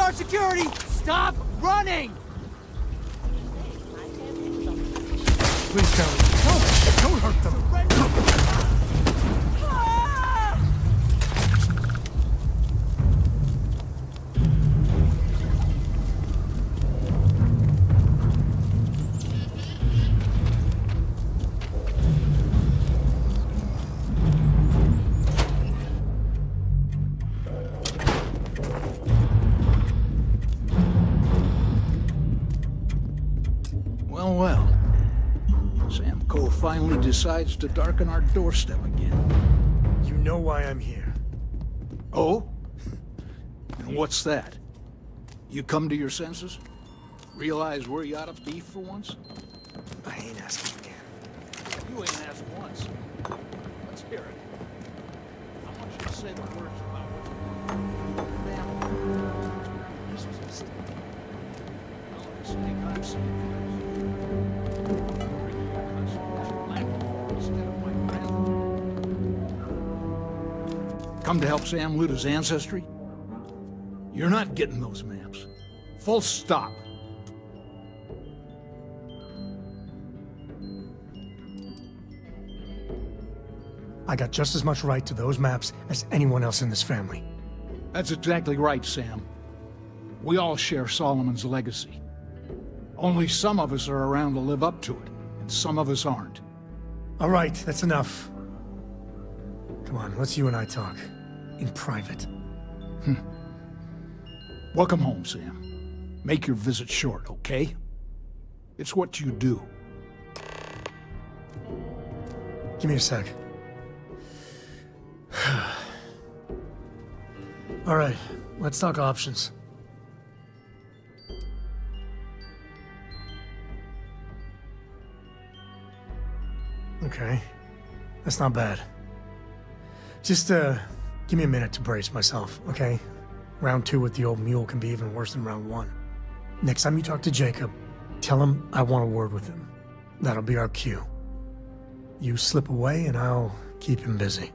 S9: our security! Stop running!
S8: Please tell me. Don't hurt them.
S6: Well, well. Sam Coe finally decides to darken our doorstep again.
S8: You know why I'm here.
S6: Oh? And what's that? You come to your senses? Realize where you ought to be for once?
S8: I ain't asking again.
S6: You ain't asked once. Let's hear it. I want you to say the words about what you want. This was a mistake. Well, a mistake I'm saying. Come to help Sam loot his ancestry? You're not getting those maps. Full stop.
S8: I got just as much right to those maps as anyone else in this family.
S6: That's exactly right, Sam. We all share Solomon's legacy. Only some of us are around to live up to it, and some of us aren't.
S8: All right, that's enough. Come on, let's you and I talk. In private.
S6: Welcome home, Sam. Make your visit short, okay? It's what you do.
S8: Give me a sec. All right, let's talk options. Okay, that's not bad. Just, give me a minute to brace myself, okay? Round 2 with the old mule can be even worse than round 1. Next time you talk to Jacob, tell him I want a word with him. That'll be our cue. You slip away and I'll keep him busy.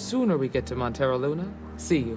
S23: sooner we get to Montero Luna, see you.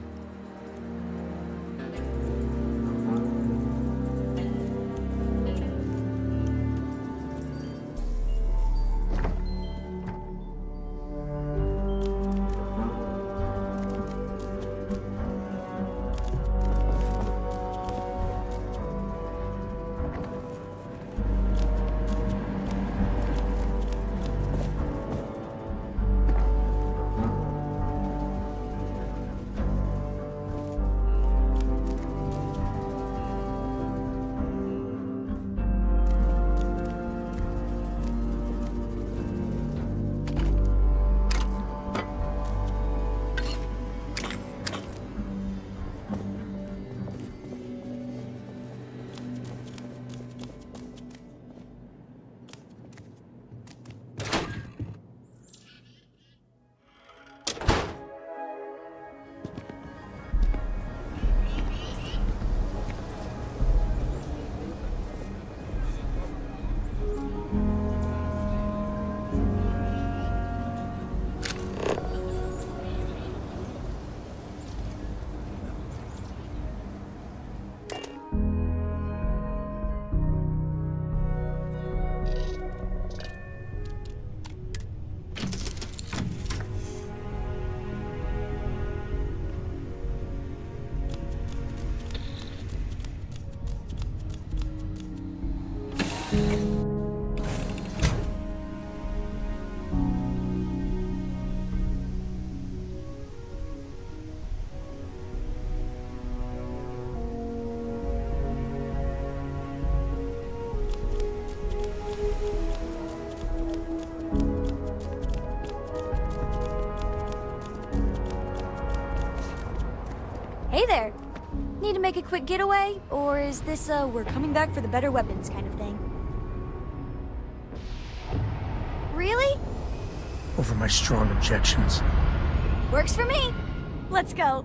S10: Hey there! Need to make a quick getaway? Or is this a we're coming back for the better weapons kind of thing? Really?
S8: Over my strong objections.
S10: Works for me! Let's go!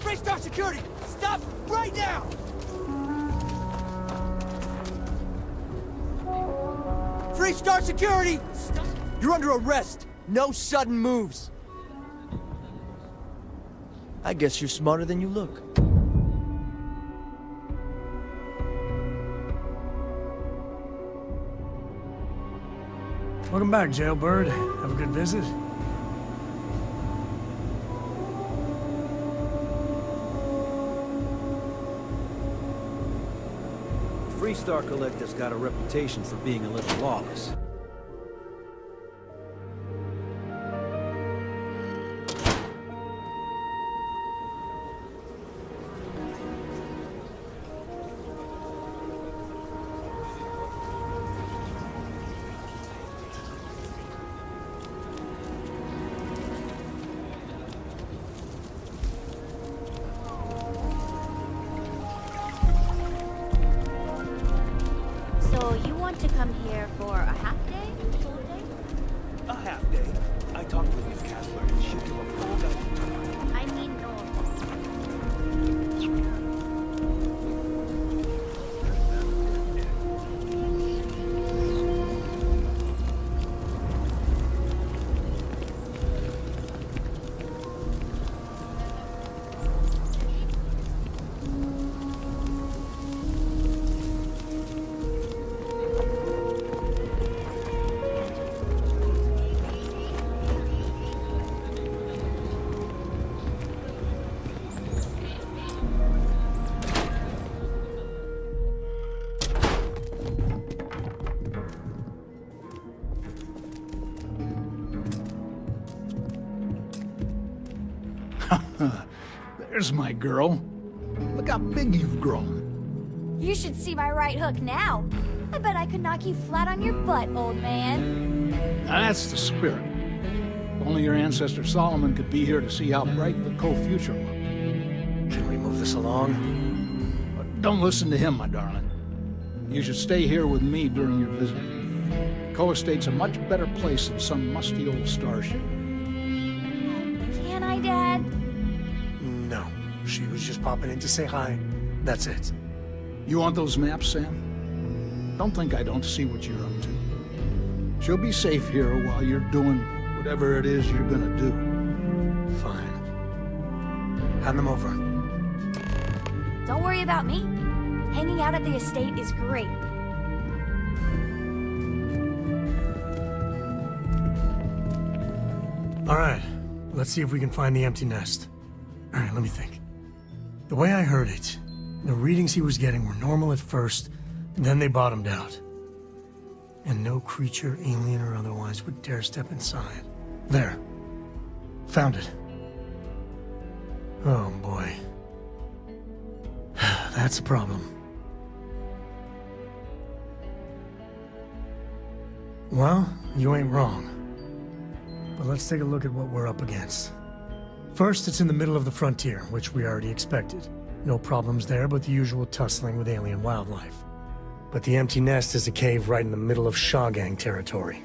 S9: Freestar Security! Stop right now! Freestar Security! Stop. You're under arrest. No sudden moves.
S19: I guess you're smarter than you look.
S8: Welcome back, Jailbird. Have a good visit?
S1: The Freestar Collector's got a reputation for being a little lawless.
S10: So you want to come here for a half day? Full day?
S6: A half day. I talked with Miss Kessler and she'll do a full day.
S10: I mean normal.
S6: There's my girl. Look how big you've grown.
S10: You should see my right hook now. I bet I could knock you flat on your butt, old man.
S6: Now that's the spirit. If only your ancestor Solomon could be here to see how bright the co-future looked.
S8: Can we move this along?
S6: But don't listen to him, my darling. You should stay here with me during your visit. Co-estate's a much better place than some musty old starship.
S10: Can I, Dad?
S8: No. She was just popping in to say hi. That's it.
S6: You want those maps, Sam? Don't think I don't see what you're up to. She'll be safe here while you're doing whatever it is you're gonna do.
S8: Fine. Hand them over.
S10: Don't worry about me. Hanging out at the estate is great.
S8: All right. Let's see if we can find the empty nest. All right, let me think. The way I heard it, the readings he was getting were normal at first, then they bottomed out. And no creature, alien or otherwise, would dare step inside. There. Found it. Oh, boy. That's a problem. Well, you ain't wrong. But let's take a look at what we're up against. First, it's in the middle of the frontier, which we already expected. No problems there, but the usual tussling with alien wildlife. But the empty nest is a cave right in the middle of Shawgang territory.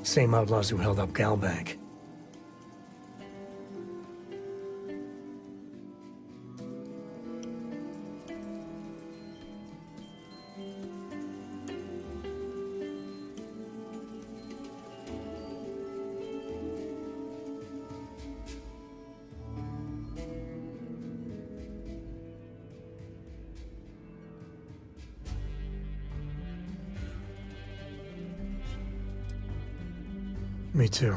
S8: Same outlaws who held up Galbank. Me too.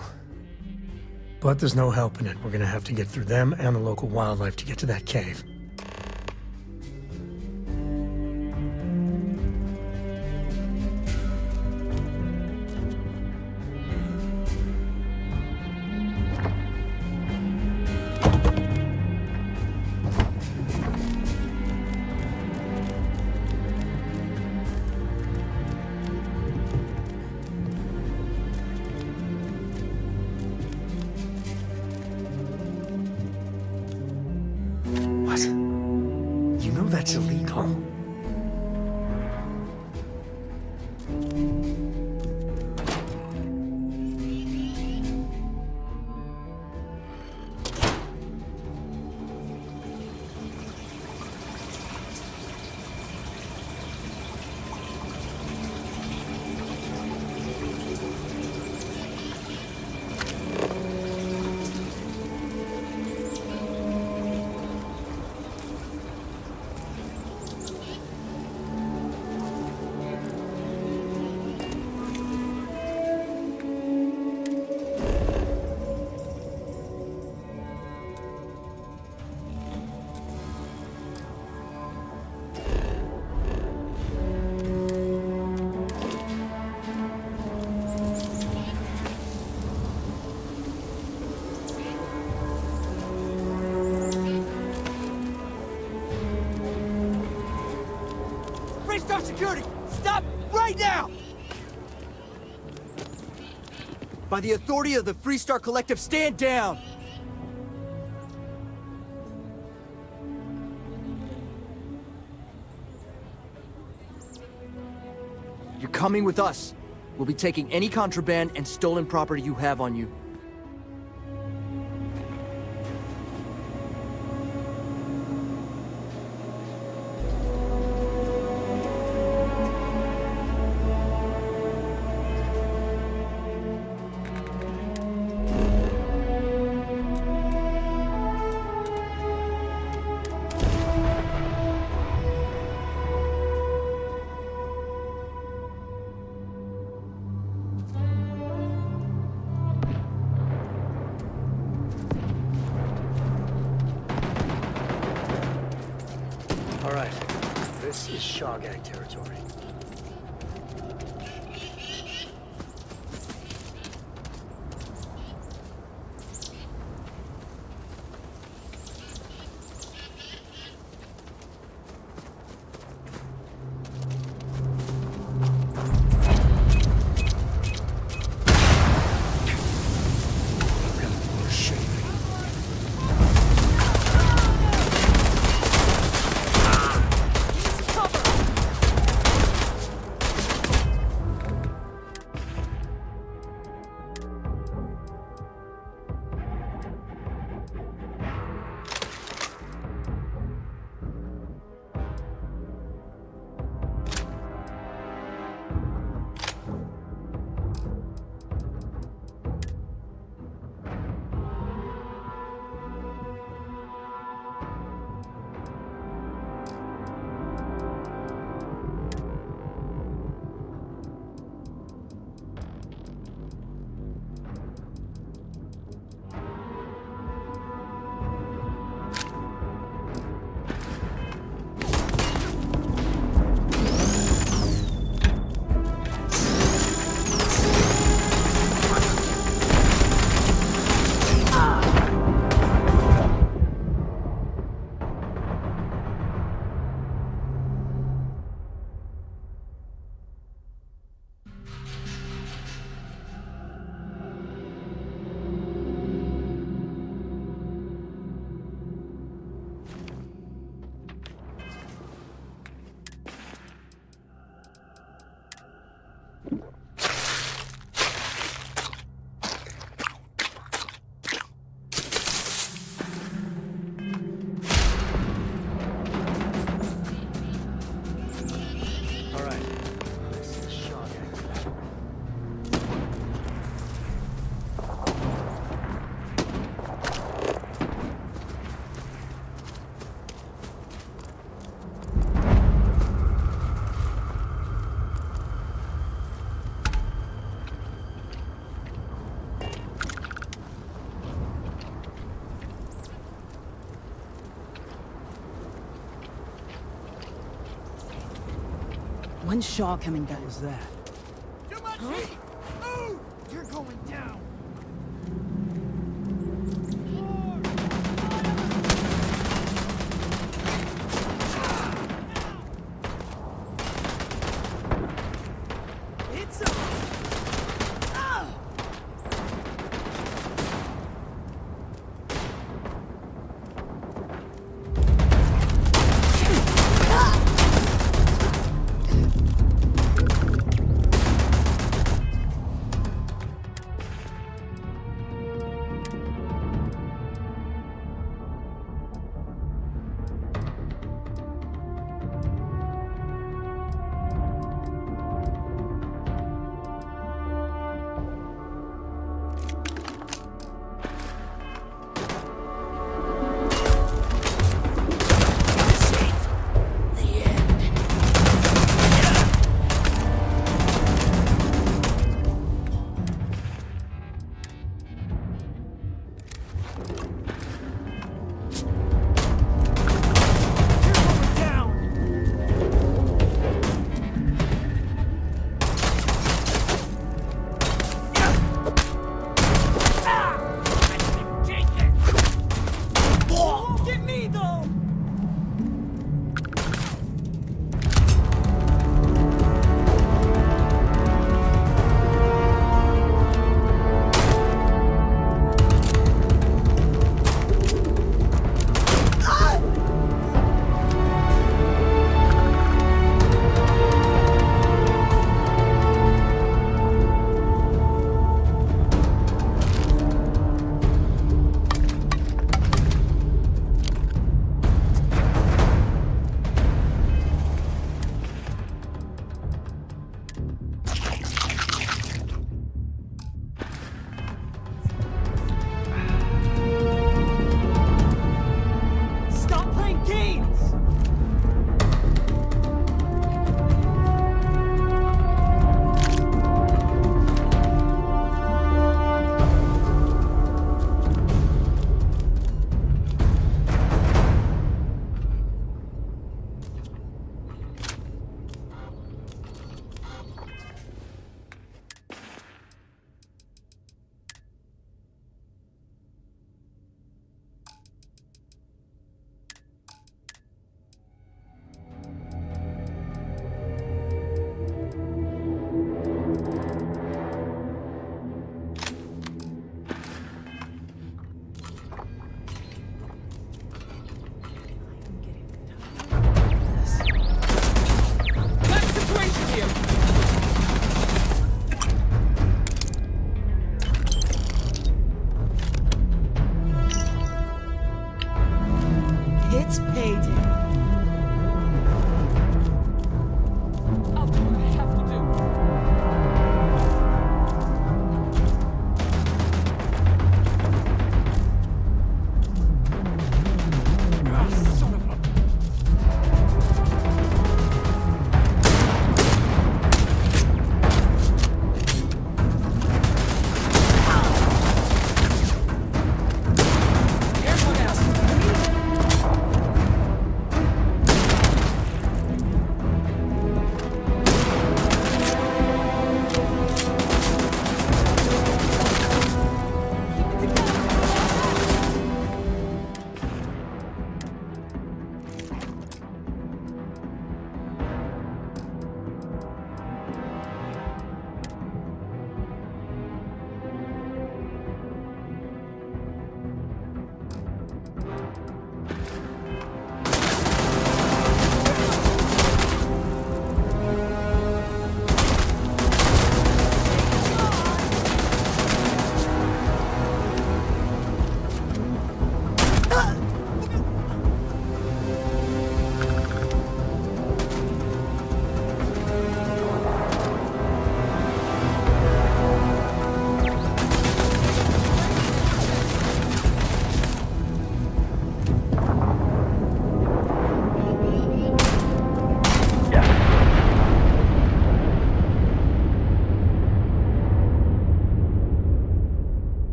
S8: But there's no helping it. We're gonna have to get through them and the local wildlife to get to that cave. What? You know that's illegal.
S9: Freestar Security! Stop right now! By the authority of the Freestar Collective, stand down! You're coming with us. We'll be taking any contraband and stolen property you have on you.
S8: All right. This is Shawgang territory.
S22: When's Shaw coming back?
S6: What was that?
S9: Too much heat! Move! You're going down! It's on! Ah!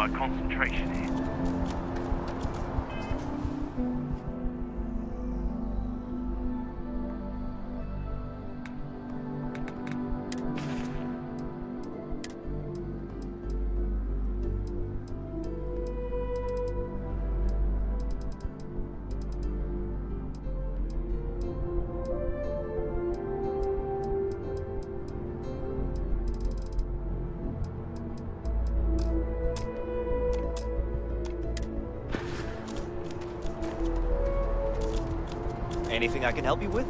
S2: lot of concentration here.
S7: Anything I can help you with?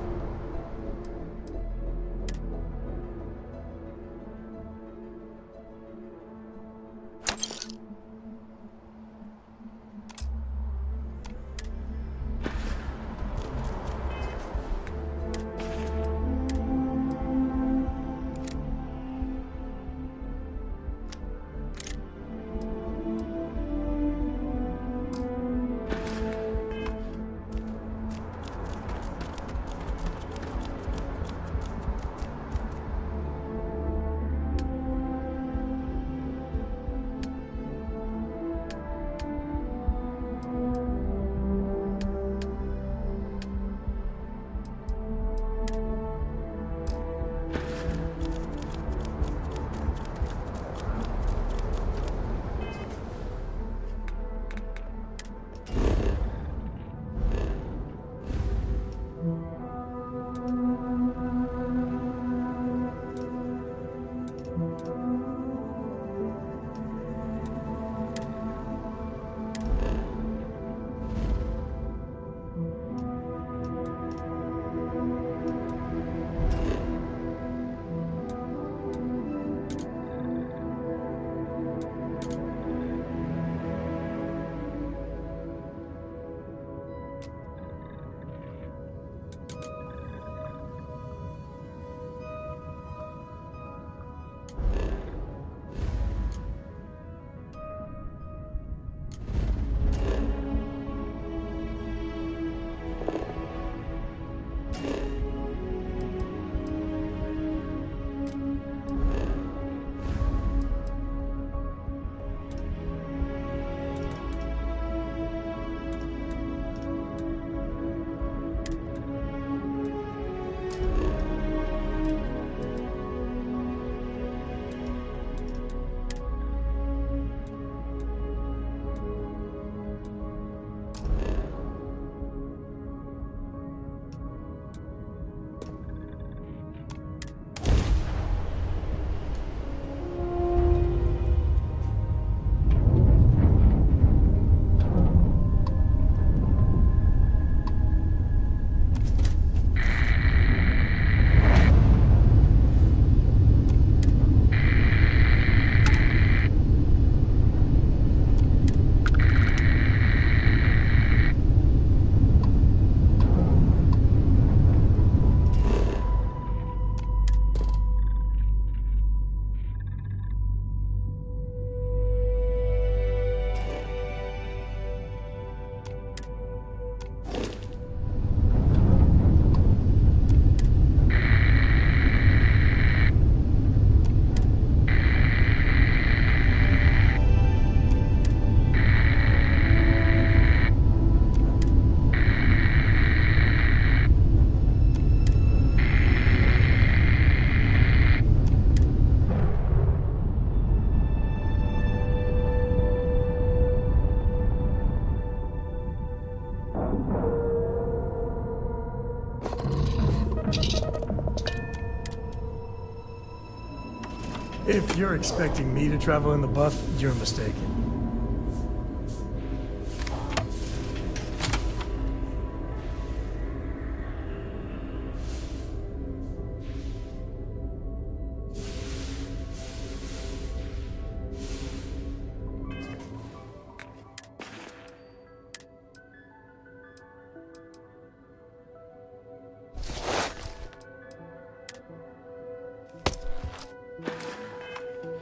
S8: If you're expecting me to travel in the buff, you're mistaken.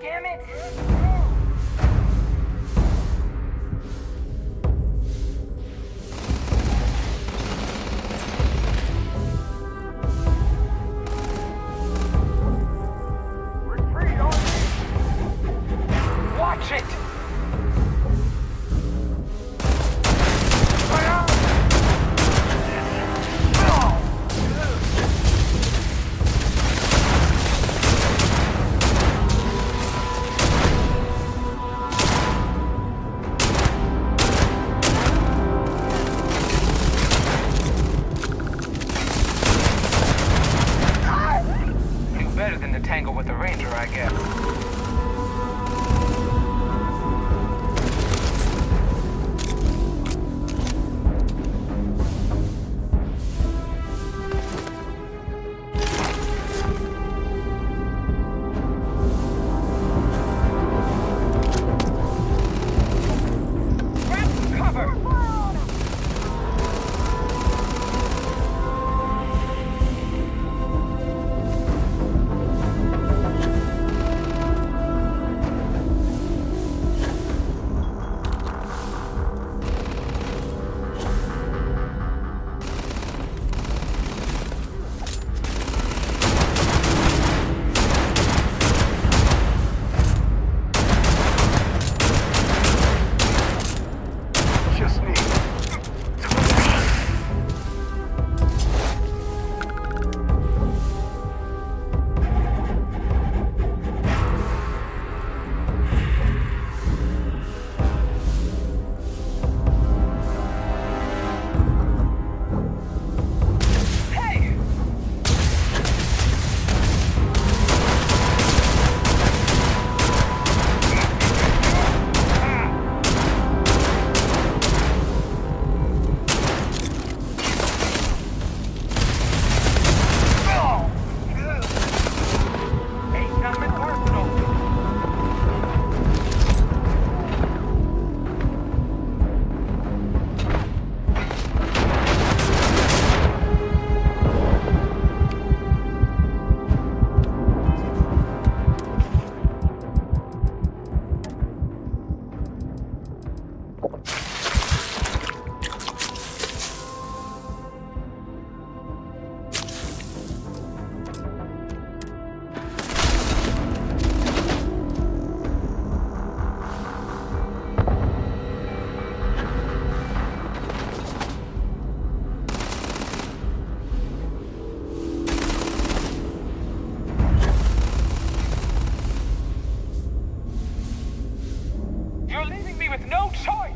S17: Damn it!
S13: You're leaving me with no choice!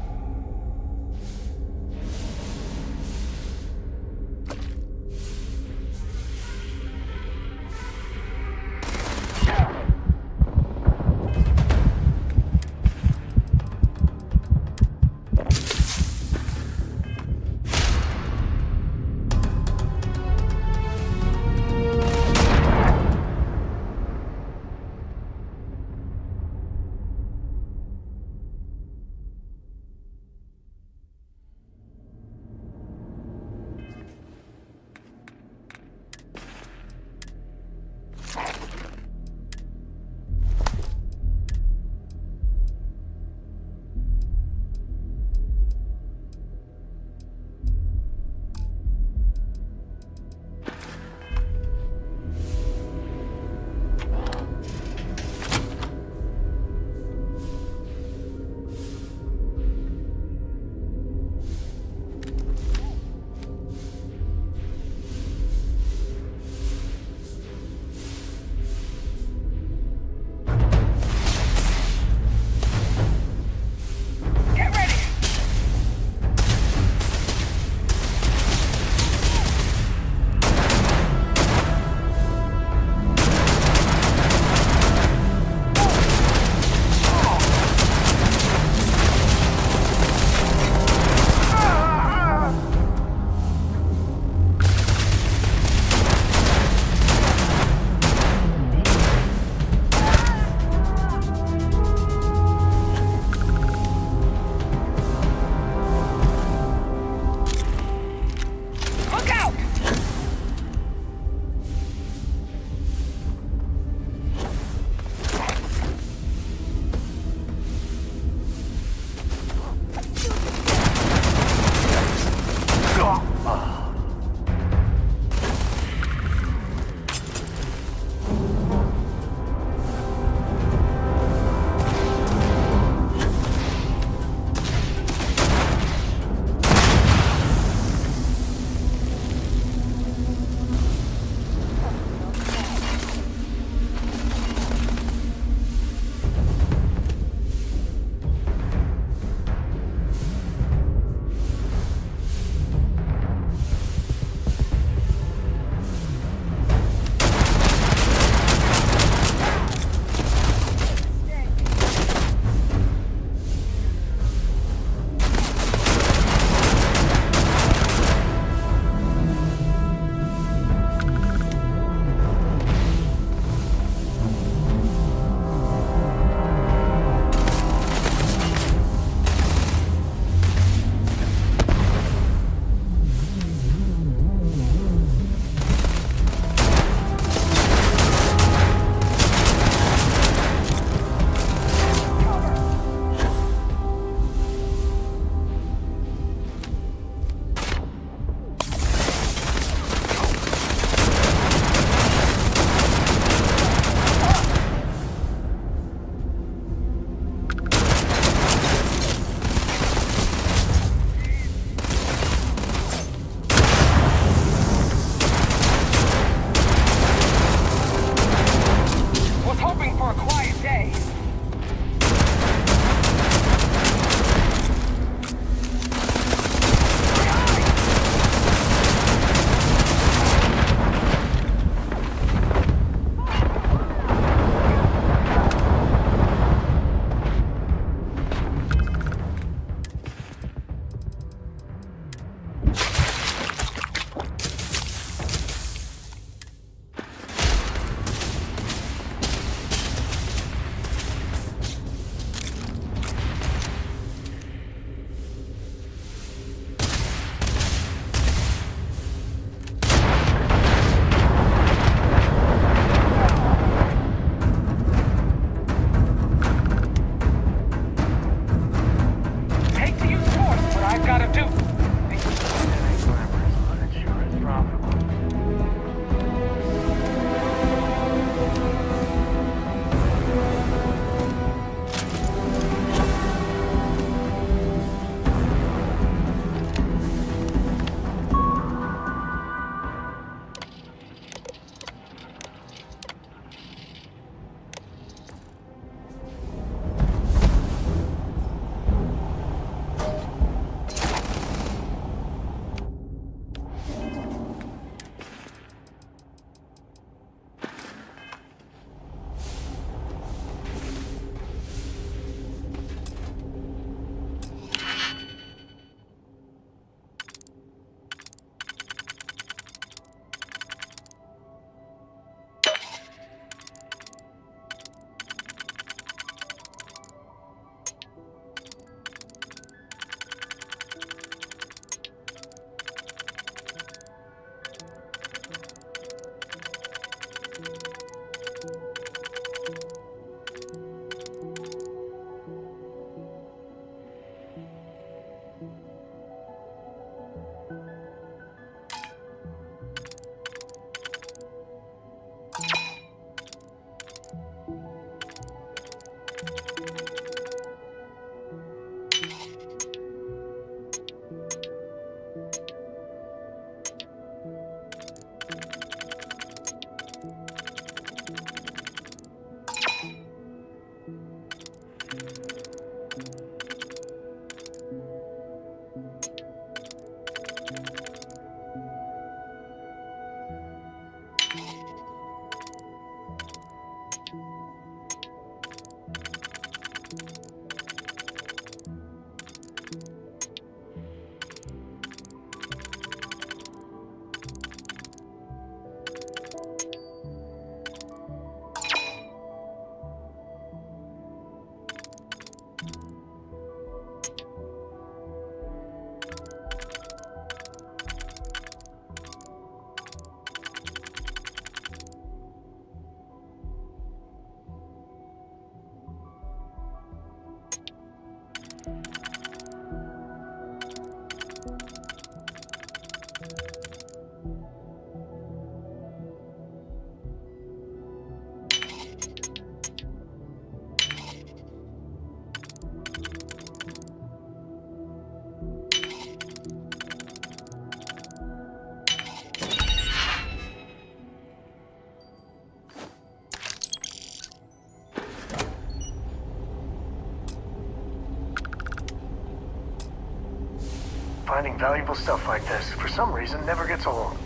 S14: Finding valuable stuff like this, for some reason, never gets old.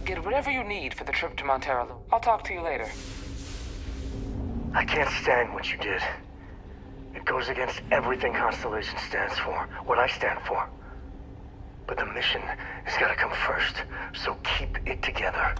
S13: Get whatever you need for the trip to Montero. I'll talk to you later.
S14: I can't stand what you did. It goes against everything Constellation stands for, what I stand for. But the mission has got to come first, so keep it together.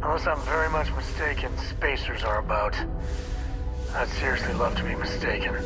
S14: Unless I'm very much mistaken, spacers are about. I'd seriously love to be mistaken.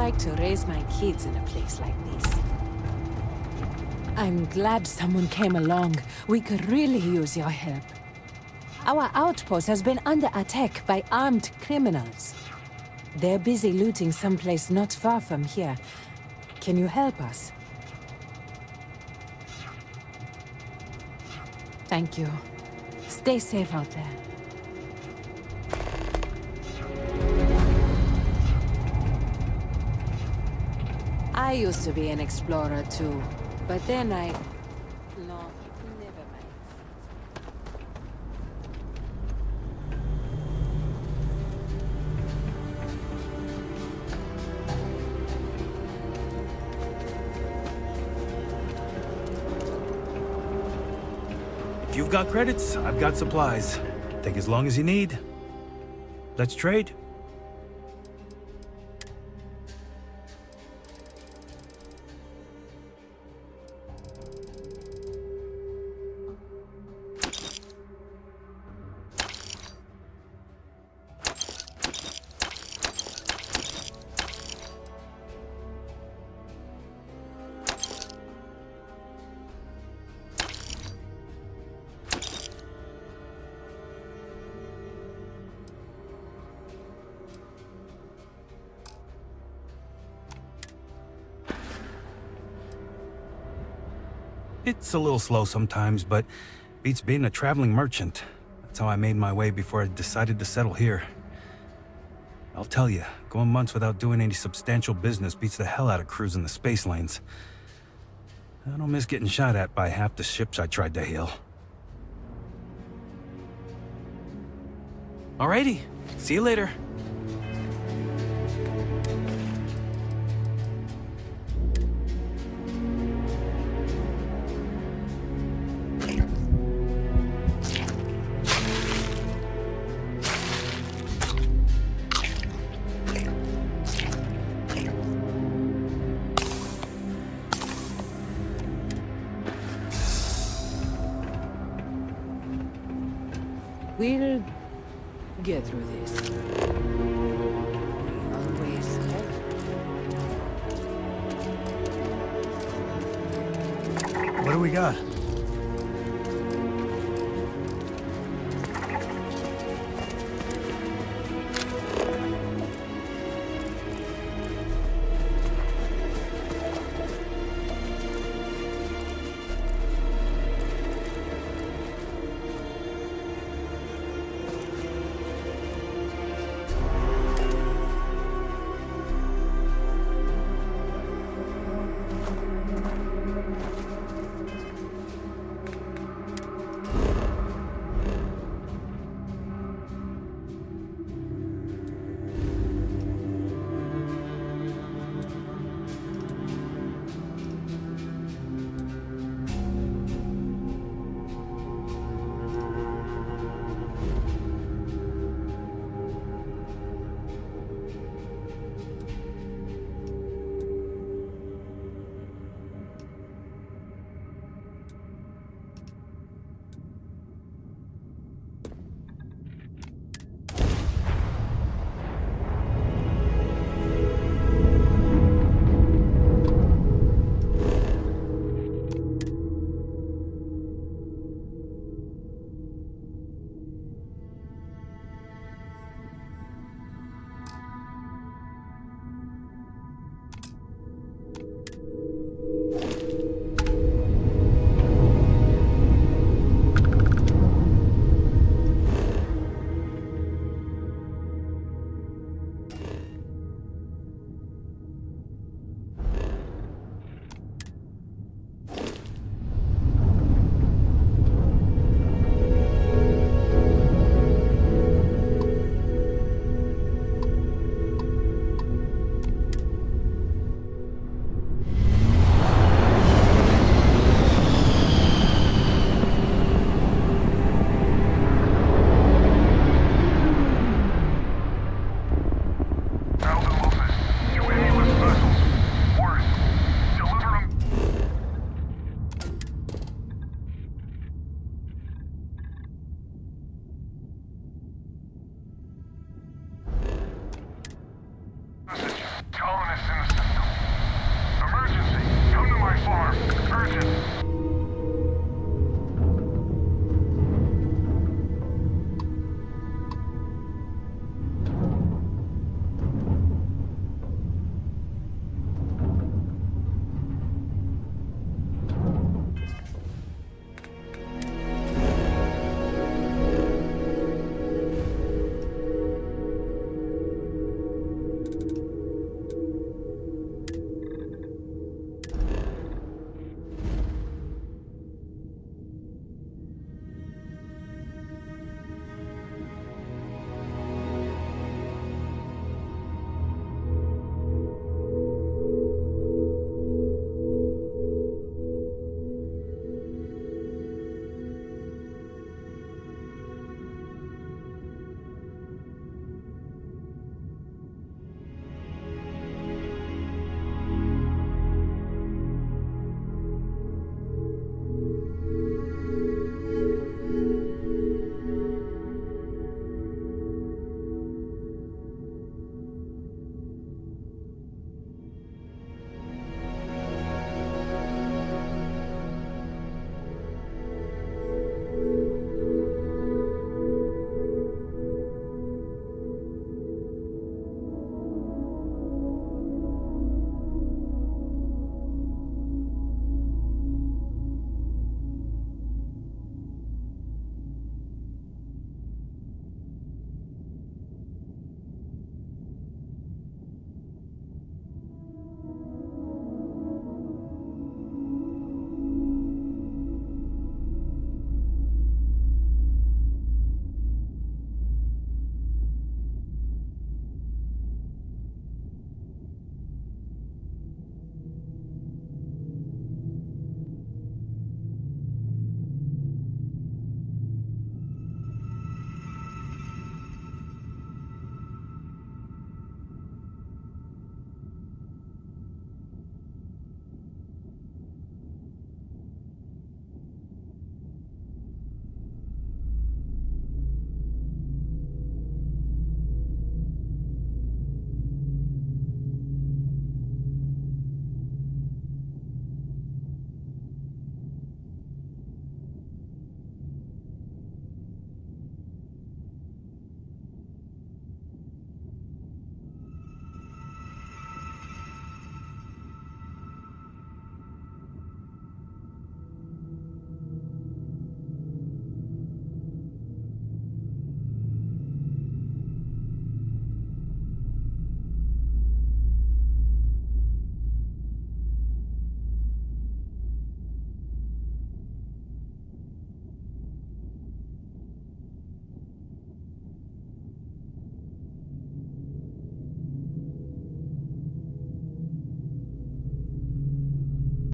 S3: like to raise my kids in a place like this. I'm glad someone came along. We could really use your help. Our outpost has been under attack by armed criminals. They're busy looting someplace not far from here. Can you help us? Thank you. Stay safe out there. I used to be an explorer too, but then No, never mind.
S15: If you've got credits, I've got supplies. Take as long as you need. Let's trade. It's a little slow sometimes, but beats being a traveling merchant. That's how I made my way before I decided to settle here. I'll tell you, going months without doing any substantial business beats the hell out of cruising the space lanes. I don't miss getting shot at by half the ships I tried to hail. Alrighty, see you later.
S3: We'll get through this. We always have.
S8: What do we got?